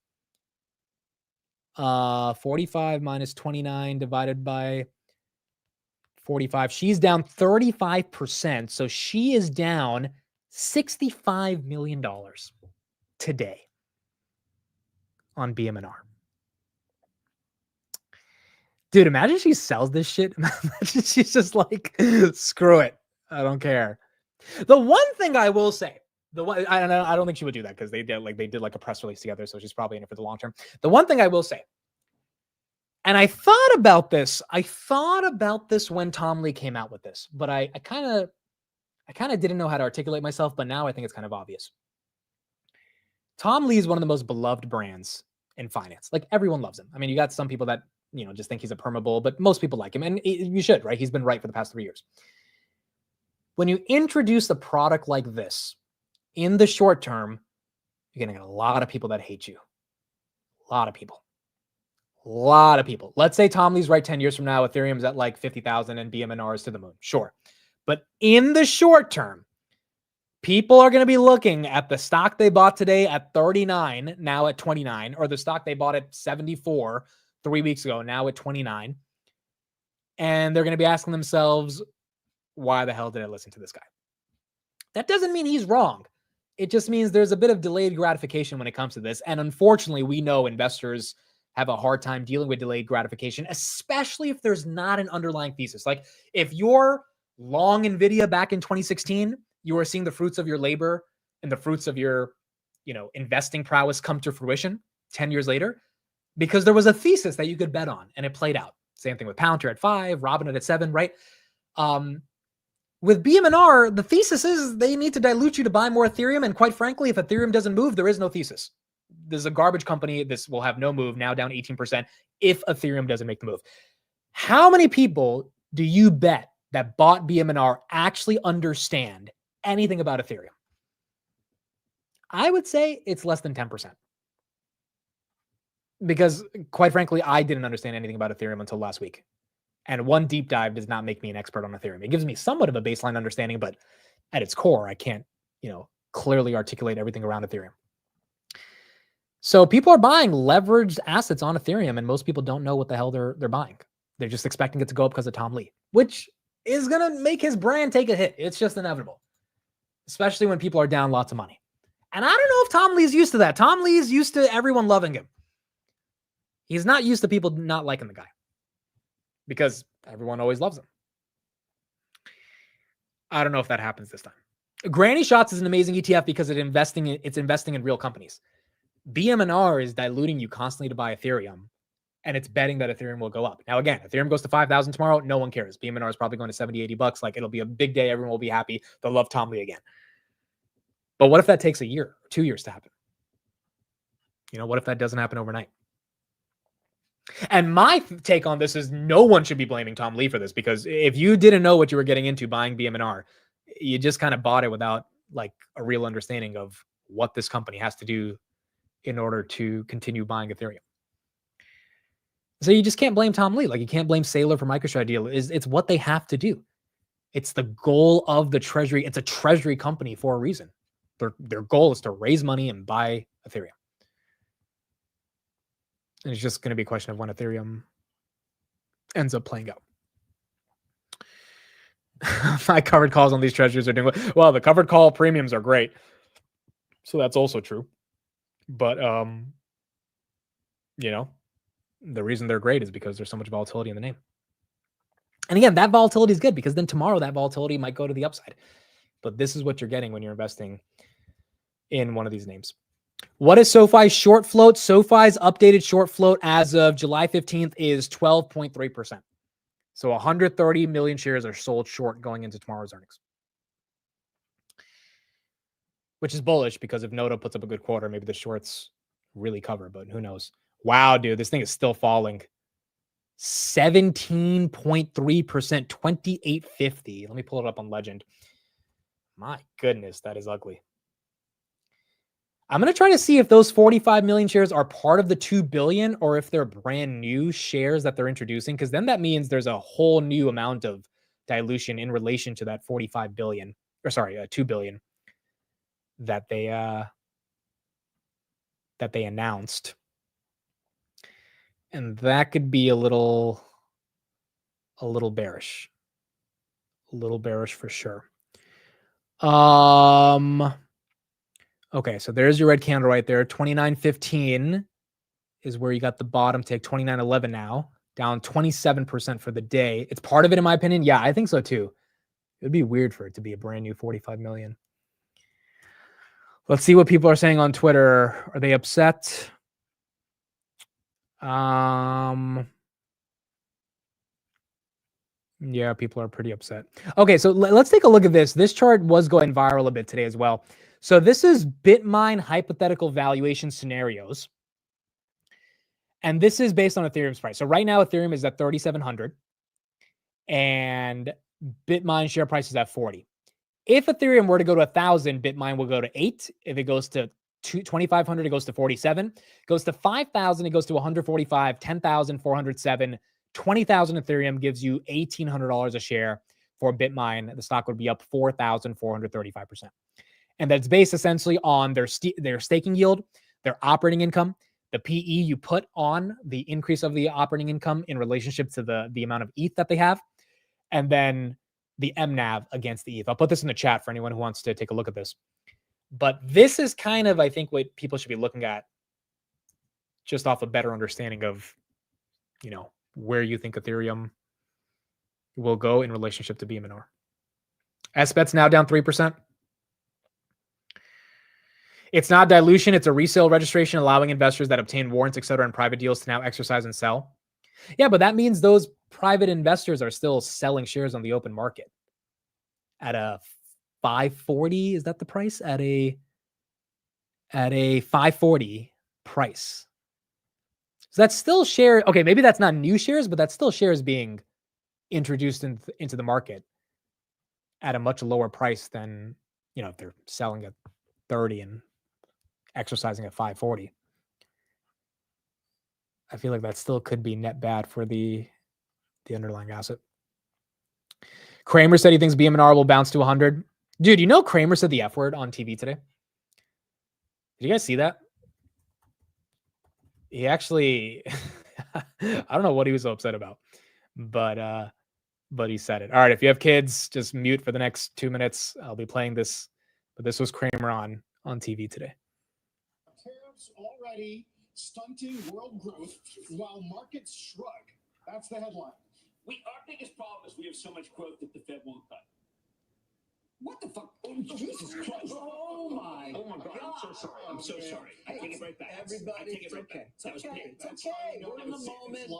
45 minus 29 divided by 45. She's down 35%. So she is down $65 million today on BMNR. Dude, imagine she sells this shit. Imagine she's just like, screw it. I don't care. The one thing I will say, I don't think she would do that because they did like a press release together, so she's probably in it for the long term. The one thing I will say, and I thought about this when Tom Lee came out with this, but I kind of didn't know how to articulate myself, but now I think it's kind of obvious. Tom Lee is one of the most beloved brands in finance. Like everyone loves him. I mean, you got some people that, just think he's a permabull, but most people like him. And you should, right? He's been right for the past 3 years. When you introduce a product like this in the short term, you're going to get a lot of people that hate you. A lot of people. Let's say Tom Lee's right 10 years from now, Ethereum's at like 50,000 and BMNR is to the moon. Sure. But in the short term, people are going to be looking at the stock they bought today at 39, now at 29, or the stock they bought at 74 3 weeks ago, now at 29. And they're going to be asking themselves, why the hell did I listen to this guy? That doesn't mean he's wrong. It just means there's a bit of delayed gratification when it comes to this. And unfortunately, we know investors have a hard time dealing with delayed gratification, especially if there's not an underlying thesis. Like if you're long Nvidia back in 2016, you are seeing the fruits of your labor and the fruits of your, investing prowess come to fruition 10 years later, because there was a thesis that you could bet on and it played out. Same thing with Palantir at 5, Robinhood at 7, right? With BMNR, the thesis is they need to dilute you to buy more Ethereum. And quite frankly, if Ethereum doesn't move, there is no thesis. This is a garbage company. This will have no move, now down 18% if Ethereum doesn't make the move. How many people do you bet that bought BMNR actually understand anything about Ethereum? I would say it's less than 10%. Because quite frankly, I didn't understand anything about Ethereum until last week. And one deep dive does not make me an expert on Ethereum. It gives me somewhat of a baseline understanding, but at its core, I can't, clearly articulate everything around Ethereum. So people are buying leveraged assets on Ethereum, and most people don't know what the hell they're buying. They're just expecting it to go up because of Tom Lee, which is going to make his brand take a hit. It's just inevitable, especially when people are down lots of money. And I don't know if Tom Lee's used to that. Tom Lee's used to everyone loving him. He's not used to people not liking the guy, because everyone always loves him. I don't know if that happens this time. Granny Shots is an amazing ETF because it's investing in real companies. BMNR is diluting you constantly to buy Ethereum, and it's betting that Ethereum will go up. Now, again, Ethereum goes to 5,000 tomorrow. No one cares. BMNR is probably going to 70, 80 bucks. Like, it'll be a big day. Everyone will be happy. They'll love Tom Lee again. But what if that takes a year or 2 years to happen? What if that doesn't happen overnight? And my take on this is no one should be blaming Tom Lee for this, because if you didn't know what you were getting into buying BMNR, you just kind of bought it without like a real understanding of what this company has to do in order to continue buying Ethereum. So you just can't blame Tom Lee. Like you can't blame Saylor for MicroStrategy. It's what they have to do. It's the goal of the treasury. It's a treasury company for a reason. Their goal is to raise money and buy Ethereum. And it's just going to be a question of when Ethereum ends up playing out. My covered calls on these treasuries are doing well. The covered call premiums are great. So that's also true. But, the reason they're great is because there's so much volatility in the name. And again, that volatility is good because then tomorrow that volatility might go to the upside. But this is what you're getting when you're investing in one of these names. What is SoFi's short float? SoFi's updated short float as of July 15th is 12.3%. So 130 million shares are sold short going into tomorrow's earnings. Which is bullish because if Noto puts up a good quarter, maybe the shorts really cover, but who knows? Wow, dude, this thing is still falling. 17.3%, 28.50. Let me pull it up on Legend. My goodness, that is ugly. I'm going to try to see if those 45 million shares are part of the 2 billion or if they're brand new shares that they're introducing, because then that means there's a whole new amount of dilution in relation to that 45 billion, or sorry, 2 billion that they announced. And that could be a little bearish. A little bearish for sure. Okay, so there's your red candle right there. 29.15 is where you got the bottom tick. 29.11 now, down 27% for the day. It's part of it, in my opinion. Yeah, I think so too. It would be weird for it to be a brand new 45 million. Let's see what people are saying on Twitter. Are they upset? Yeah, people are pretty upset. Okay, so let's take a look at this. This chart was going viral a bit today as well. So this is Bitmine hypothetical valuation scenarios. And this is based on Ethereum's price. So right now, Ethereum is at 3,700 and Bitmine share price is at 40. If Ethereum were to go to 1,000, Bitmine will go to 8. If it goes to 2,500, it goes to 47. Goes to 5,000, it goes to 145. 10,000, 407. 20,000 Ethereum gives you $1,800 a share. For Bitmine, the stock would be up 4,435%. And that's based essentially on their staking yield, their operating income, the PE you put on the increase of the operating income in relationship to the amount of ETH that they have, and then the MNAV against the ETH. I'll put this in the chat for anyone who wants to take a look at this. But this is kind of, I think, what people should be looking at just off a better understanding of, where you think Ethereum will go in relationship to BMNR. SBET's now down 3%. It's not dilution. It's a resale registration allowing investors that obtain warrants, et cetera, in private deals to now exercise and sell. Yeah, but that means those private investors are still selling shares on the open market at a 540. Is that the price? At a 540 price. So that's still share. Okay, maybe that's not new shares, but that's still shares being introduced into the market at a much lower price than, if they're selling at 30 and exercising at 540. I feel like that still could be net bad for the underlying asset. Kramer said he thinks BMNR will bounce to 100. Dude, Kramer said the F word on TV today? Did you guys see that? He actually, I don't know what he was so upset about, but he said it. All right, if you have kids, just mute for the next 2 minutes. I'll be playing this, but this was Kramer on TV today. Tariffs already stunting world growth while markets shrug. That's the headline. Our biggest problem is we have so much growth that the Fed won't cut. What the fuck? Oh, Jesus Christ. Oh my God. I'm so sorry. I take it right back. Everybody, it's okay. It's okay. It's okay. We're in the moment.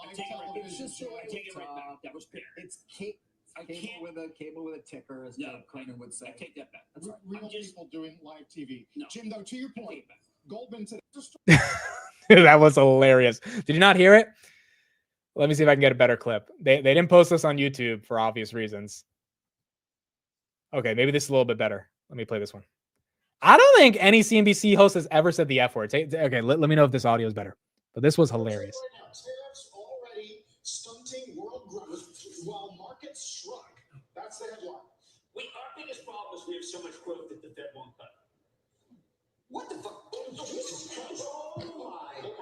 It's just I take it right back. That was fair. It's cable with a ticker, as Doug Kramer would say. I take that back. That's right. Real people doing live TV. No. Jim, though, to your point, Goldman today. That was hilarious. Did you not hear it? Let me see if I can get a better clip. They didn't post this on YouTube for obvious reasons. Okay, maybe this is a little bit better. Let me play this one. I don't think any CNBC host has ever said the F word. Okay, let me know if this audio is better. But this was hilarious. Tariffs already stunting world growth while markets shrug. That's the headline. Our biggest problem is we have so much growth that the Fed won't cut. What the fuck? Oh, Jesus Christ. Oh my God.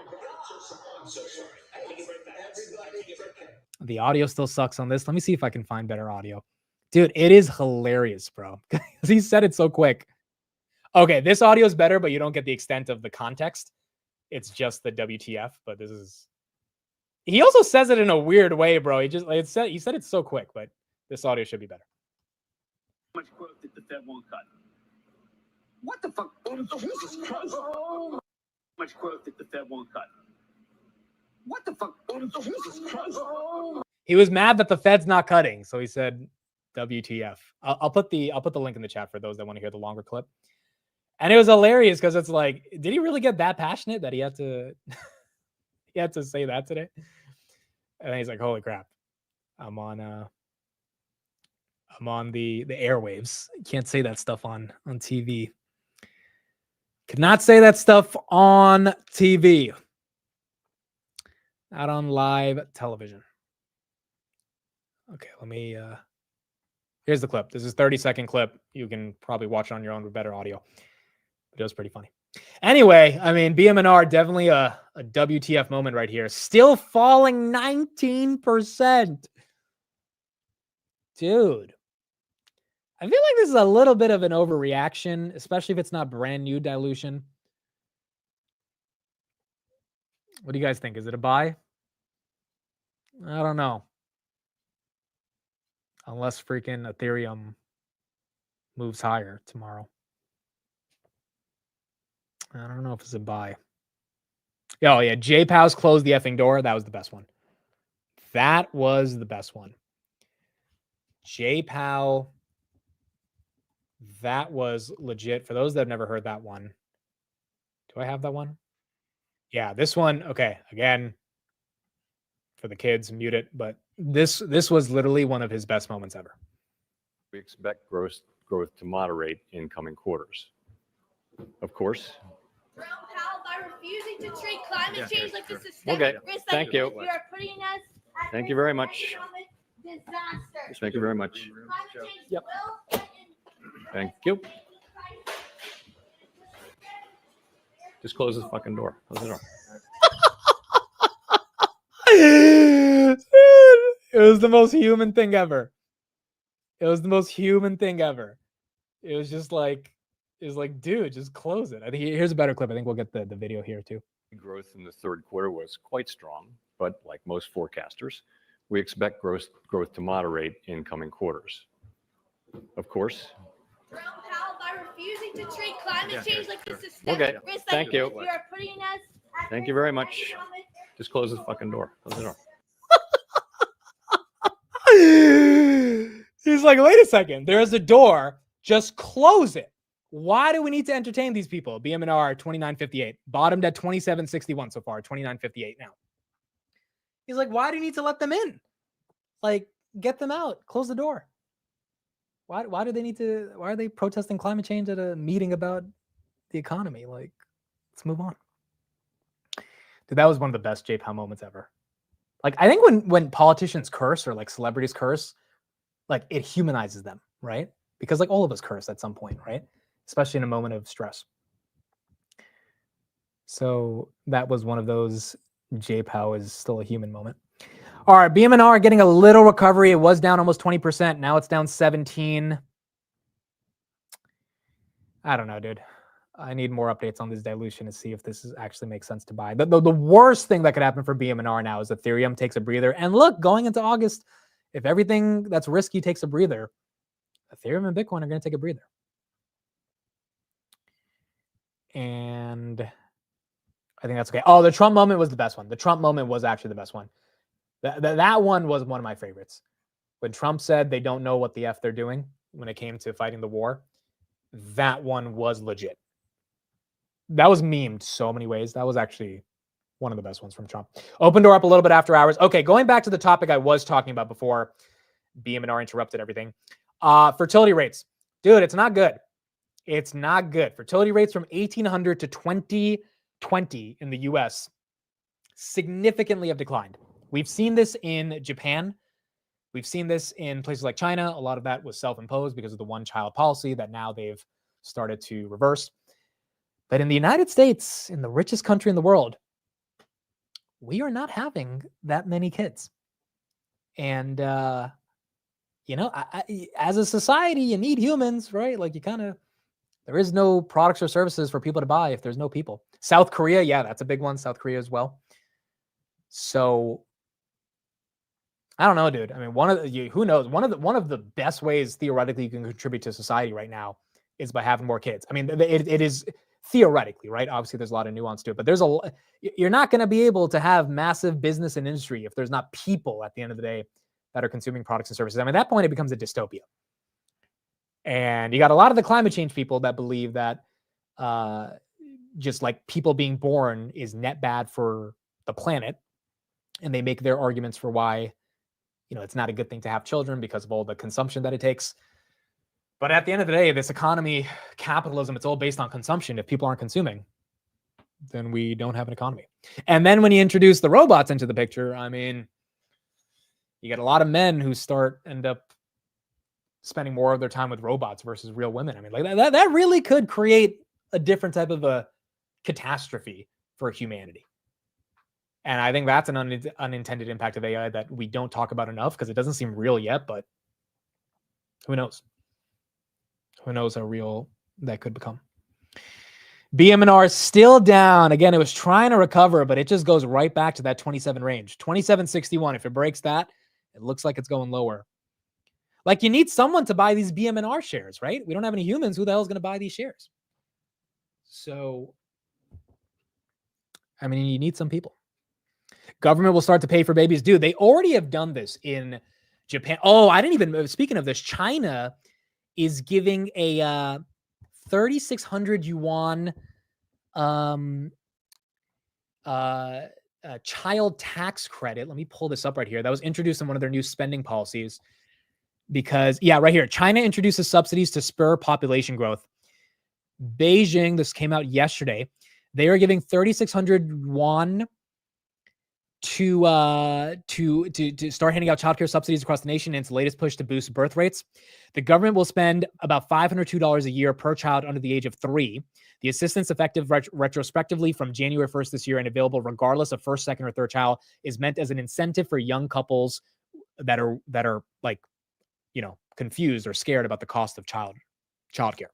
I'm so sorry. I take it right back. Everybody, it's okay. The audio still sucks on this. Let me see if I can find better audio. Dude, it is hilarious, bro. He said it so quick. Okay, this audio is better, but you don't get the extent of the context. It's just the WTF, but this is... He also says it in a weird way, bro. He said it so quick, but this audio should be better. Much growth that the Fed won't cut. What the fuck? Oh, Jesus Christ. Oh, much growth that the Fed won't cut. What the fuck? Oh, Jesus Christ. Oh. He was mad that the Fed's not cutting, so he said WTF. I'll put the link in the chat for those that want to hear the longer clip. And it was hilarious because it's like, did he really get that passionate that he had to say that today? And then he's like, holy crap. I'm on the airwaves. Can't say that stuff on TV. Could not say that stuff on TV. Not on live television. Okay, let me here's the clip. This is a 30-second clip. You can probably watch it on your own with better audio. But it was pretty funny. Anyway, I mean, BMNR, definitely a WTF moment right here. Still falling 19%. Dude. I feel like this is a little bit of an overreaction, especially if it's not brand new dilution. What do you guys think? Is it a buy? I don't know. Unless freaking Ethereum moves higher tomorrow. I don't know if it's a buy. Oh, yeah. JPow's closed the effing door. That was the best one. That was the best one. JPow. That was legit. For those that have never heard that one. Do I have that one? Yeah, this one. Okay. Again, for the kids, mute it. But this was literally one of his best moments ever. We expect growth to moderate in coming quarters. Of course. By refusing to treat climate change like a systemic Okay. risk that Thank you. you are putting us at Thank you risk very of much. economic disaster. Thank you very much. Climate change Yep. will threaten Thank you. Just close the fucking door. Close the door. It was the most human thing ever. It was the most human thing ever. It was just like, dude, just close it. I think here's a better clip. I think we'll get the video here too. Growth in the third quarter was quite strong, but like most forecasters, we expect growth to moderate in coming quarters. Of course. By refusing to treat climate change like a systemic Okay. risk that Thank you. are putting us at Thank you risk very of much. economic Just close the fucking door. Close the door. He's like, wait a second. There's a door. Just close it. Why do we need to entertain these people? BM&R 29.58, bottomed at 27.61 so far, 29.58 now. He's like, why do you need to let them in? Like, get them out. Close the door. Why do they need to? Why are they protesting climate change at a meeting about the economy? Like, let's move on. Dude, that was one of the best J-Pow moments ever. Like, I think when politicians curse or like celebrities curse, like it humanizes them, right? Because like all of us curse at some point, right? Especially in a moment of stress. So that was one of those J-Pow is still a human moment. All right, BM&R getting a little recovery. It was down almost 20%. Now it's down 17. I don't know, dude. I need more updates on this dilution to see if this actually makes sense to buy. The worst thing that could happen for BM&R now is Ethereum takes a breather. And look, going into August, if everything that's risky takes a breather, Ethereum and Bitcoin are going to take a breather. And I think that's okay. Oh, the Trump moment was the best one. The Trump moment was actually the best one. That one was one of my favorites. When Trump said they don't know what the F they're doing when it came to fighting the war, that one was legit. That was memed so many ways. That was actually one of the best ones from Trump. Open door up a little bit after hours. Okay, going back to the topic I was talking about before BM&R interrupted everything. Fertility rates. Dude, it's not good. It's not good. Fertility rates from 1800 to 2020 in the US significantly have declined. We've seen this in Japan. We've seen this in places like China. A lot of that was self-imposed because of the one-child policy that now they've started to reverse. But in the United States, in the richest country in the world, we are not having that many kids. And, you know, as a society, you need humans, right? Like there is no products or services for people to buy if there's no people. South Korea, yeah, that's a big one. South Korea as well. So I don't know, dude. I mean, who knows? One of the best ways theoretically you can contribute to society right now is by having more kids. I mean, it is theoretically, right? Obviously, there's a lot of nuance to it, but you're not going to be able to have massive business and industry if there's not people at the end of the day that are consuming products and services. I mean, at that point, it becomes a dystopia. And you got a lot of the climate change people that believe that just like people being born is net bad for the planet. And they make their arguments for why, you know, it's not a good thing to have children because of all the consumption that it takes. But at the end of the day, this economy, capitalism, it's all based on consumption. If people aren't consuming, then we don't have an economy. And then when you introduce the robots into the picture, I mean, you get a lot of men who end up spending more of their time with robots versus real women. I mean, like that really could create a different type of a catastrophe for humanity. And I think that's an unintended impact of AI that we don't talk about enough because it doesn't seem real yet, but who knows? Who knows how real that could become. BM&R is still down. Again, it was trying to recover, but it just goes right back to that 27 range. 27.61. If it breaks that, it looks like it's going lower. Like you need someone to buy these BM&R shares, right? We don't have any humans. Who the hell is going to buy these shares? So, I mean, you need some people. Government will start to pay for babies. Dude, they already have done this in Japan. Oh, speaking of this, China is giving a 3,600 yuan child tax credit. Let me pull this up right here. That was introduced in one of their new spending policies because, yeah, right here. China introduces subsidies to spur population growth. Beijing, this came out yesterday. They are giving 3,600 yuan to start handing out childcare subsidies across the nation in its latest push to boost birth rates. The government will spend about $502 a year per child under the age of 3. The assistance, effective retrospectively from January 1st this year and available regardless of first, second, or third child, is meant as an incentive for young couples that are like, confused or scared about the cost of childcare,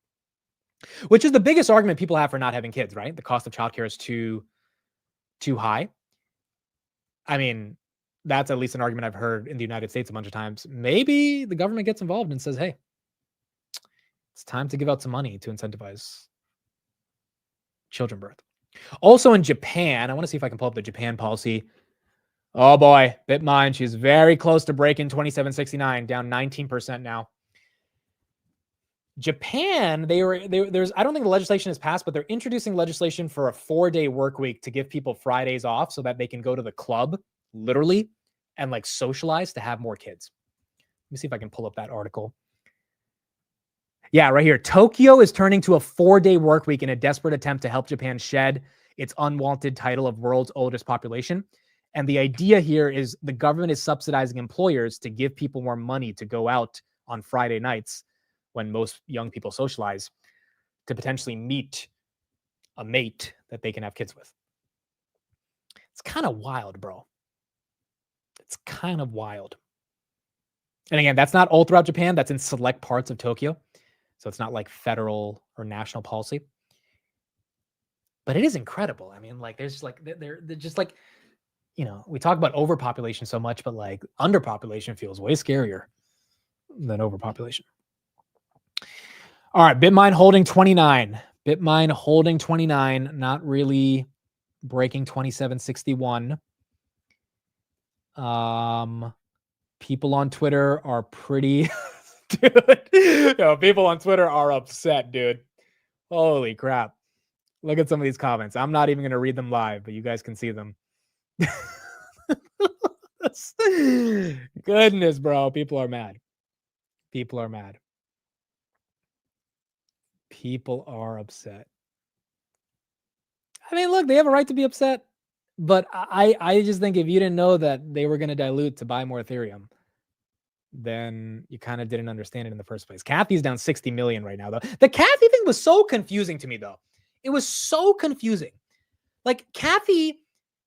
which is the biggest argument people have for not having kids, right? The cost of childcare is too high. I mean, that's at least an argument I've heard in the United States a bunch of times. Maybe the government gets involved and says, hey, it's time to give out some money to incentivize children birth. Also in Japan, I want to see if I can pull up the Japan policy. Oh boy, BitMine, she's very close to breaking 2769, down 19% now. Japan, there's I don't think the legislation has passed, but they're introducing legislation for a 4-day work week to give people Fridays off so that they can go to the club, literally, and like socialize to have more kids. Let me see if I can pull up that article. Yeah, right here. Tokyo is turning to a 4-day work week in a desperate attempt to help Japan shed its unwanted title of world's oldest population. And the idea here is the government is subsidizing employers to give people more money to go out on Friday nights when most young people socialize to potentially meet a mate that they can have kids with. It's kind of wild, bro. It's kind of wild. And again, that's not all throughout Japan. That's in select parts of Tokyo. So it's not like federal or national policy. But it is incredible. I mean, like, there's like, they're just like, we talk about overpopulation so much, but like underpopulation feels way scarier than overpopulation. All right, BitMine holding 29. BitMine holding 29, not really breaking 2761. People on Twitter are pretty dude. People on Twitter are upset, dude. Holy crap. Look at some of these comments. I'm not even going to read them live, but you guys can see them. Goodness, bro. People are mad. People are mad. People are upset. I mean, look, they have a right to be upset, but I just think if you didn't know that they were going to dilute to buy more Ethereum, then you kind of didn't understand it in the first place. Kathy's down 60 million right now, though. The Kathy thing was so confusing to me, though. It was so confusing. Like, Kathy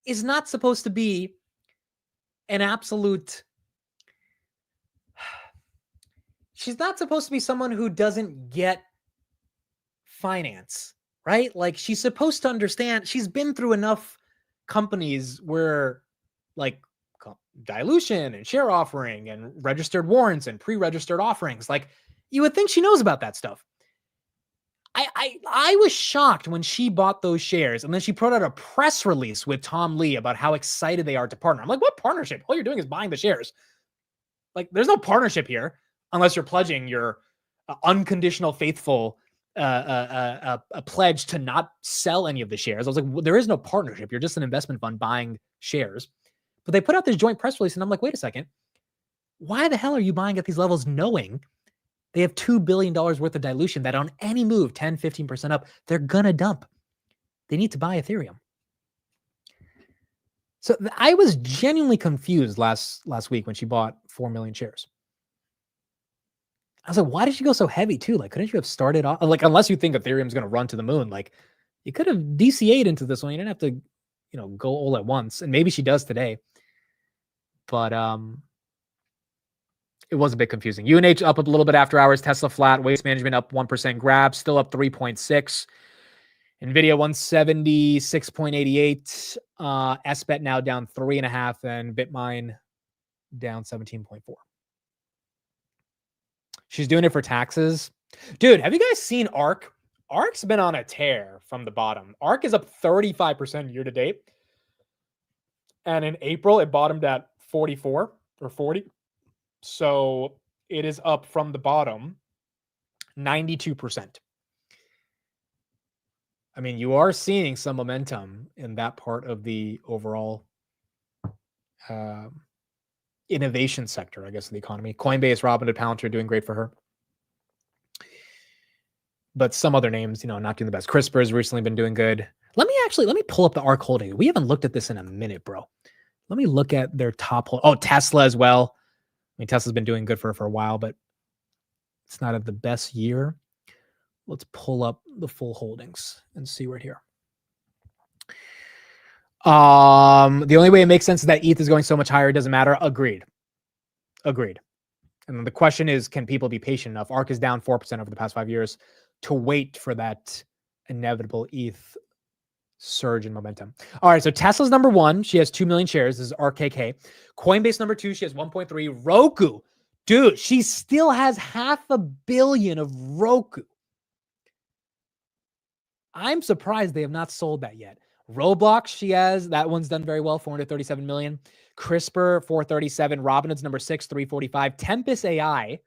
is not supposed to be an absolute... She's not supposed to be someone who doesn't get finance, right? Like, she's supposed to understand. She's been through enough companies where, like, dilution and share offering and registered warrants and pre-registered offerings. Like, you would think she knows about that stuff. I was shocked when she bought those shares, and then she put out a press release with Tom Lee about how excited they are to partner. I'm like, what partnership? All you're doing is buying the shares. Like, there's no partnership here unless you're pledging your unconditional, faithful a pledge to not sell any of the shares. I was like, well, there is no partnership. You're just an investment fund buying shares. But they put out this joint press release, and I'm like, wait a second. Why the hell are you buying at these levels knowing they have $2 billion worth of dilution that on any move, 10, 15% up, they're going to dump? They need to buy Ethereum. So I was genuinely confused last week when she bought 4 million shares. I was like, why did she go so heavy too? Like, couldn't you have started off? Like, unless you think Ethereum's going to run to the moon, like, you could have DCA'd into this one. You didn't have to, go all at once. And maybe she does today. But it was a bit confusing. UNH up a little bit after hours. Tesla flat. Waste Management up 1%. Grab still up 3.6. Nvidia 176.88. SBET now down 3.5, and BitMine down 17.4. She's doing it for taxes. Dude, have you guys seen ARK? ARK's been on a tear from the bottom. ARK is up 35% year to date. And in April, it bottomed at 44 or 40. So it is up from the bottom 92%. I mean, you are seeing some momentum in that part of the overall innovation sector, I guess, of the economy. Coinbase, Robinhood, Palantir doing great for her. But some other names, not doing the best. CRISPR has recently been doing good. Let me pull up the ARK holding. We haven't looked at this in a minute, bro. Let me look at their top hold. Oh, Tesla as well. I mean, Tesla's been doing good for her for a while, but it's not at the best year. Let's pull up the full holdings and see right here. The only way it makes sense is that ETH is going so much higher, it doesn't matter. Agreed. And then the question is, can people be patient enough? ARK is down 4% over the past 5 years to wait for that inevitable ETH surge in momentum. All right, so Tesla's number 1. She has 2 million shares. This is RKK. Coinbase number 2. She has 1.3. Roku. Dude, she still has $500 million of Roku. I'm surprised they have not sold that yet. Roblox, that one's done very well, 437 million. CRISPR, 437. Robinhood's number 6, 345. Tempest AI,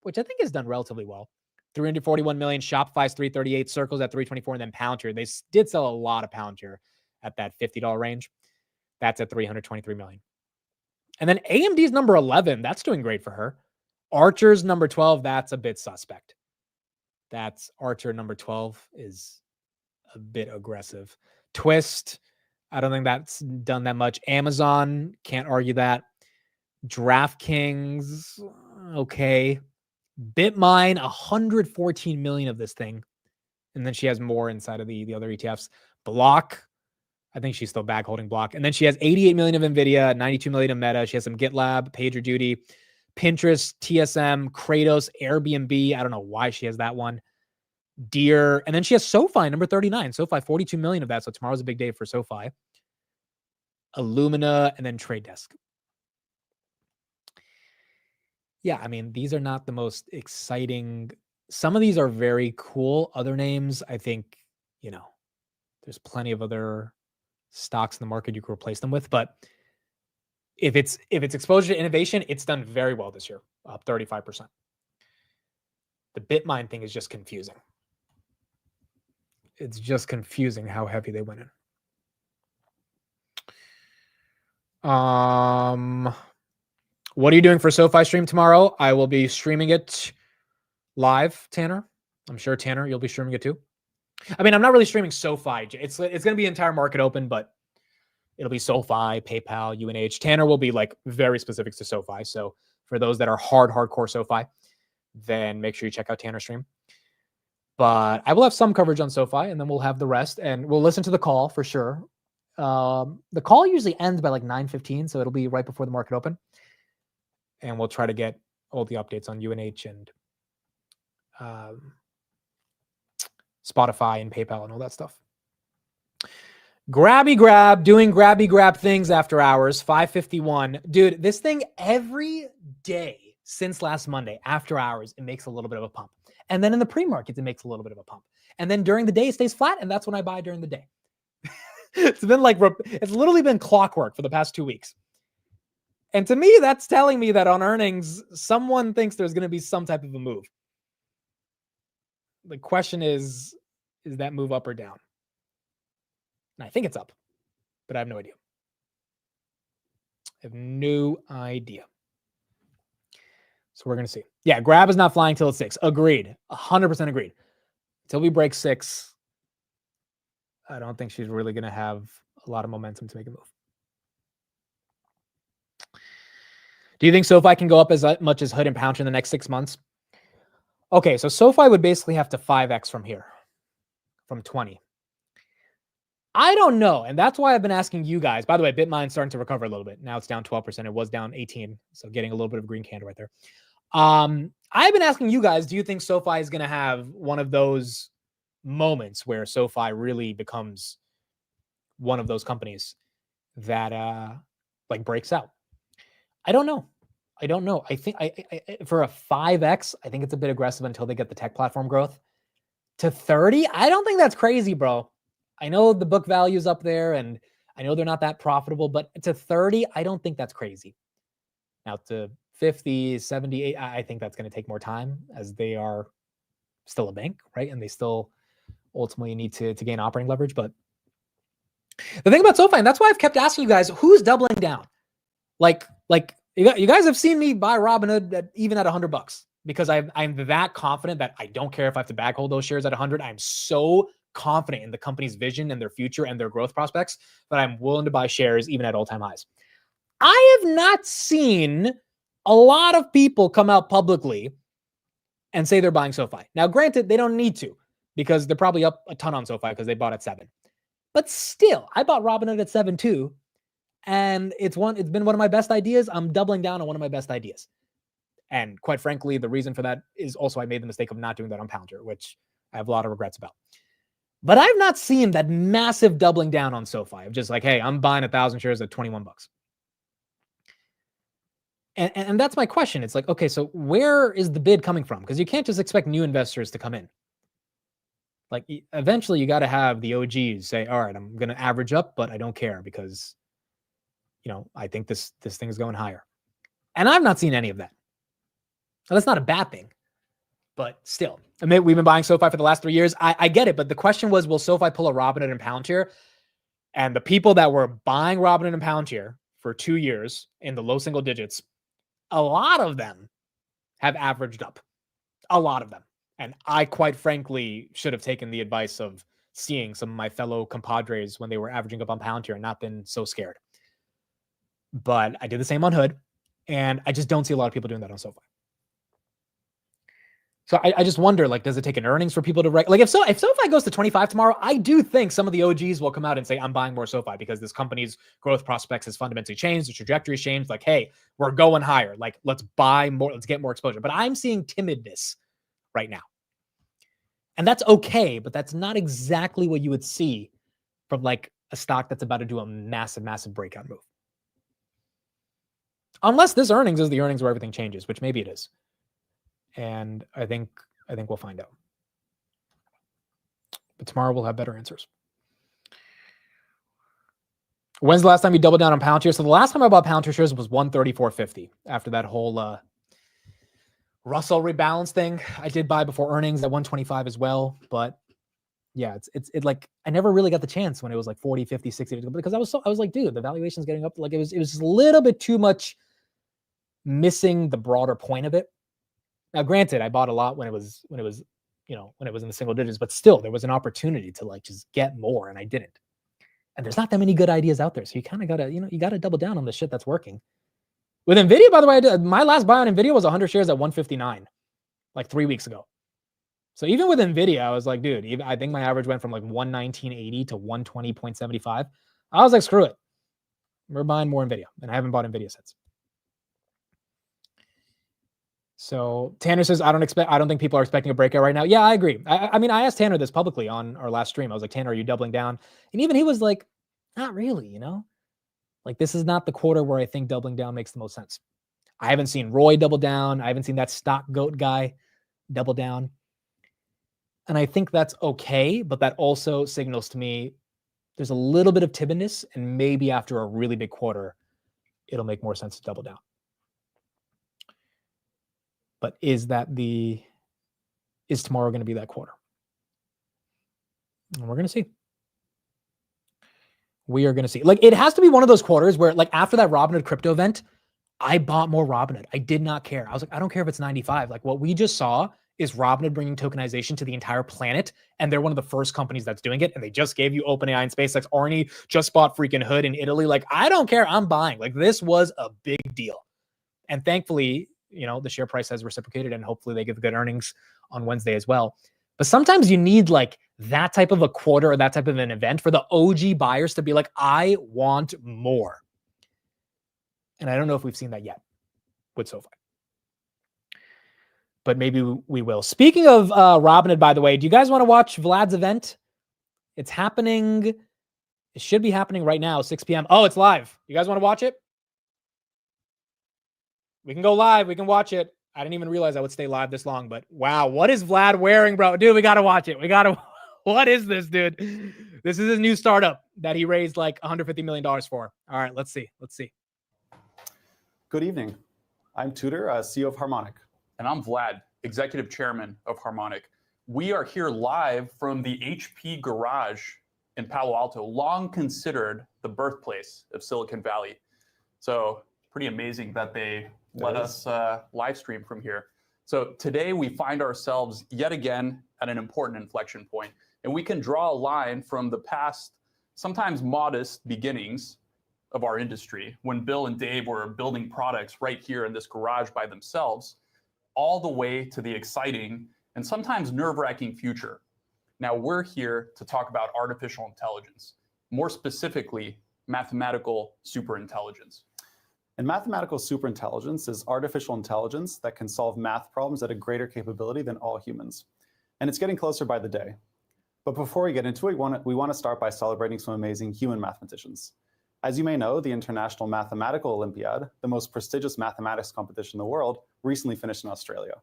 which I think has done relatively well, 341 million. Shopify's 338. Circle's at 324, and then Palantir. They did sell a lot of Palantir at that $50 range. That's at 323 million. And then AMD's number 11. That's doing great for her. Archer's number 12. That's a bit suspect. That's Archer number 12 is a bit aggressive. Twist, I don't think that's done that much. Amazon, can't argue that. DraftKings, okay. Bitmine, 114 million of this thing. And then she has more inside of the other ETFs. Block, I think she's still back holding Block. And then she has 88 million of Nvidia, 92 million of Meta. She has some GitLab, PagerDuty, Pinterest, TSM, Kratos, Airbnb. I don't know why she has that one. Deer. And then she has SoFi, number 39. SoFi, 42 million of that. So tomorrow's a big day for SoFi. Illumina, and then Trade Desk. Yeah, I mean, these are not the most exciting. Some of these are very cool. Other names, I think, there's plenty of other stocks in the market you could replace them with. But if it's exposure to innovation, it's done very well this year, up 35%. The Bitmine thing is just confusing. It's just confusing how heavy they went in. What are you doing for SoFi stream tomorrow? I will be streaming it live, Tanner. I'm sure, Tanner, you'll be streaming it too. I mean, I'm not really streaming SoFi. It's going to be entire market open, but it'll be SoFi, PayPal, UNH. Tanner will be like very specific to SoFi. So for those that are hardcore SoFi, then make sure you check out Tanner's stream. But I will have some coverage on SoFi, and then we'll have the rest, and we'll listen to the call for sure. The call usually ends by like 9:15, so it'll be right before the market open. And we'll try to get all the updates on UNH and Spotify and PayPal and all that stuff. Grabby Grab, doing Grabby Grab things after hours, 5:51. Dude, this thing every day since last Monday, after hours, it makes a little bit of a pump. And then in the pre-markets, it makes a little bit of a pump. And then during the day, it stays flat, and that's when I buy during the day. It's literally been clockwork for the past 2 weeks. And to me, that's telling me that on earnings, someone thinks there's going to be some type of a move. The question is that move up or down? And I think it's up, but I have no idea. I have no idea. So we're going to see. Yeah, Grab is not flying till it's 6. Agreed. 100% agreed. Until we break 6, I don't think she's really going to have a lot of momentum to make a move. Do you think SoFi can go up as much as Hood and Palantir in the next 6 months? Okay, so SoFi would basically have to 5x from here, from 20. I don't know, and that's why I've been asking you guys. By the way, Bitmine's starting to recover a little bit. Now it's down 12%. It was down 18, so getting a little bit of a green candle right there. I've been asking you guys, do you think SoFi is going to have one of those moments where SoFi really becomes one of those companies that like breaks out? I don't know. I think for a 5x, I think it's a bit aggressive until they get the tech platform growth. To 30, I don't think that's crazy, bro. I know the book value is up there, and I know they're not that profitable, but to 30, I don't think that's crazy. Now to 50, 78, I think that's going to take more time, as they are still a bank, right? And they still ultimately need to gain operating leverage. But the thing about SoFi, and that's why I've kept asking you guys, who's doubling down? Like you guys have seen me buy Robinhood even at $100 because I'm that confident that I don't care if I have to bag hold those shares at 100. I'm so confident in the company's vision and their future and their growth prospects that I'm willing to buy shares even at all-time highs. I have not seen a lot of people come out publicly and say they're buying SoFi. Now, granted, they don't need to because they're probably up a ton on SoFi because they bought at 7. But still, I bought Robinhood at 7 too. And it's been one of my best ideas. I'm doubling down on one of my best ideas. And quite frankly, the reason for that is also I made the mistake of not doing that on Palantir, which I have a lot of regrets about. But I've not seen that massive doubling down on SoFi of just like, hey, I'm buying 1,000 shares at $21. And that's my question. It's like, okay, so where is the bid coming from? Because you can't just expect new investors to come in. Like eventually you got to have the OGs say, all right, I'm going to average up, but I don't care because, I think this thing is going higher. And I've not seen any of that. Now, that's not a bad thing, but still, I mean, we've been buying SoFi for the last 3 years. I get it. But the question was, will SoFi pull a Robinhood and Palantir? And the people that were buying Robinhood and Palantir for 2 years in the low single digits, a lot of them have averaged up. A lot of them. And I quite frankly should have taken the advice of seeing some of my fellow compadres when they were averaging up on Palantir and not been so scared. But I did the same on Hood, and I just don't see a lot of people doing that on SoFi. So I just wonder, like, does it take an earnings for people to like if SoFi goes to 25 tomorrow, I do think some of the OGs will come out and say, I'm buying more SoFi because this company's growth prospects has fundamentally changed, the trajectory's changed. Like, hey, we're going higher. Like, let's buy more, let's get more exposure. But I'm seeing timidness right now. And that's okay, but that's not exactly what you would see from like a stock that's about to do a massive, massive breakout move. Unless this earnings is the earnings where everything changes, which maybe it is. And I think we'll find out. But tomorrow we'll have better answers. When's the last time you doubled down on Palantir? So the last time I bought Palantir shares was 134.50 after that whole Russell rebalance thing. I did buy before earnings at 125 as well, but yeah, it's like I never really got the chance when it was like 40, 50, 60 because I was like, dude, the valuation's getting up. Like it was just a little bit too much missing the broader point of it. Now, granted, I bought a lot when it was in the single digits, but still there was an opportunity to like just get more and I didn't. And there's not that many good ideas out there. So you kind of gotta, you gotta double down on the shit that's working. With Nvidia, by the way, my last buy on Nvidia was 100 shares at 159, like 3 weeks ago. So even with Nvidia, I was like, dude, I think my average went from like 119.80 to 120.75. I was like, screw it. We're buying more Nvidia. And I haven't bought Nvidia since. So Tanner says, I don't think people are expecting a breakout right now. Yeah, I agree. I mean, I asked Tanner this publicly on our last stream. I was like, Tanner, are you doubling down? And even he was like, not really, Like this is not the quarter where I think doubling down makes the most sense. I haven't seen Roy double down. I haven't seen that stock goat guy double down. And I think that's okay, but that also signals to me there's a little bit of timidness, and maybe after a really big quarter, it'll make more sense to double down. But is tomorrow going to be that quarter? And we're going to see. We are going to see. Like, it has to be one of those quarters where, like, after that Robinhood crypto event, I bought more Robinhood. I did not care. I was like, I don't care if it's 95. Like, what we just saw is Robinhood bringing tokenization to the entire planet, and they're one of the first companies that's doing it, and they just gave you OpenAI and SpaceX. Arnie just bought freaking Hood in Italy. Like, I don't care. I'm buying. Like, this was a big deal. And thankfully, the share price has reciprocated, and hopefully they give good earnings on Wednesday as well. But sometimes you need like that type of a quarter or that type of an event for the OG buyers to be like, I want more. And I don't know if we've seen that yet with SoFi. But maybe we will. Speaking of Robinhood, by the way, do you guys want to watch Vlad's event? It's happening. It should be happening right now, 6 p.m. Oh, it's live. You guys want to watch it? We can go live. We can watch it. I didn't even realize I would stay live this long, but wow. What is Vlad wearing, bro? Dude, we got to watch it. What is this, dude? This is his new startup that he raised like $150 million for. All right, let's see. Good evening. I'm Tudor, CEO of Harmonic. And I'm Vlad, Executive Chairman of Harmonic. We are here live from the HP garage in Palo Alto, long considered the birthplace of Silicon Valley. So Pretty amazing that they let us live stream from here. So today we find ourselves yet again at an important inflection point, and we can draw a line from the past, sometimes modest beginnings of our industry, when Bill and Dave were building products right here in this garage by themselves, all the way to the exciting and sometimes nerve-wracking future. Now we're here to talk about artificial intelligence, more specifically, mathematical superintelligence. And mathematical superintelligence is artificial intelligence that can solve math problems at a greater capability than all humans. And it's getting closer by the day. But before we get into it, we want to start by celebrating some amazing human mathematicians. As you may know, the International Mathematical Olympiad, the most prestigious mathematics competition in the world, recently finished in Australia.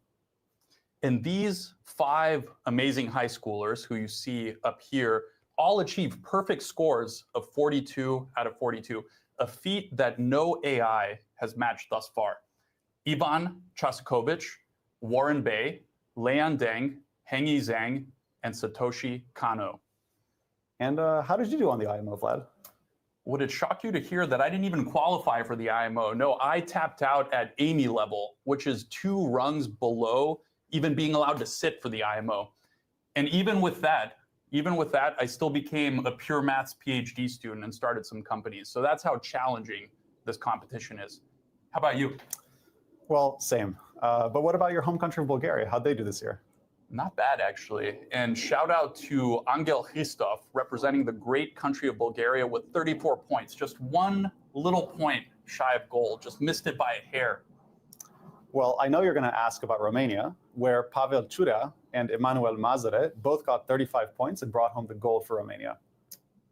And these 5 amazing high schoolers who you see up here all achieved perfect scores of 42 out of 42, a feat that no AI has matched thus far. Ivan Chaskovic, Warren Bay, Lian Deng, Hengyi Zhang, and Satoshi Kano. And how did you do on the IMO, Vlad? Would it shock you to hear that I didn't even qualify for the IMO? No, I tapped out at Amy level, which is 2 rungs below even being allowed to sit for the IMO. And even with that, I still became a pure maths PhD student and started some companies. So that's how challenging this competition is. How about you? Well, same. But what about your home country of Bulgaria? How'd they do this year? Not bad, actually. And shout out to Angel Christov, representing the great country of Bulgaria with 34 points. Just 1 little point shy of gold. Just missed it by a hair. Well, I know you're going to ask about Romania, where Pavel Ciurea and Emanuel Mazăre both got 35 points and brought home the gold for Romania.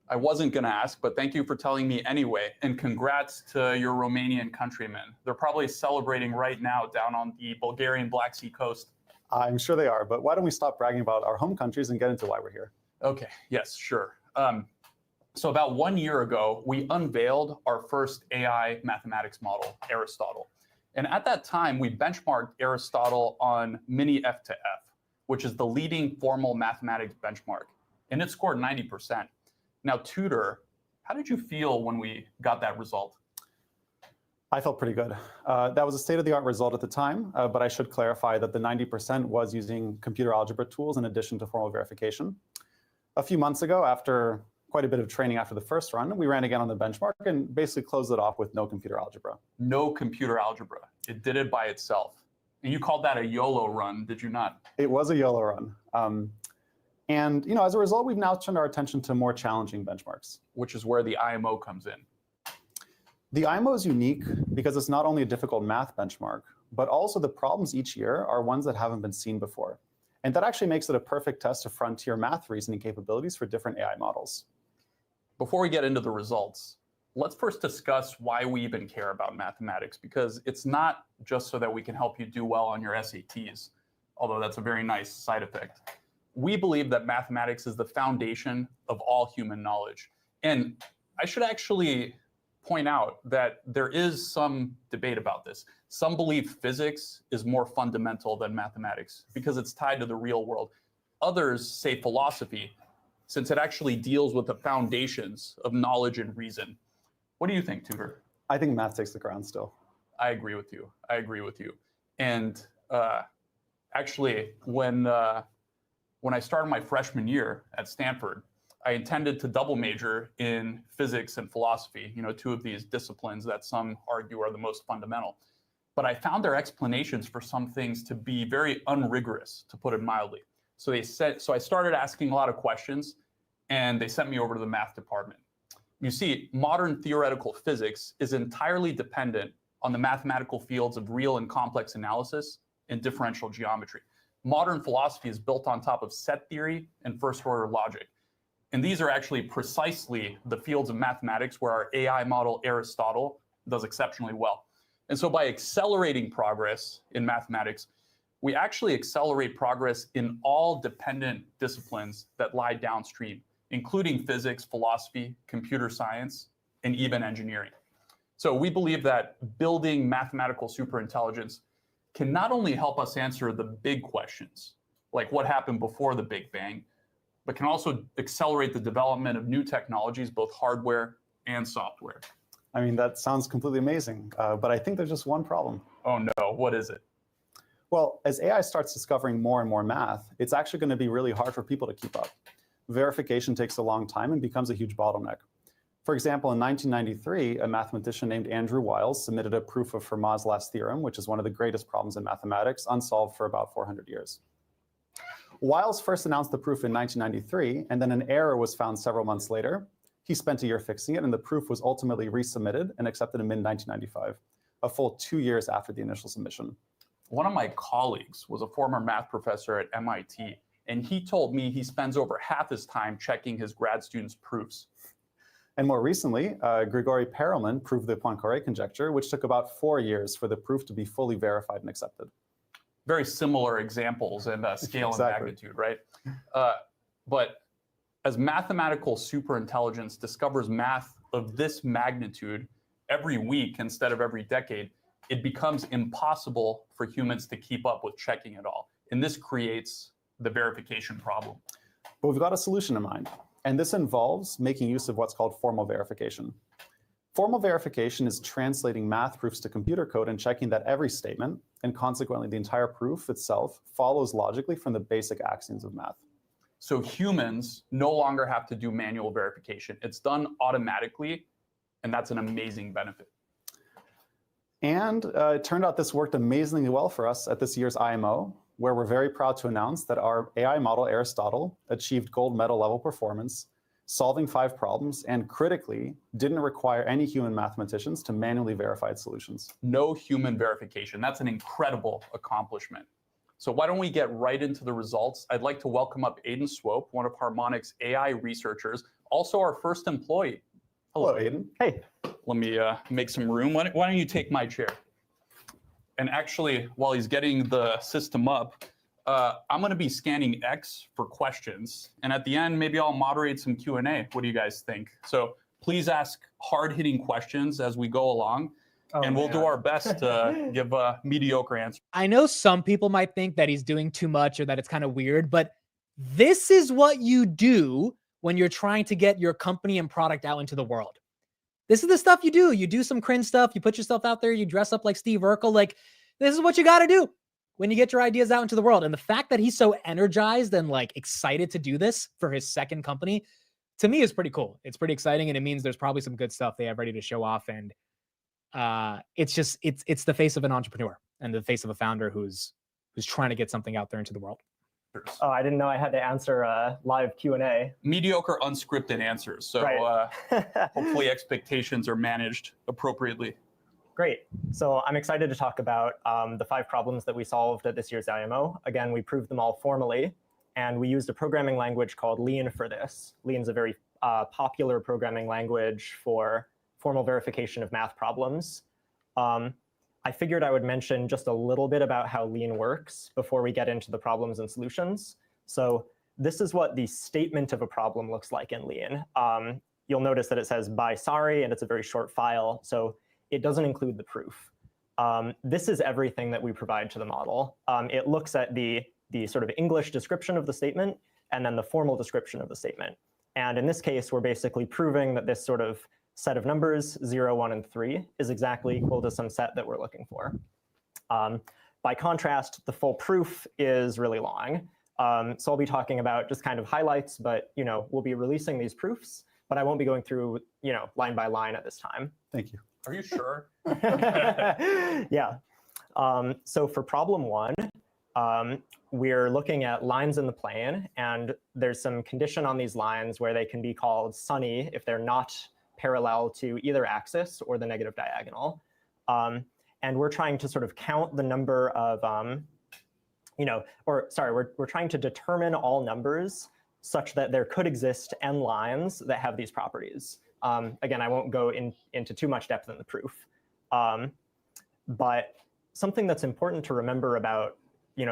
I wasn't going to ask, but thank you for telling me anyway. And congrats to your Romanian countrymen. They're probably celebrating right now down on the Bulgarian Black Sea coast. I'm sure they are, but why don't we stop bragging about our home countries and get into why we're here? Okay, yes, sure. So about 1 year ago, we unveiled our first AI mathematics model, Aristotle. And at that time, we benchmarked Aristotle on Mini F to F, which is the leading formal mathematics benchmark. And it scored 90%. Now, Tudor, how did you feel when we got that result? I felt pretty good. That was a state-of-the-art result at the time, but I should clarify that the 90% was using computer algebra tools in addition to formal verification. A few months ago, after quite a bit of training after the first run, we ran again on the benchmark and basically closed it off with no computer algebra. No computer algebra. It did it by itself. And you called that a YOLO run, did you not? It was a YOLO run. And as a result, we've now turned our attention to more challenging benchmarks. Which is where the IMO comes in. The IMO is unique because it's not only a difficult math benchmark, but also the problems each year are ones that haven't been seen before. And that actually makes it a perfect test of frontier math reasoning capabilities for different AI models. Before we get into the results, let's first discuss why we even care about mathematics, because it's not just so that we can help you do well on your SATs, although that's a very nice side effect. We believe that mathematics is the foundation of all human knowledge. And I should actually point out that there is some debate about this. Some believe physics is more fundamental than mathematics because it's tied to the real world. Others say philosophy, since it actually deals with the foundations of knowledge and reason. What do you think, Tudor? I think math takes the ground still. I agree with you. And actually, when I started my freshman year at Stanford, I intended to double major in physics and philosophy, 2 of these disciplines that some argue are the most fundamental. But I found their explanations for some things to be very unrigorous, to put it mildly. So I started asking a lot of questions, and they sent me over to the math department. You see, modern theoretical physics is entirely dependent on the mathematical fields of real and complex analysis and differential geometry. Modern philosophy is built on top of set theory and first-order logic. And these are actually precisely the fields of mathematics where our AI model Aristotle does exceptionally well. And so by accelerating progress in mathematics, we actually accelerate progress in all dependent disciplines that lie downstream, including physics, philosophy, computer science, and even engineering. So we believe that building mathematical superintelligence can not only help us answer the big questions, like what happened before the Big Bang, but can also accelerate the development of new technologies, both hardware and software. I mean, that sounds completely amazing, but I think there's just one problem. Oh no, what is it? Well, as AI starts discovering more and more math, it's actually going to be really hard for people to keep up. Verification takes a long time and becomes a huge bottleneck. For example, in 1993, a mathematician named Andrew Wiles submitted a proof of Fermat's last theorem, which is one of the greatest problems in mathematics, unsolved for about 400 years. Wiles first announced the proof in 1993, and then an error was found several months later. He spent a year fixing it, and the proof was ultimately resubmitted and accepted in mid-1995, a full 2 years after the initial submission. One of my colleagues was a former math professor at MIT, and he told me he spends over half his time checking his grad students' proofs. And more recently, Grigori Perelman proved the Poincare conjecture, which took about 4 years for the proof to be fully verified and accepted. Very similar examples in scale Exactly. and magnitude, right? But as mathematical superintelligence discovers math of this magnitude every week instead of every decade, it becomes impossible for humans to keep up with checking it all. And this creates the verification problem. But we've got a solution in mind, and this involves making use of what's called formal verification. Formal verification is translating math proofs to computer code and checking that every statement, and consequently the entire proof itself, follows logically from the basic axioms of math. So humans no longer have to do manual verification. It's done automatically, and that's an amazing benefit. And it turned out this worked amazingly well for us at this year's IMO, where we're very proud to announce that our AI model, Aristotle, achieved gold medal level performance, solving 5 problems, and critically, didn't require any human mathematicians to manually verify its solutions. No human verification. That's an incredible accomplishment. So why don't we get right into the results? I'd like to welcome up Aidan Swope, one of Harmonic's AI researchers, also our first employee. Hello, Aidan. Hey. Let me make some room. Why don't you take my chair? And actually, while he's getting the system up, I'm going to be scanning X for questions. And at the end, maybe I'll moderate some Q&A. What do you guys think? So please ask hard-hitting questions as we go along. And we'll do our best to give a mediocre answer. I know some people might think that he's doing too much or that it's kind of weird, but this is what you do when you're trying to get your company and product out into the world. This is the stuff you do. You do some cringe stuff. You put yourself out there. You dress up like Steve Urkel. Like, this is what you got to do when you get your ideas out into the world. And the fact that he's so energized and like excited to do this for his second company, to me, is pretty cool. It's pretty exciting. And it means there's probably some good stuff they have ready to show off. And it's just, it's the face of an entrepreneur and the face of a founder who's trying to get something out there into the world. Oh, I didn't know I had to answer live Q&A. Mediocre, unscripted answers. So Right. Hopefully expectations are managed appropriately. Great. So I'm excited to talk about the 5 problems that we solved at this year's IMO. Again, we proved them all formally, and we used a programming language called Lean for this. Lean's a very popular programming language for formal verification of math problems. I figured I would mention just a little bit about how Lean works before we get into the problems and solutions. So this is what the statement of a problem looks like in Lean. You'll notice that it says "by sorry," and it's a very short file, so it doesn't include the proof. This is everything that we provide to the model. It looks at the sort of English description of the statement and then the formal description of the statement. And in this case, we're basically proving that this sort of set of numbers, 0, 1, and 3, is exactly equal to some set that we're looking for. By contrast, the full proof is really long. So I'll be talking about just kind of highlights, but we'll be releasing these proofs, but I won't be going through line by line at this time. Thank you. Are you sure? Yeah. So for problem 1, we're looking at lines in the plane, and there's some condition on these lines where they can be called sunny if they're not parallel to either axis or the negative diagonal. And we're trying to sort of count the number of, we're trying to determine all numbers such that there could exist n lines that have these properties. Again, I won't go into too much depth in the proof. But something that's important to remember about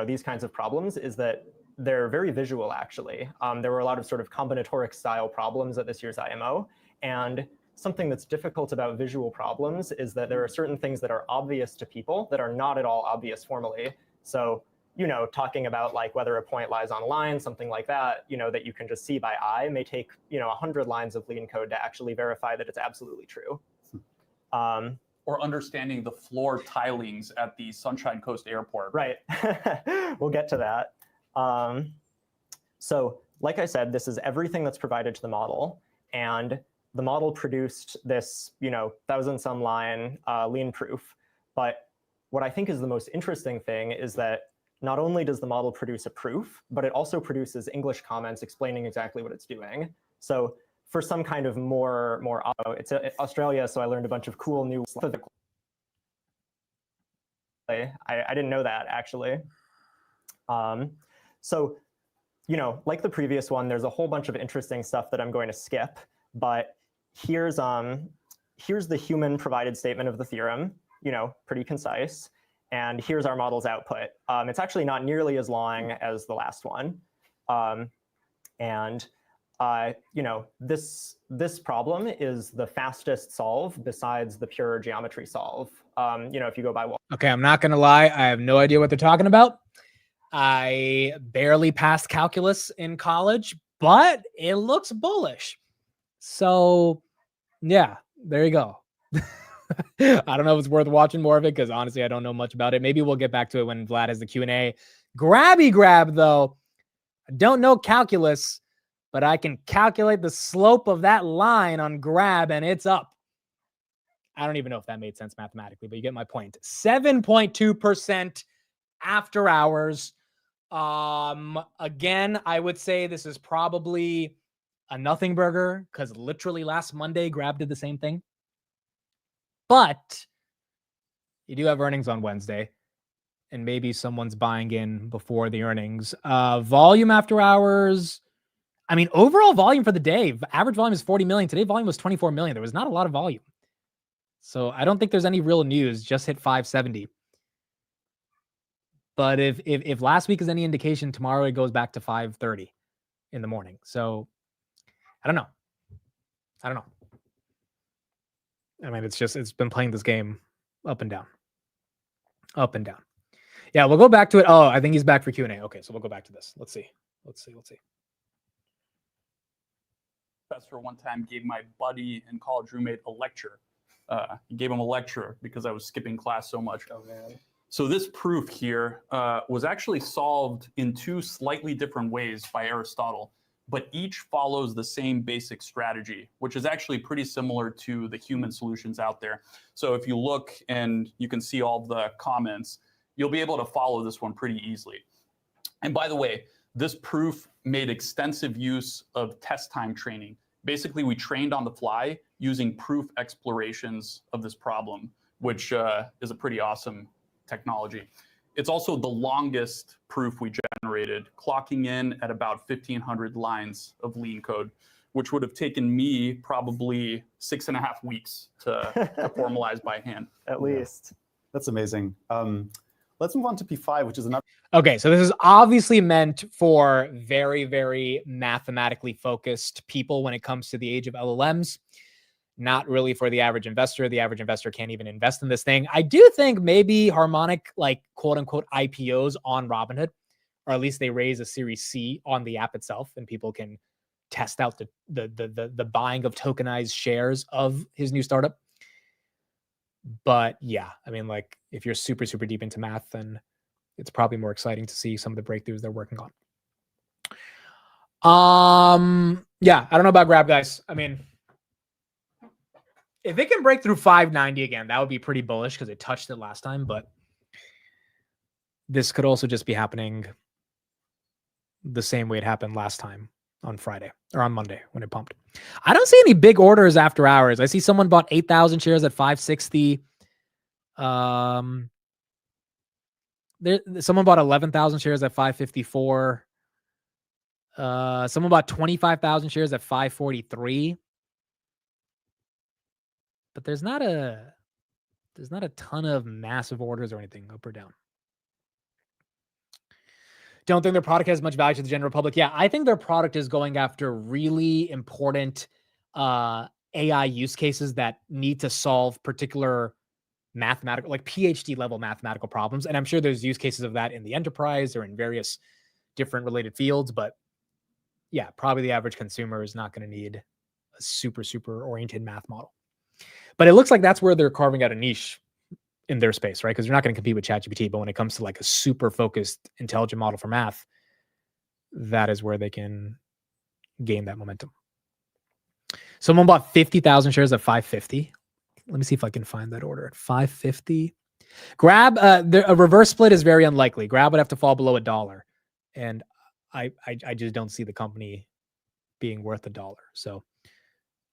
these kinds of problems is that they're very visual, actually. There were a lot of sort of combinatoric style problems at this year's IMO. And something that's difficult about visual problems is that there are certain things that are obvious to people that are not at all obvious formally. So, talking about like whether a point lies on a line, something like that, that you can just see by eye may take, 100 lines of Lean code to actually verify that it's absolutely true. Or understanding the floor tilings at the Sunshine Coast Airport. Right. We'll get to that. So like I said, this is everything that's provided to the model. And the model produced this, 1,000-some line lean proof. But what I think is the most interesting thing is that not only does the model produce a proof, but it also produces English comments explaining exactly what it's doing. So for some kind of more it's Australia, so I learned a bunch of cool new stuff. I didn't know that, actually. So, like the previous one, there's a whole bunch of interesting stuff that I'm going to skip. But here's the human provided statement of the theorem, pretty concise. And here's our model's output. It's actually not nearly as long as the last one. This problem is the fastest solve besides the pure geometry solve. If you go by Okay, I'm not gonna lie, I have no idea what they're talking about. I barely passed calculus in college, but it looks bullish. So yeah, there you go. I don't know if it's worth watching more of it because honestly, I don't know much about it. Maybe we'll get back to it when Vlad has the Q&A. Grabby grab though. I don't know calculus, but I can calculate the slope of that line on grab and it's up. I don't even know if that made sense mathematically, but you get my point. 7.2% after hours. Again, I would say this is probably a nothing burger because literally last Monday, Grab did the same thing. But you do have earnings on Wednesday, and maybe someone's buying in before the earnings. Volume after hours. I mean, overall volume for the day, average volume is 40 million. Today, volume was 24 million. There was not a lot of volume. So I don't think there's any real news. Just hit 570. But if last week is any indication, tomorrow it goes back to 5:30 in the morning. So I don't know. I mean, it's been playing this game up and down. Up and down. Yeah, we'll go back to it. Oh, I think he's back for Q&A. Okay, so we'll go back to this. Let's see. Professor one time gave my buddy and college roommate a lecture. He gave him a lecture because I was skipping class so much. Oh, man. So this proof here was actually solved in two slightly different ways by Aristotle, but each follows the same basic strategy, which is actually pretty similar to the human solutions out there. So if you look and you can see all the comments, you'll be able to follow this one pretty easily. And by the way, this proof made extensive use of test time training. Basically, we trained on the fly using proof explorations of this problem, which is a pretty awesome technology. It's also the longest proof we generated, clocking in at about 1,500 lines of lean code, which would have taken me probably 6.5 weeks to formalize by hand. At least. That's amazing. Let's move on to P5, which is another. Okay, so this is obviously meant for very, very mathematically focused people when it comes to the age of LLMs. Not really for the average investor. The average investor can't even invest in this thing. I do think maybe Harmonic, like quote unquote IPOs on Robinhood, or at least they raise a Series C on the app itself, and people can test out the buying of tokenized shares of his new startup. But yeah, I mean, like if you're super, super deep into math, then it's probably more exciting to see some of the breakthroughs they're working on. Yeah, I don't know about Grab, guys. I mean, if it can break through 590 again, that would be pretty bullish because it touched it last time. But this could also just be happening the same way it happened last time on Friday or on Monday when it pumped. I don't see any big orders after hours. I see someone bought 8,000 shares at 560. Someone bought 11,000 shares at 554. Someone bought 25,000 shares at 543. But there's not a ton of massive orders or anything up or down. Don't think their product has much value to the general public. Yeah, I think their product is going after really important AI use cases that need to solve particular mathematical, like PhD level mathematical problems. And I'm sure there's use cases of that in the enterprise or in various different related fields. But yeah, probably the average consumer is not going to need a super, super oriented math model. But it looks like that's where they're carving out a niche in their space, right? Because they're not going to compete with ChatGPT. But when it comes to like a super focused intelligent model for math, that is where they can gain that momentum. Someone bought 50,000 shares at 550. Let me see if I can find that order at 550. Grab, a reverse split is very unlikely. Grab would have to fall below $1. And I just don't see the company being worth $1. So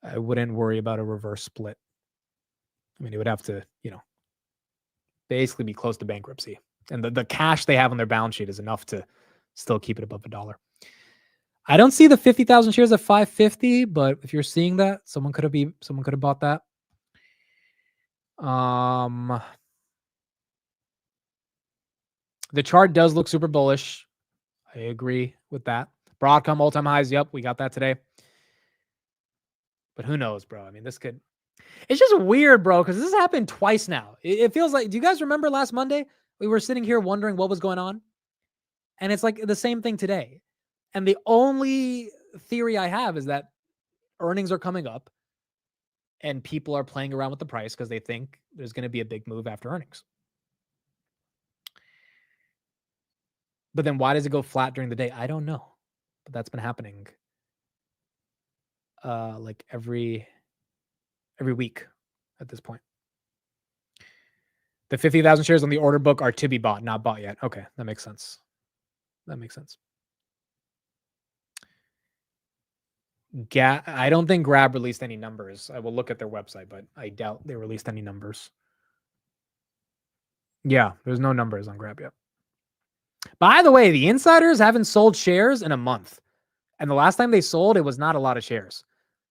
I wouldn't worry about a reverse split. I mean, it would have to, basically be close to bankruptcy. And the cash they have on their balance sheet is enough to still keep it above $1. I don't see the 50,000 shares at 550, but if you're seeing that, someone could have bought that. The chart does look super bullish. I agree with that. Broadcom all-time highs. Yep, we got that today. But who knows, bro? I mean, it's just weird, bro, because this has happened twice now. It feels like, do you guys remember last Monday? We were sitting here wondering what was going on. And it's like the same thing today. And the only theory I have is that earnings are coming up and people are playing around with the price because they think there's going to be a big move after earnings. But then why does it go flat during the day? I don't know. But that's been happening like every week at this point. The 50,000 shares on the order book are to be bought, not bought yet. Okay, that makes sense. I don't think Grab released any numbers. I will look at their website, but I doubt they released any numbers. Yeah, there's no numbers on Grab yet. By the way, the insiders haven't sold shares in a month. And the last time they sold, it was not a lot of shares.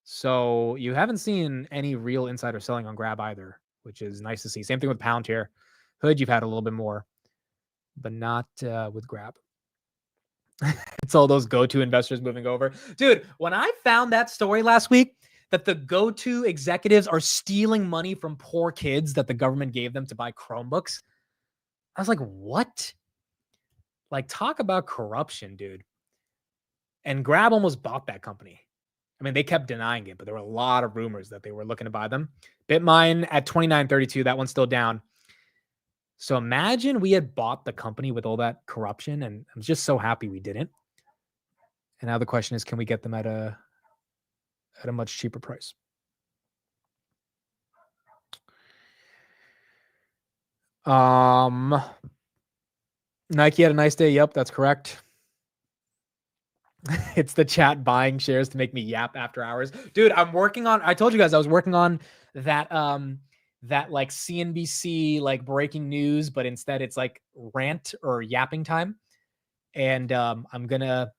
So you haven't seen any real insider selling on Grab either, which is nice to see. Same thing with Palantir. Hood, you've had a little bit more, but not with Grab. It's all those go-to investors moving over. Dude, when I found that story last week, that the go-to executives are stealing money from poor kids that the government gave them to buy Chromebooks, I was like, what? Like, talk about corruption, dude. And Grab almost bought that company. I mean, they kept denying it, but there were a lot of rumors that they were looking to buy them. Bitmine at 29.32, that one's still down. So imagine we had bought the company with all that corruption, and I'm just so happy we didn't. And now the question is, can we get them at a much cheaper price? Nike had a nice day. Yep, that's correct. It's the chat buying shares to make me yap after hours. Dude, I told you guys I was working on that that like CNBC like breaking news, but instead it's like rant or yapping time. And I'm gonna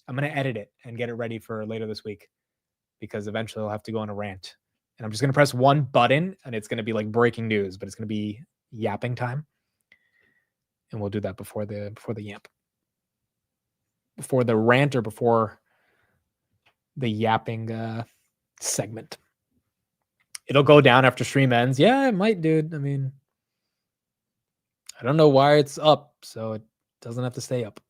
edit it and get it ready for later this week, because eventually I'll have to go on a rant. And I'm just gonna press one button and it's gonna be like breaking news, but it's gonna be yapping time. And we'll do that before the yamp. Before the rant or before the yapping segment. It'll go down after stream ends. Yeah, it might, dude. I mean, I don't know why it's up, so it doesn't have to stay up.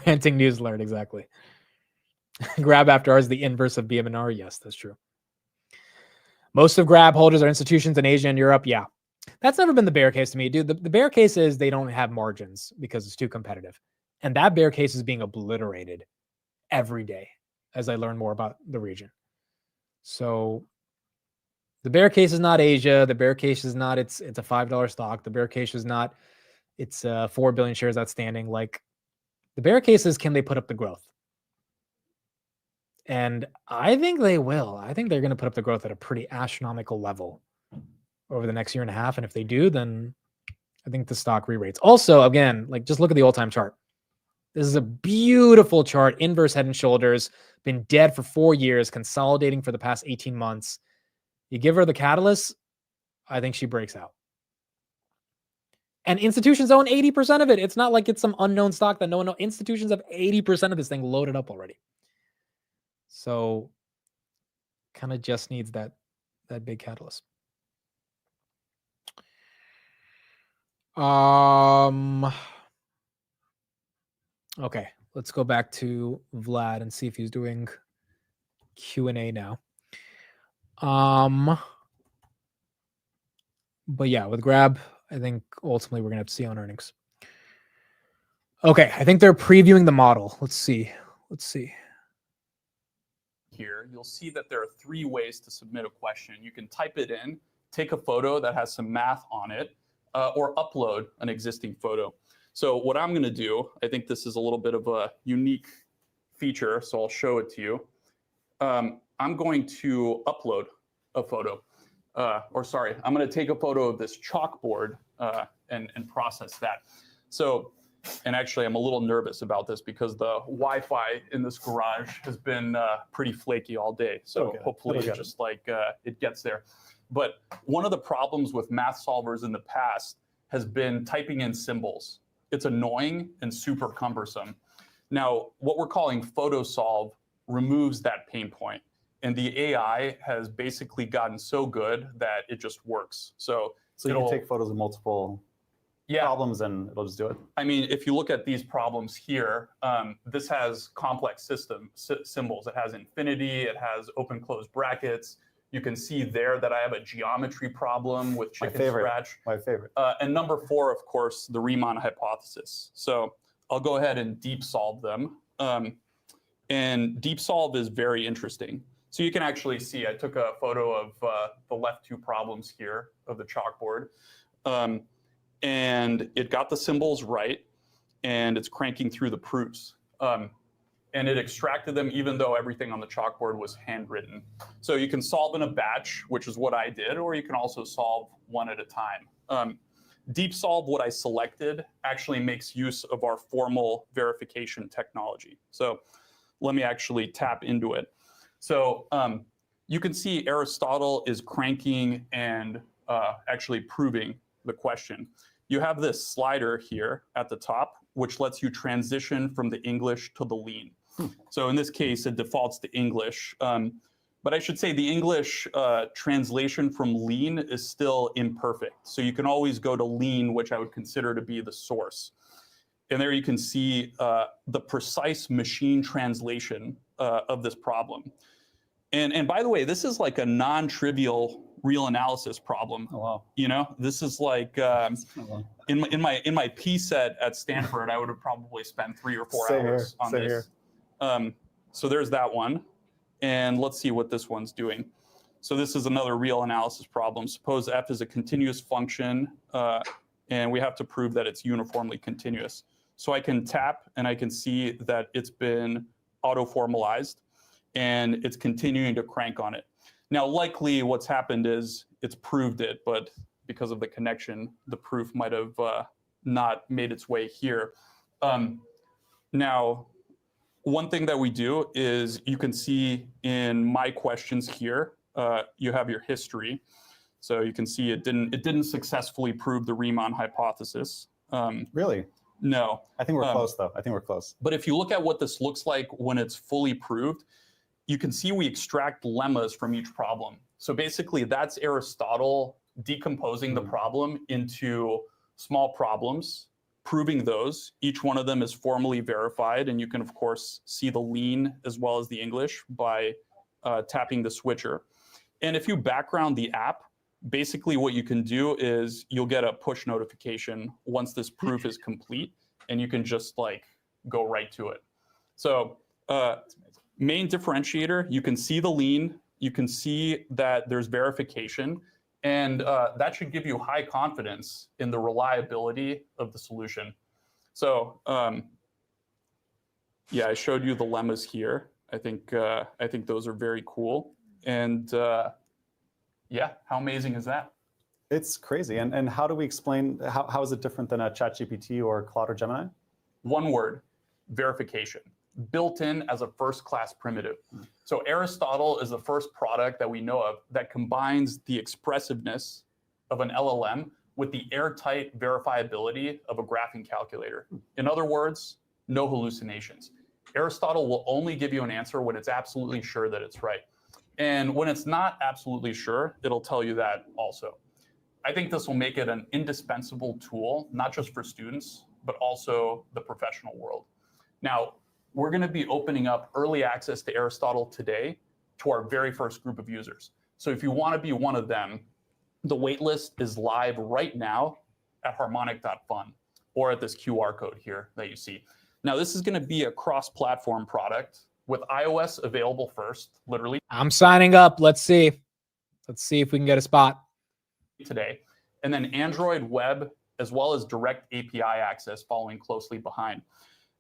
Ranting news alert, exactly. Grab after hours, the inverse of BMNR. Yes, that's true. Most of Grab holders are institutions in Asia and Europe. Yeah. That's never been the bear case to me, dude. The bear case is they don't have margins because it's too competitive. And that bear case is being obliterated every day as I learn more about the region. So the bear case is not Asia. The bear case is not it's a $5 stock. The bear case is not it's 4 billion shares outstanding. Like, the bear case is, can they put up the growth? And I think they will. I think they're going to put up the growth at a pretty astronomical level over the next year and a half. And if they do, then I think the stock re-rates. Also, again, like, just look at the all-time chart. This is a beautiful chart. Inverse head and shoulders. Been dead for 4 years, consolidating for the past 18 months. You give her the catalyst, I think she breaks out. And institutions own 80% of it. It's not like it's some unknown stock that no one knows. Institutions have 80% of this thing loaded up already. So kind of just needs that big catalyst. Okay, let's go back to Vlad and see if he's doing Q&A now. But yeah, with Grab, I think ultimately we're gonna have to see on earnings. Okay, I think they're previewing the model. Let's see. Here, you'll see that there are 3 ways to submit a question. You can type it in, take a photo that has some math on it, or upload an existing photo. So what I'm going to do, I think this is a little bit of a unique feature, so I'll show it to you. I'm going to upload a photo. I'm going to take a photo of this chalkboard and process that. So, and actually I'm a little nervous about this because the Wi-Fi in this garage has been pretty flaky all day. So hopefully it just like it gets there. But one of the problems with math solvers in the past has been typing in symbols. It's annoying and super cumbersome. Now, what we're calling PhotoSolve removes that pain point. And the AI has basically gotten so good that it just works. So you can take photos of multiple problems and it'll just do it? I mean, if you look at these problems here, this has complex symbols. It has infinity, it has open close brackets. You can see there that I have a geometry problem with chicken scratch. My favorite. And number 4, of course, the Riemann hypothesis. So I'll go ahead and deep solve them. And deep solve is very interesting. So you can actually see, I took a photo of the left 2 problems here of the chalkboard. And it got the symbols right, and it's cranking through the proofs. And it extracted them even though everything on the chalkboard was handwritten. So you can solve in a batch, which is what I did, or you can also solve one at a time. Deep solve, what I selected, actually makes use of our formal verification technology. So let me actually tap into it. So you can see Aristotle is cranking and actually proving the question. You have this slider here at the top, which lets you transition from the English to the lean. So in this case, it defaults to English. But I should say the English translation from lean is still imperfect. So you can always go to lean, which I would consider to be the source. And there you can see the precise machine translation of this problem. And by the way, this is like a non-trivial real analysis problem. Oh, wow. You know, this is like in my P set at Stanford, I would have probably spent 3 or 4 hours on this. So there's that one. And let's see what this one's doing. So this is another real analysis problem. Suppose f is a continuous function, and we have to prove that it's uniformly continuous. So I can tap, and I can see that it's been auto-formalized, and it's continuing to crank on it. Now, likely what's happened is it's proved it, but because of the connection, the proof might have not made its way here. Now, one thing that we do is you can see in my questions here, you have your history. So you can see it didn't successfully prove the Riemann hypothesis. Really? No. I think we're close, though. I think we're close. But if you look at what this looks like when it's fully proved, you can see we extract lemmas from each problem. So basically, that's Aristotle decomposing the problem into small problems, proving those. Each one of them is formally verified, and you can, of course, see the lean as well as the English by tapping the switcher. And if you background the app, basically what you can do is you'll get a push notification once this proof is complete, and you can just like go right to it. So main differentiator, you can see the lean, you can see that there's verification, and that should give you high confidence in the reliability of the solution. So yeah, I showed you the lemmas here. I think those are very cool. And yeah, how amazing is that? It's crazy. And how do we explain, how is it different than a ChatGPT or Claude or Gemini? One word, verification, built in as a first-class primitive. So Aristotle is the first product that we know of that combines the expressiveness of an LLM with the airtight verifiability of a graphing calculator. In other words, no hallucinations. Aristotle will only give you an answer when it's absolutely sure that it's right. And when it's not absolutely sure, it'll tell you that also. I think this will make it an indispensable tool, not just for students, but also the professional world. Now, we're going to be opening up early access to Aristotle today to our very first group of users. So if you want to be one of them, the waitlist is live right now at harmonic.fun or at this QR code here that you see. Now, this is going to be a cross-platform product with iOS available first, literally. I'm signing up. Let's see. Let's see if we can get a spot Today. And then Android web, as well as direct API access following closely behind.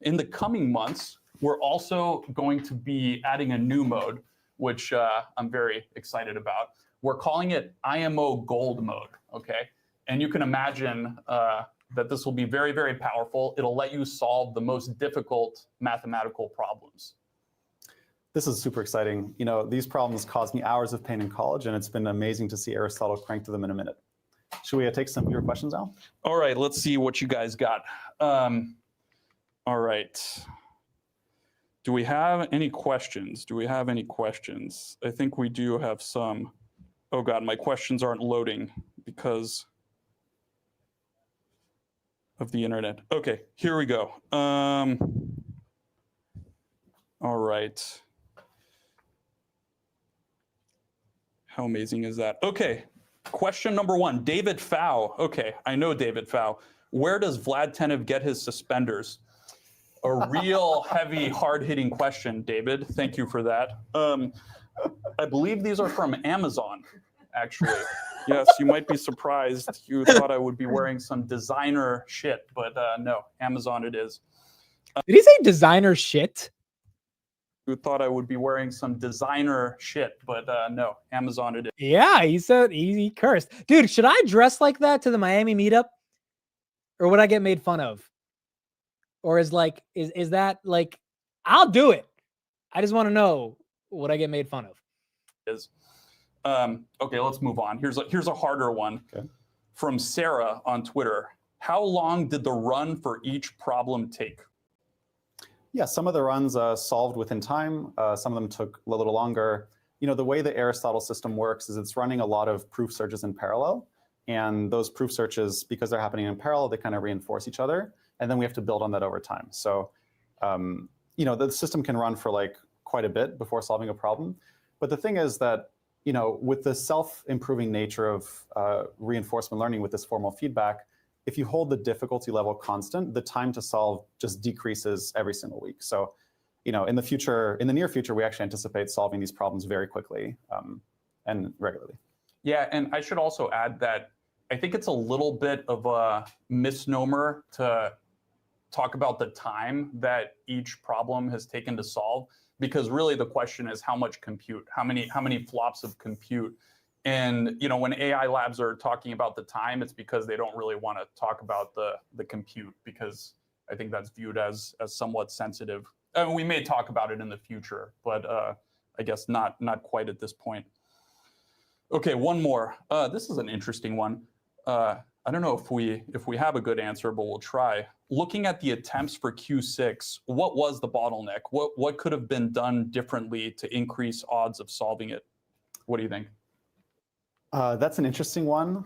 In the coming months, we're also going to be adding a new mode, which I'm very excited about. We're calling it IMO Gold mode, okay? And you can imagine that this will be very, very powerful. It'll let you solve the most difficult mathematical problems. This is super exciting. You know, these problems caused me hours of pain in college, and it's been amazing to see Aristotle crank through them in a minute. Should we take some of your questions now? All right, let's see what you guys got. All right. Do we have any questions? Do we have any questions? I think we do have some. Oh God, my questions aren't loading because of the internet. Okay, here we go. All right. How amazing is that? Okay, question number one, David Fow. Okay, I know David Fow. Where does Vlad Tenev get his suspenders? A real heavy, hard-hitting question, David. Thank you for that. I believe these are from Amazon, actually. Yes, you might be surprised. You thought I would be wearing some designer shit, but no, Amazon it is. Did he say designer shit? You thought I would be wearing some designer shit, but no, Amazon it is. Yeah, he said he cursed. Dude, should I dress like that to the Miami meetup? Or would I get made fun of? Or is that like, I'll do it. I just want to know, would I get made fun of? Is okay, let's move on. Here's a harder one from Sarah on Twitter. How long did the run for each problem take? Yeah, some of the runs solved within time. Some of them took a little longer. You know, the way the Aristotle system works is it's running a lot of proof searches in parallel. And those proof searches, because they're happening in parallel, they kind of reinforce each other. And then we have to build on that over time. So, you know, the system can run for like quite a bit before solving a problem. But the thing is that, you know, with the self-improving nature of reinforcement learning with this formal feedback, if you hold the difficulty level constant, the time to solve just decreases every single week. So, you know, in the near future, we actually anticipate solving these problems very quickly and regularly. Yeah, and I should also add that I think it's a little bit of a misnomer to talk about the time that each problem has taken to solve, because really the question is how much compute, how many flops of compute. And you know, when AI labs are talking about the time, it's because they don't really want to talk about the compute, because I think that's viewed as somewhat sensitive. We may talk about it in the future, but I guess not quite at this point. Okay, one more. This is an interesting one. I don't know if we have a good answer, but we'll try. Looking at the attempts for Q6, what was the bottleneck? What could have been done differently to increase odds of solving it? What do you think? That's an interesting one.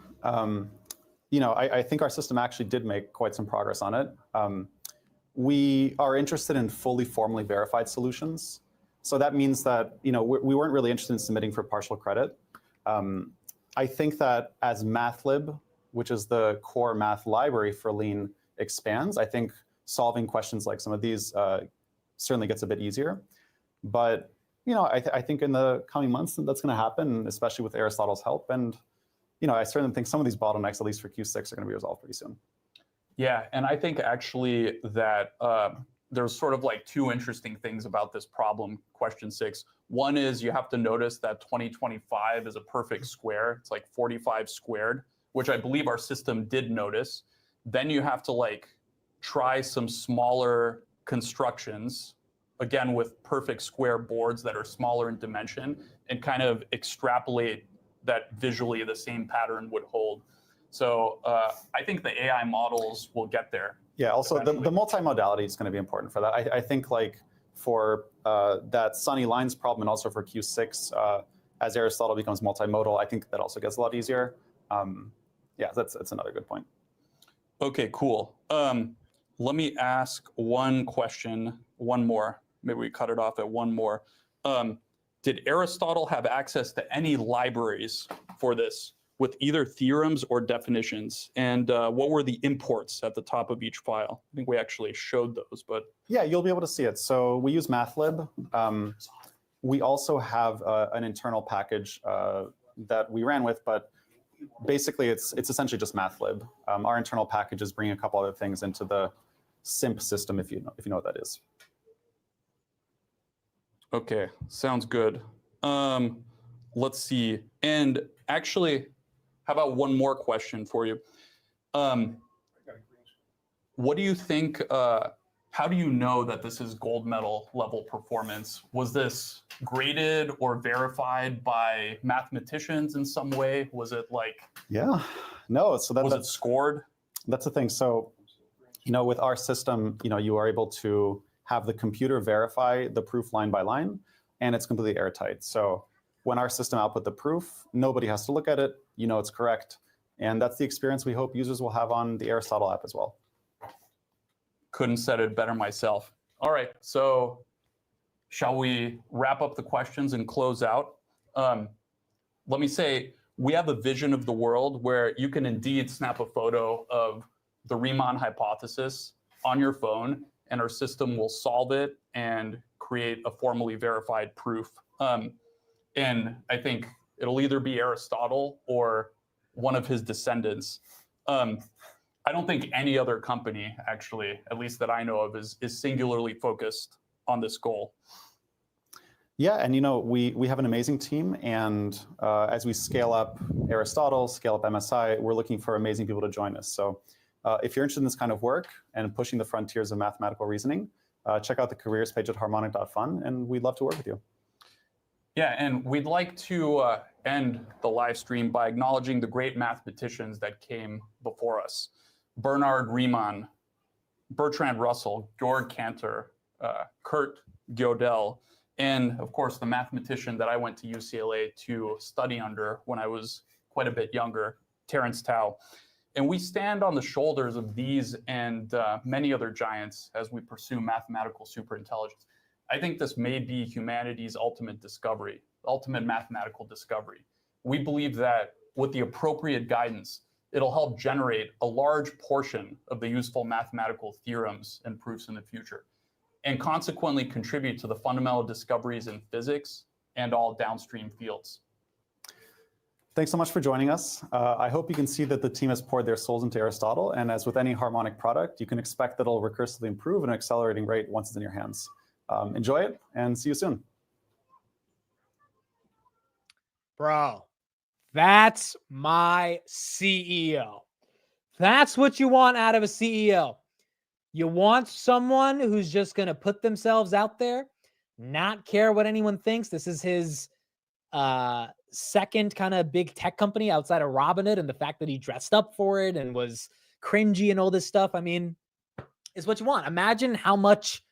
You know, I think our system actually did make quite some progress on it. We are interested in fully formally verified solutions. So that means that, you know, we weren't really interested in submitting for partial credit. I think that as MathLib, which is the core math library for Lean, expands, I think solving questions like some of these certainly gets a bit easier. But you know, I think in the coming months that's going to happen, especially with Aristotle's help. And you know, I certainly think some of these bottlenecks, at least for Q6, are going to be resolved pretty soon. Yeah, and I think actually that there's sort of like two interesting things about this problem, question 6. One is you have to notice that 2025 is a perfect square. It's like 45 squared, which I believe our system did notice. Then you have to like try some smaller constructions, again with perfect square boards that are smaller in dimension, and kind of extrapolate that visually the same pattern would hold. So I think the AI models will get there. Yeah, also the multimodality is going to be important for that. I think like for that sunny lines problem and also for Q6, as Aristotle becomes multimodal, I think that also gets a lot easier. Yeah, that's another good point. Okay, cool. Let me ask one question, one more. Maybe we cut it off at one more. did Aristotle have access to any libraries for this with either theorems or definitions? And what were the imports at the top of each file? I think we actually showed those, but. Yeah, you'll be able to see it. So we use MathLib. We also have an internal package that we ran with, but basically it's essentially just MathLib. Our internal packages bring a couple other things into the SIMP system, if you know what that is. Okay, sounds good. Let's see. And actually, how about one more question for you? What do you think, how do you know that this is gold medal level performance? Was this graded or verified by mathematicians in some way? Was it like? Yeah, no, so was it scored? That's the thing. So, with our system, you are able to have the computer verify the proof line by line, and it's completely airtight. So when our system output the proof, nobody has to look at it. It's correct. And that's the experience we hope users will have on the Aristotle app as well. Couldn't said it better myself. All right, so shall we wrap up the questions and close out? Let me say, we have a vision of the world where you can indeed snap a photo of the Riemann hypothesis on your phone, and our system will solve it and create a formally verified proof. And I think it'll either be Aristotle or one of his descendants. I don't think any other company, actually, at least that I know of, is singularly focused on this goal. Yeah, and we have an amazing team, and as we scale up Aristotle, scale up MSI, we're looking for amazing people to join us. So if you're interested in this kind of work and pushing the frontiers of mathematical reasoning, check out the careers page at harmonic.fun, and we'd love to work with you. Yeah, and we'd like to end the live stream by acknowledging the great mathematicians that came before us. Bernard Riemann, Bertrand Russell, Georg Cantor, Kurt Gödel, and of course the mathematician that I went to UCLA to study under when I was quite a bit younger, Terence Tao. And we stand on the shoulders of these and many other giants as we pursue mathematical superintelligence. I think this may be humanity's ultimate discovery, ultimate mathematical discovery. We believe that with the appropriate guidance, it'll help generate a large portion of the useful mathematical theorems and proofs in the future, and consequently contribute to the fundamental discoveries in physics and all downstream fields. Thanks so much for joining us. I hope you can see that the team has poured their souls into Aristotle, and as with any harmonic product, you can expect that it'll recursively improve at an accelerating rate once it's in your hands. Enjoy it, and see you soon. Bro, that's my CEO. That's what you want out of a CEO. You want someone who's just going to put themselves out there, not care what anyone thinks. This is his second kind of big tech company outside of Robinhood, and the fact that he dressed up for it and was cringy and all this stuff, I mean, is what you want. Imagine how much,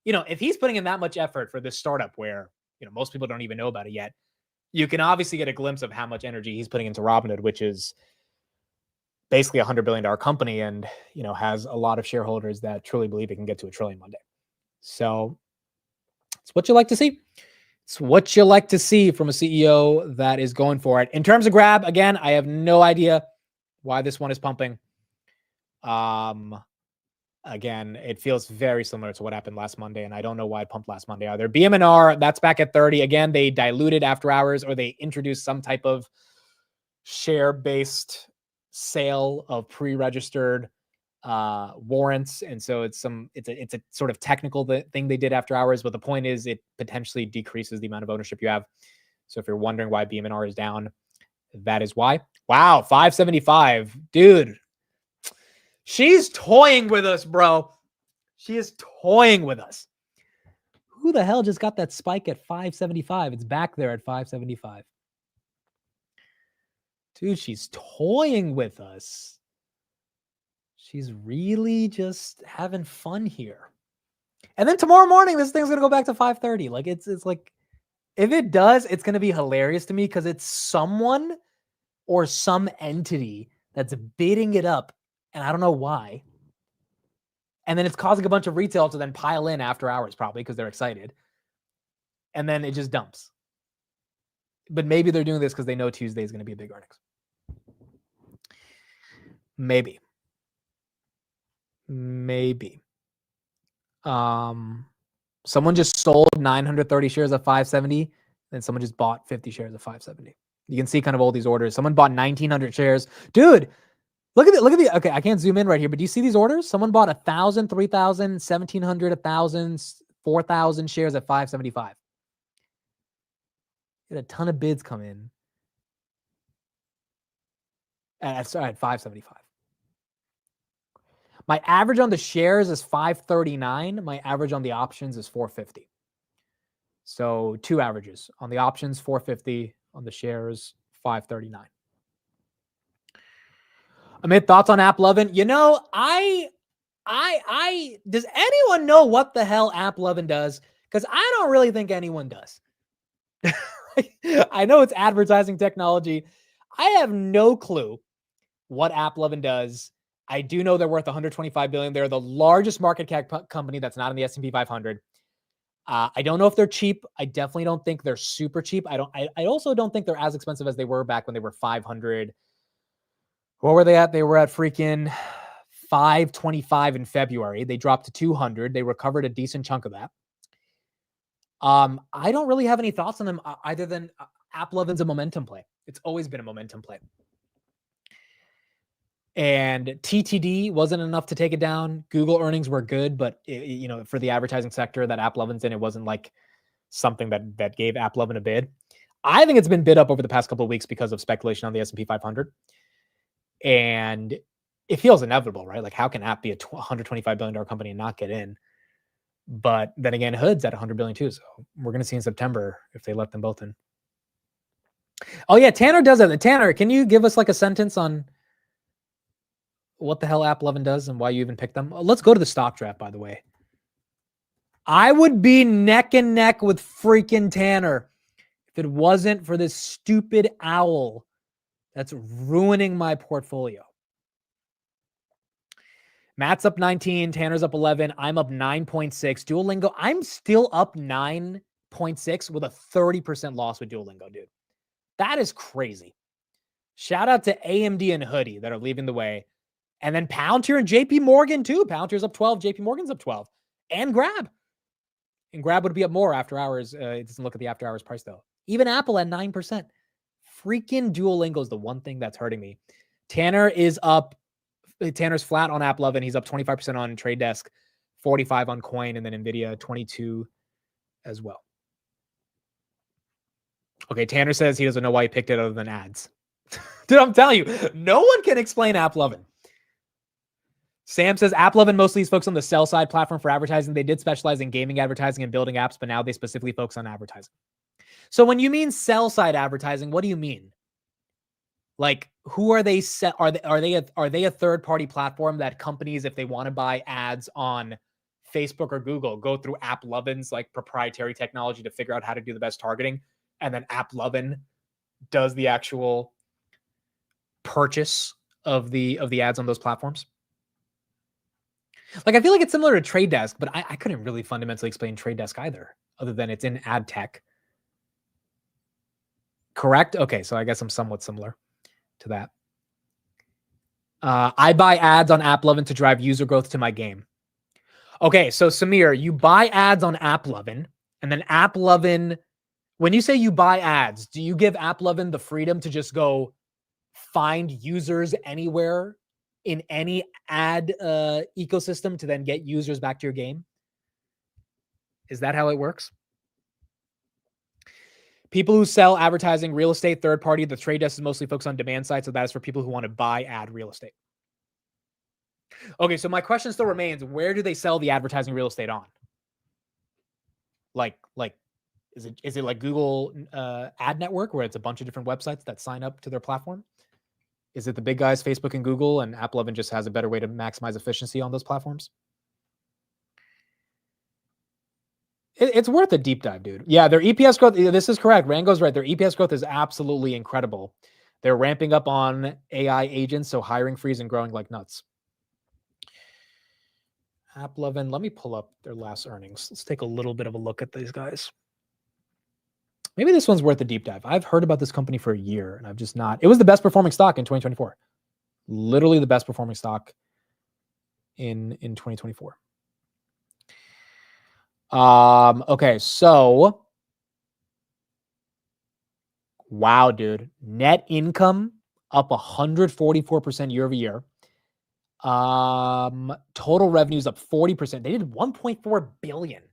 if he's putting in that much effort for this startup where, most people don't even know about it yet, you can obviously get a glimpse of how much energy he's putting into Robinhood, which is basically a $100 billion company and, has a lot of shareholders that truly believe it can get to $1 trillion one day. So it's what you like to see. It's what you like to see from a CEO that is going for it. In terms of grab, again, I have no idea why this one is pumping. Again, it feels very similar to what happened last Monday, and I don't know why it pumped last Monday either. BMNR, that's back at 30. Again, they diluted after hours, or they introduced some type of share-based sale of pre-registered warrants, and so it's a sort of technical thing they did after hours, but the point is it potentially decreases the amount of ownership you have. So if you're wondering why BMNR is down, that is why. Wow, 575. Dude, she's toying with us, bro. She is toying with us. Who the hell just got that spike at 575? It's back there at 575. Dude, she's toying with us. She's really just having fun here. And then tomorrow morning, this thing's going to go back to 530. Like, it's like, if it does, it's going to be hilarious to me because it's someone or some entity that's bidding it up. And I don't know why. And then it's causing a bunch of retail to then pile in after hours, probably because they're excited. And then it just dumps. But maybe they're doing this because they know Tuesday is going to be a big earnings. Maybe. Someone just sold 930 shares at 570, and someone just bought 50 shares at 570. You can see kind of all these orders. Someone bought 1,900 shares. Dude, look at the. Okay, I can't zoom in right here, but do you see these orders? Someone bought 1,000, 3,000, 1,700, 1,000, 4,000 shares at 575. Had a ton of bids come in at 575. My average on the shares is 539. My average on the options is 450. So 2 averages. On the options, 450. On the shares, 539. Amit, thoughts on AppLovin? You know, does anyone know what the hell AppLovin does? Because I don't really think anyone does. I know it's advertising technology. I have no clue what AppLovin does. I do know they're worth $125 billion. They're the largest market cap company that's not in the S&P 500. I don't know if they're cheap. I definitely don't think they're super cheap. I also don't think they're as expensive as they were back when they were 500. What were they at? They were at freaking 525 in February. They dropped to 200. They recovered a decent chunk of that. I don't really have any thoughts on them either than AppLovin's a momentum play. It's always been a momentum play. And TTD wasn't enough to take it down. Google earnings were good, but for the advertising sector that AppLovin's in, it wasn't like something that gave AppLovin a bid. I think it's been bid up over the past couple of weeks because of speculation on the S&P 500. And it feels inevitable, right? Like, how can App be a $125 billion company and not get in? But then again, Hood's at $100 billion too. So we're going to see in September if they let them both in. Oh yeah, Tanner does it. Tanner, can you give us like a sentence on what the hell AppLovin does and why you even picked them? Let's go to the stock draft, by the way. I would be neck and neck with freaking Tanner if it wasn't for this stupid owl that's ruining my portfolio. Matt's up 19, Tanner's up 11, I'm up 9.6. Duolingo, I'm still up 9.6 with a 30% loss with Duolingo, dude. That is crazy. Shout out to AMD and Hoodie that are leading the way. And then Palantir and JP Morgan too. Palantir's up 12, JP Morgan's up 12. And Grab. And Grab would be up more after hours. It doesn't look at the after hours price though. Even Apple at 9%. Freaking Duolingo is the one thing that's hurting me. Tanner's flat on AppLovin. He's up 25% on Trade Desk, 45 on Coin, and then Nvidia 22 as well. Okay, Tanner says he doesn't know why he picked it other than ads. Dude, I'm telling you, no one can explain AppLovin. Sam says AppLovin mostly is focused on the sell side platform for advertising. They did specialize in gaming advertising and building apps, but now they specifically focus on advertising. So when you mean sell side advertising, what do you mean? Like, who are they? Are they a third party platform that companies, if they want to buy ads on Facebook or Google, go through AppLovin's like proprietary technology to figure out how to do the best targeting, and then AppLovin does the actual purchase of the ads on those platforms? Like, I feel like it's similar to Trade Desk, but I couldn't really fundamentally explain Trade Desk either, other than it's in ad tech. Correct? Okay, so I guess I'm somewhat similar to that. I buy ads on AppLovin to drive user growth to my game. Okay, so Samir, you buy ads on AppLovin, and then AppLovin, when you say you buy ads, do you give AppLovin the freedom to just go find users anywhere in any ad ecosystem to then get users back to your game? Is that how it works? People who sell advertising, real estate, third party, the Trade Desk is mostly focused on demand side, so that is for people who want to buy ad real estate. Okay, so my question still remains, where do they sell the advertising real estate on? Like is it like Google ad network where it's a bunch of different websites that sign up to their platform? Is it the big guys, Facebook and Google, and AppLovin just has a better way to maximize efficiency on those platforms? It's worth a deep dive, dude. Yeah, their EPS growth, this is correct. Rango's right. Their EPS growth is absolutely incredible. They're ramping up on AI agents, so hiring freeze and growing like nuts. AppLovin, let me pull up their last earnings. Let's take a little bit of a look at these guys. Maybe this one's worth a deep dive. I've heard about this company for a year and I've just not. It was the best performing stock in 2024. Literally the best performing stock in 2024. Okay, so wow, dude. Net income up 144% year over year. Total revenues up 40%. They did 1.4 billion.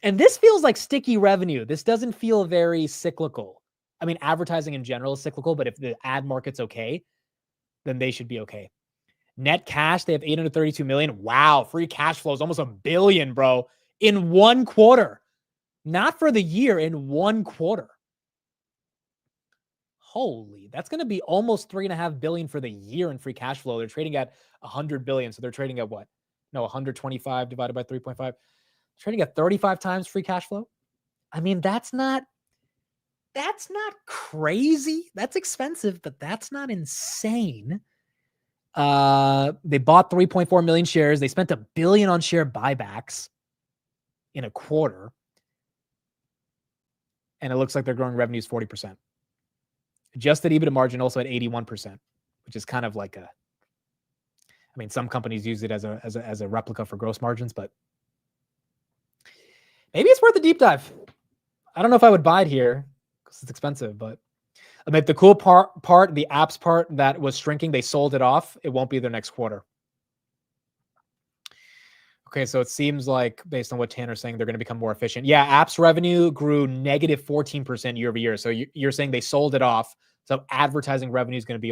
And this feels like sticky revenue. This doesn't feel very cyclical. I mean, advertising in general is cyclical, but if the ad market's okay, then they should be okay. Net cash, they have 832 million. Wow, free cash flow is almost $1 billion, bro, in one quarter. Not for the year, in one quarter. Holy, that's going to be almost $3.5 billion for the year in free cash flow. They're trading at 100 billion. So they're trading at what? No, 125 divided by 3.5. Trading at 35 times free cash flow. I mean, that's not crazy. That's expensive, but that's not insane. They bought 3.4 million shares. They spent $1 billion on share buybacks in a quarter. And it looks like they're growing revenues 40%. Adjusted EBITDA margin also at 81%, which is kind of like a, I mean, some companies use it as a replica for gross margins, but maybe it's worth a deep dive. I don't know if I would buy it here because it's expensive, but I mean, the cool part, the apps part that was shrinking, they sold it off. It won't be their next quarter. Okay, so it seems like based on what Tanner's saying, they're going to become more efficient. Yeah, apps revenue grew negative 14% year over year. So you're saying they sold it off. So advertising revenue is going to be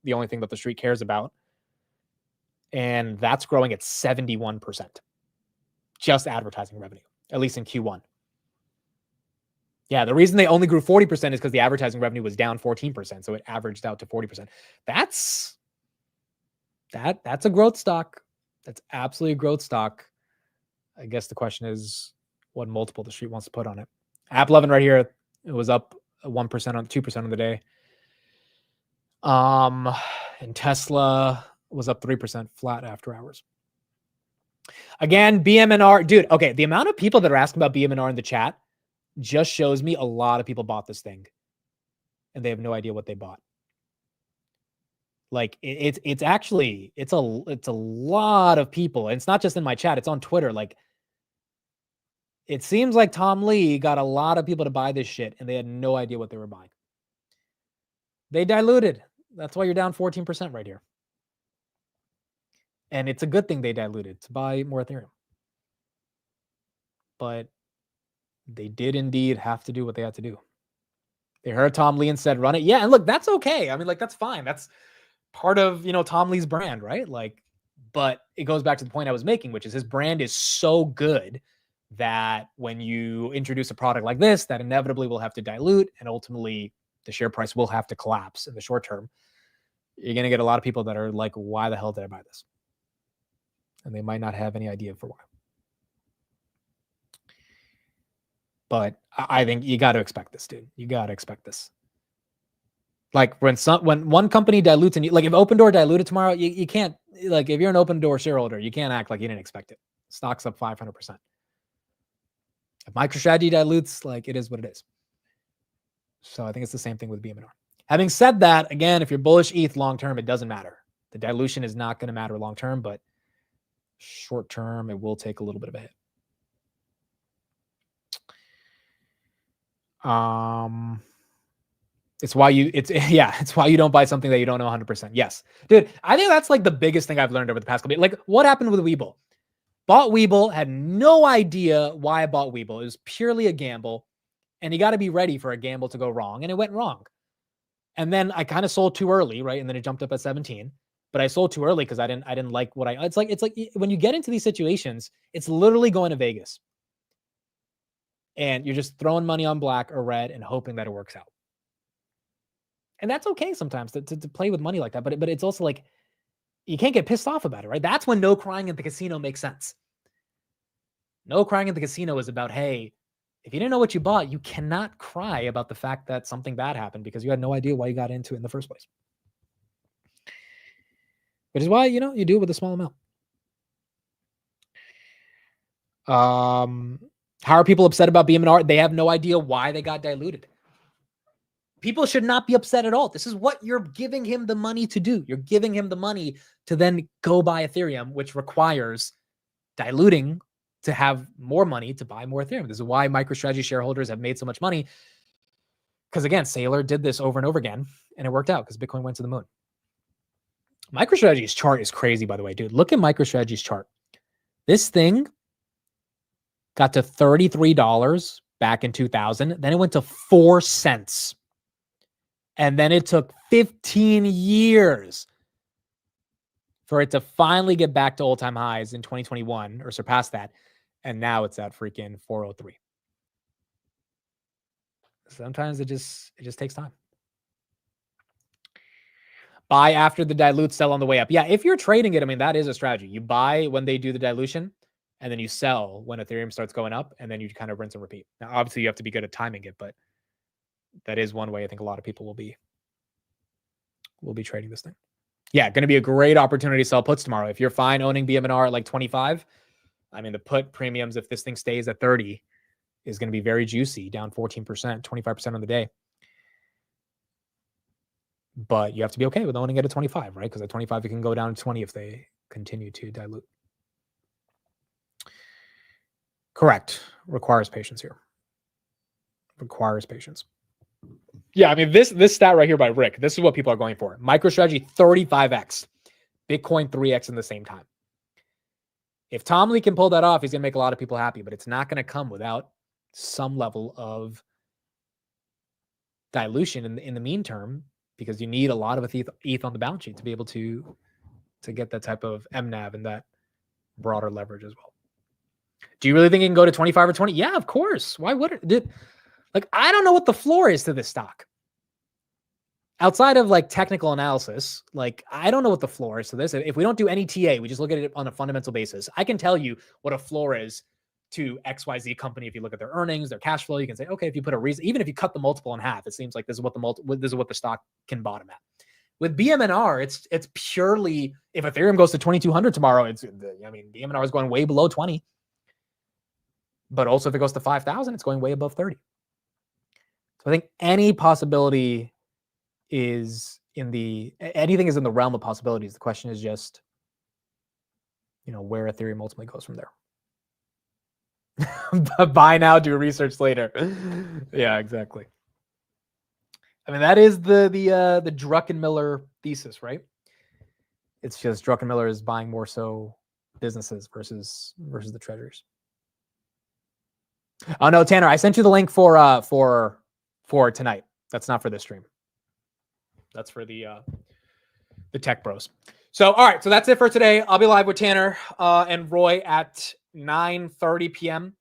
the only thing that the street cares about. And that's growing at 71%. Just advertising revenue, at least in Q1. Yeah, the reason they only grew 40% is because the advertising revenue was down 14%. So it averaged out to 40%. That's a growth stock. That's absolutely a growth stock. I guess the question is what multiple the street wants to put on it. App 11 right here, it was up 1% on 2% on the day. And Tesla was up 3% flat after hours. Again, BM&R, dude. Okay, the amount of people that are asking about BM&R in the chat just shows me a lot of people bought this thing, and they have no idea what they bought. Like it's a lot of people, and it's not just in my chat; it's on Twitter. Like it seems like Tom Lee got a lot of people to buy this shit, and they had no idea what they were buying. They diluted. That's why you're down 14% right here. And it's a good thing they diluted to buy more Ethereum. But they did indeed have to do what they had to do. They heard Tom Lee and said, run it. Yeah, and look, that's okay. I mean, like, that's fine. That's part of, Tom Lee's brand, right? Like, but it goes back to the point I was making, which is his brand is so good that when you introduce a product like this, that inevitably will have to dilute, and ultimately the share price will have to collapse in the short term. You're going to get a lot of people that are like, why the hell did I buy this? And they might not have any idea for why. But I think you got to expect this, dude. You got to expect this. Like when one company dilutes, and like if Open Door diluted tomorrow, you can't, like if you're an Open Door shareholder, you can't act like you didn't expect it. Stock's up 500%. If MicroStrategy dilutes, like it is what it is. So I think it's the same thing with BM&R. Having said that, again, if you're bullish ETH long term, it doesn't matter. The dilution is not going to matter long term, but short term, it will take a little bit of a hit. It's why you don't buy something that you don't know 100%. Yes, dude, I think that's like the biggest thing I've learned over the past couple of years. Like what happened with Webull? Bought Webull, had no idea why I bought Webull. It was purely a gamble, and you got to be ready for a gamble to go wrong, and it went wrong. And then I kind of sold too early, right? And then it jumped up at 17. But I sold too early because I didn't like what it's like when you get into these situations, it's literally going to Vegas. And you're just throwing money on black or red and hoping that it works out. And that's okay sometimes to play with money like that. But it's also like, you can't get pissed off about it, right? That's when no crying at the casino makes sense. No crying at the casino is about, hey, if you didn't know what you bought, you cannot cry about the fact that something bad happened because you had no idea why you got into it in the first place. Which is why, you do it with a small amount. How are people upset about BM&R? They have no idea why they got diluted. People should not be upset at all. This is what you're giving him the money to do. You're giving him the money to then go buy Ethereum, which requires diluting to have more money to buy more Ethereum. This is why MicroStrategy shareholders have made so much money. Because again, Saylor did this over and over again, and it worked out because Bitcoin went to the moon. MicroStrategy's chart is crazy, by the way, dude. Look at MicroStrategy's chart. This thing got to $33 back in 2000. Then it went to 4 cents. And then it took 15 years for it to finally get back to all-time highs in 2021 or surpass that. And now it's at freaking 403. Sometimes it just takes time. Buy after the dilute, sell on the way up. Yeah, if you're trading it, I mean, that is a strategy. You buy when they do the dilution, and then you sell when Ethereum starts going up, and then you kind of rinse and repeat. Now, obviously, you have to be good at timing it, but that is one way I think a lot of people will be trading this thing. Yeah, going to be a great opportunity to sell puts tomorrow. If you're fine owning BM&R at like 25, I mean, the put premiums, if this thing stays at 30, is going to be very juicy, down 14%, 25% on the day. But you have to be okay with owning it at 25, right? Because at 25, it can go down to 20 if they continue to dilute. Correct. Requires patience here. Requires patience. Yeah, I mean, this stat right here by Rick, this is what people are going for. MicroStrategy 35x, Bitcoin 3x in the same time. If Tom Lee can pull that off, he's going to make a lot of people happy, but it's not going to come without some level of dilution in the mean term, because you need a lot of ETH on the balance sheet to be able to get that type of MNAV and that broader leverage as well. Do you really think it can go to 25 or 20? Yeah, of course. Why would it? I don't know what the floor is to this stock. Outside of technical analysis, I don't know what the floor is to this. If we don't do any TA, we just look at it on a fundamental basis. I can tell you what a floor is to XYZ company. If you look at their earnings, their cash flow, you can say, okay, if you put a reason, even if you cut the multiple in half, it seems like this is what the stock can bottom at. With BM&R, it's purely, if Ethereum goes to 2,200 tomorrow, BM&R is going way below 20. But also if it goes to 5,000, it's going way above 30. So I think any possibility anything is in the realm of possibilities. The question is just, where Ethereum ultimately goes from there. Buy now, do research later. Yeah, exactly. I mean, that is the Druckenmiller thesis, right? It's just Druckenmiller is buying more so businesses versus the treasuries. Oh no, Tanner, I sent you the link for tonight. That's not for this stream. That's for the tech bros. So, all right. So that's it for today. I'll be live with Tanner and Roy at 9:30 p.m.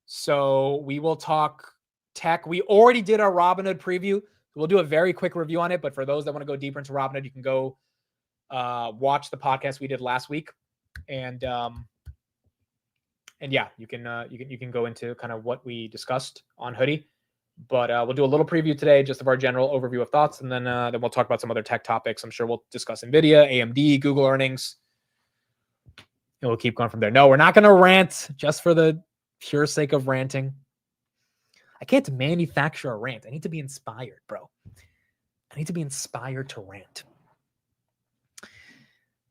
So we will talk tech. We already did our Robinhood preview. We'll do a very quick review on it. But for those that want to go deeper into Robinhood, you can go watch the podcast we did last week, and yeah, you can go into kind of what we discussed on Hoodie. But we'll do a little preview today, just of our general overview of thoughts, and then we'll talk about some other tech topics. I'm sure we'll discuss Nvidia, AMD, Google earnings, and we'll keep going from there. No, we're not going to rant just for the pure sake of ranting. I can't manufacture a rant. I need to be inspired, bro. I need to be inspired to rant.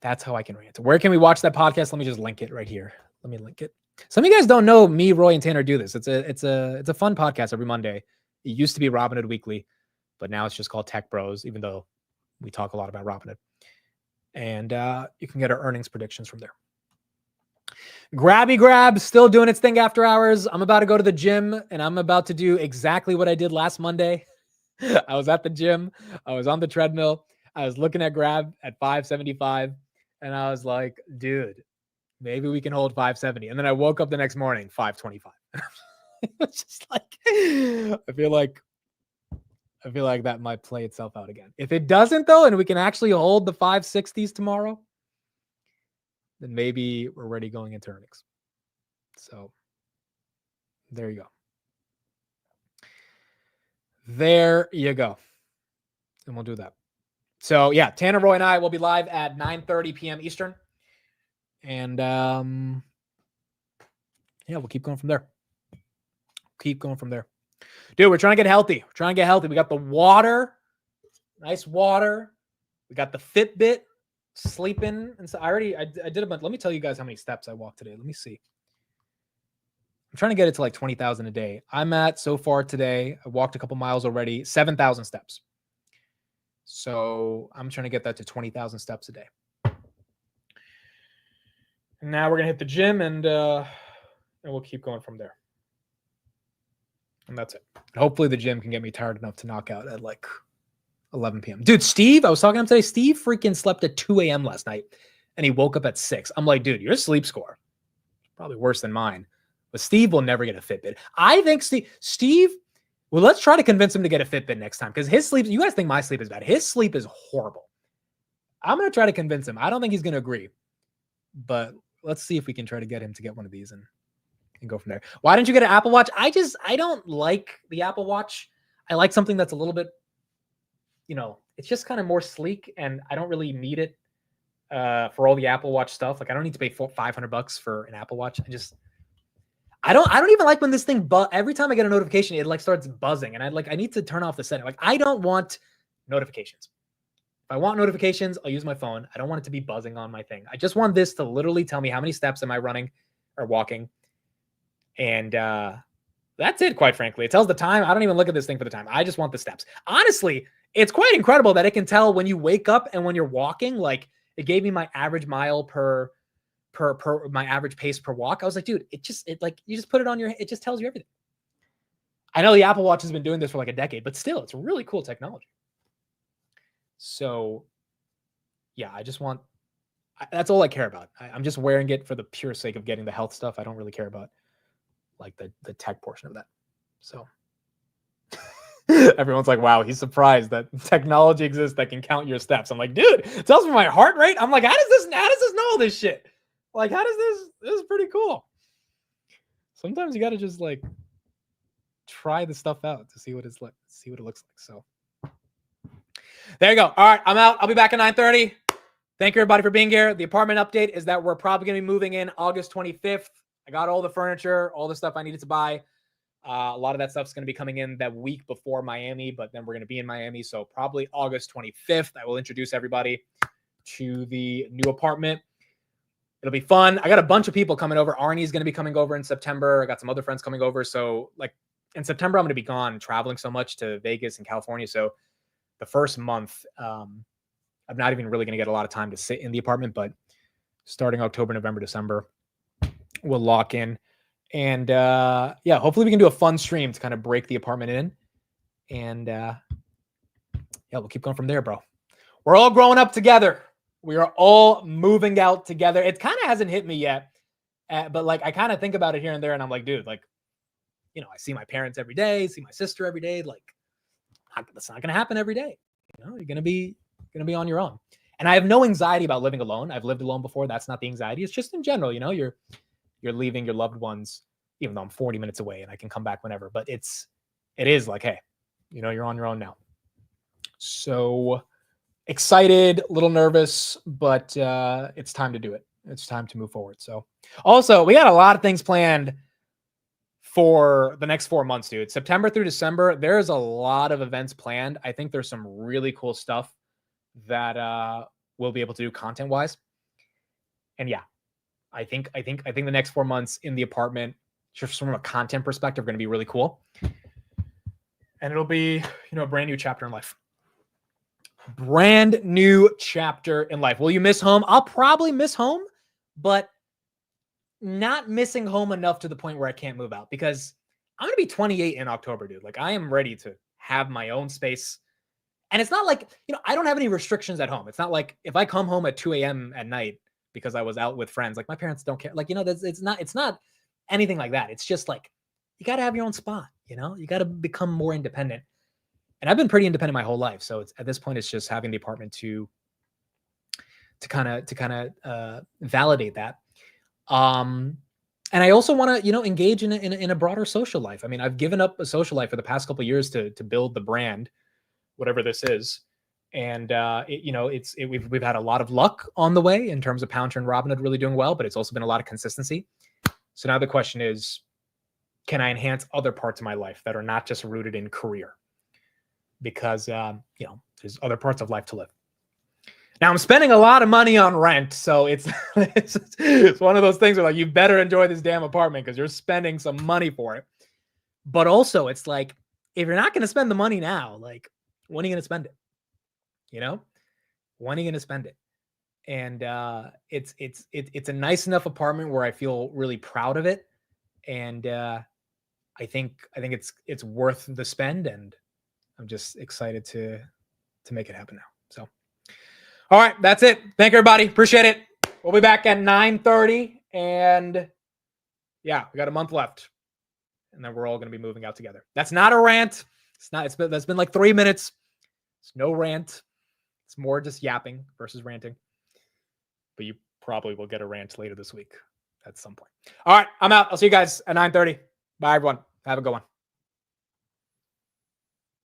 That's how I can rant. Where can we watch that podcast? Let me just link it right here. Let me link it. Some of you guys don't know me, Roy, and Tanner do this. It's a fun podcast every Monday. It used to be Robinhood Weekly, but now it's just called Tech Bros, even though we talk a lot about Robinhood. And you can get our earnings predictions from there. Grabby Grab, still doing its thing after hours. I'm about to go to the gym, and I'm about to do exactly what I did last Monday. I was at the gym. I was on the treadmill. I was looking at Grab at 575, and I was like, dude, maybe we can hold 570. And then I woke up the next morning, 525. It's just I feel like that might play itself out again. If it doesn't, though, and we can actually hold the 560s tomorrow, then maybe we're already going into earnings. So there you go. There you go. And we'll do that. So yeah, Tanner, Roy, and I will be live at 9:30 p.m. Eastern. And yeah, we'll keep going from there. keep going from there. Dude, we're trying to get healthy. We're trying to get healthy. We got the water, nice water. We got the Fitbit, sleeping. And so I did a bunch. Let me tell you guys how many steps I walked today. Let me see. I'm trying to get it to like 20,000 a day. I'm at, so far today, I walked a couple miles already, 7,000 steps. So I'm trying to get that to 20,000 steps a day. And now we're going to hit the gym and we'll keep going from there. And that's it. And hopefully the gym can get me tired enough to knock out at like 11 p.m. Dude, Steve, I was talking to him today. Steve freaking slept at 2 a.m. last night and he woke up at 6. I'm like, dude, your sleep score is probably worse than mine. But Steve will never get a Fitbit. I think Steve, well, let's try to convince him to get a Fitbit next time because his sleep, you guys think my sleep is bad. His sleep is horrible. I'm going to try to convince him. I don't think he's going to agree. But let's see if we can try to get him to get one of these and go from there. Why didn't you get an Apple Watch? I don't like the Apple Watch. I like something that's a little bit, it's just kind of more sleek and I don't really need it for all the Apple Watch stuff. Like I don't need to pay $500 for an Apple Watch. I don't even like when this thing, every time I get a notification, it like starts buzzing and I need to turn off the setting. Like I don't want notifications. If I want notifications, I'll use my phone. I don't want it to be buzzing on my thing. I just want this to literally tell me how many steps am I running or walking. And that's it, quite frankly. It tells the time. I don't even look at this thing for the time. I just want the steps. Honestly, it's quite incredible that it can tell when you wake up and when you're walking. Like it gave me my average mile per my average pace per walk. I was like, dude, you just put it on it just tells you everything. I know the Apple Watch has been doing this for like a decade, but still, it's really cool technology. So yeah, that's all I care about. I'm just wearing it for the pure sake of getting the health stuff. I don't really care about like the tech portion of that. So everyone's like, wow, he's surprised that technology exists that can count your steps. I'm like, dude, it tells me my heart rate. I'm like, how does this know all this shit? Like, how does this is pretty cool. Sometimes you got to just like try the stuff out to see what it's like, see what it looks like. So there you go. All right, I'm out. I'll be back at 9:30. Thank you everybody for being here. The apartment update is that we're probably going to be moving in August 25th. I got all the furniture, all the stuff I needed to buy. A lot of that stuff's going to be coming in that week before Miami, but then we're going to be in Miami. So probably August 25th, I will introduce everybody to the new apartment. It'll be fun. I got a bunch of people coming over. Arnie's going to be coming over in September. I got some other friends coming over. So like in September, I'm going to be gone traveling so much to Vegas and California. So the first month, I'm not even really going to get a lot of time to sit in the apartment, but starting October, November, December, we'll lock in. And yeah, hopefully we can do a fun stream to kind of break the apartment in. And yeah, we'll keep going from there, bro. We're all growing up together. We are all moving out together. It kind of hasn't hit me yet, but like I kind of think about it here and there, and I'm like, dude, like, I see my parents every day, see my sister every day. Like, that's not gonna happen every day. You're gonna be on your own. And I have no anxiety about living alone. I've lived alone before. That's not the anxiety. It's just in general, you're leaving your loved ones, even though I'm 40 minutes away and I can come back whenever. But it is like, hey, you're on your own now. So excited, a little nervous, but it's time to do it. It's time to move forward. So also, we got a lot of things planned for the next 4 months, dude. September through December, there's a lot of events planned. I think there's some really cool stuff that we'll be able to do content-wise. And yeah, I think the next 4 months in the apartment, just from a content perspective, are going to be really cool. And it'll be, a brand new chapter in life. Brand new chapter in life. Will you miss home? I'll probably miss home, but not missing home enough to the point where I can't move out, because I'm going to be 28 in October, dude. Like I am ready to have my own space. And it's not like, I don't have any restrictions at home. It's not like if I come home at 2 a.m. at night because I was out with friends, like my parents don't care. Like, it's not anything like that. It's just like, you got to have your own spot, you got to become more independent. And I've been pretty independent my whole life. So at this point, it's just having the apartment to kind of validate that. And I also want to, engage in a broader social life. I mean, I've given up a social life for the past couple of years to build the brand, whatever this is. And we've had a lot of luck on the way in terms of Pouncer and Robinhood really doing well, but it's also been a lot of consistency. So now the question is, can I enhance other parts of my life that are not just rooted in career? Because, there's other parts of life to live. Now I'm spending a lot of money on rent. So it's one of those things where like, you better enjoy this damn apartment because you're spending some money for it. But also it's like, if you're not going to spend the money now, like when are you going to spend it? When are you going to spend it? And it's a nice enough apartment where I feel really proud of it. And I think it's worth the spend, and I'm just excited to make it happen now. So, all right, that's it. Thank you, everybody. Appreciate it. We'll be back at 9:30, and yeah, we got a month left, and then we're all going to be moving out together. That's not a rant. That's been like 3 minutes. It's no rant. It's more just yapping versus ranting. But you probably will get a rant later this week at some point. All right, I'm out. I'll see you guys at 9:30. Bye, everyone. Have a good one.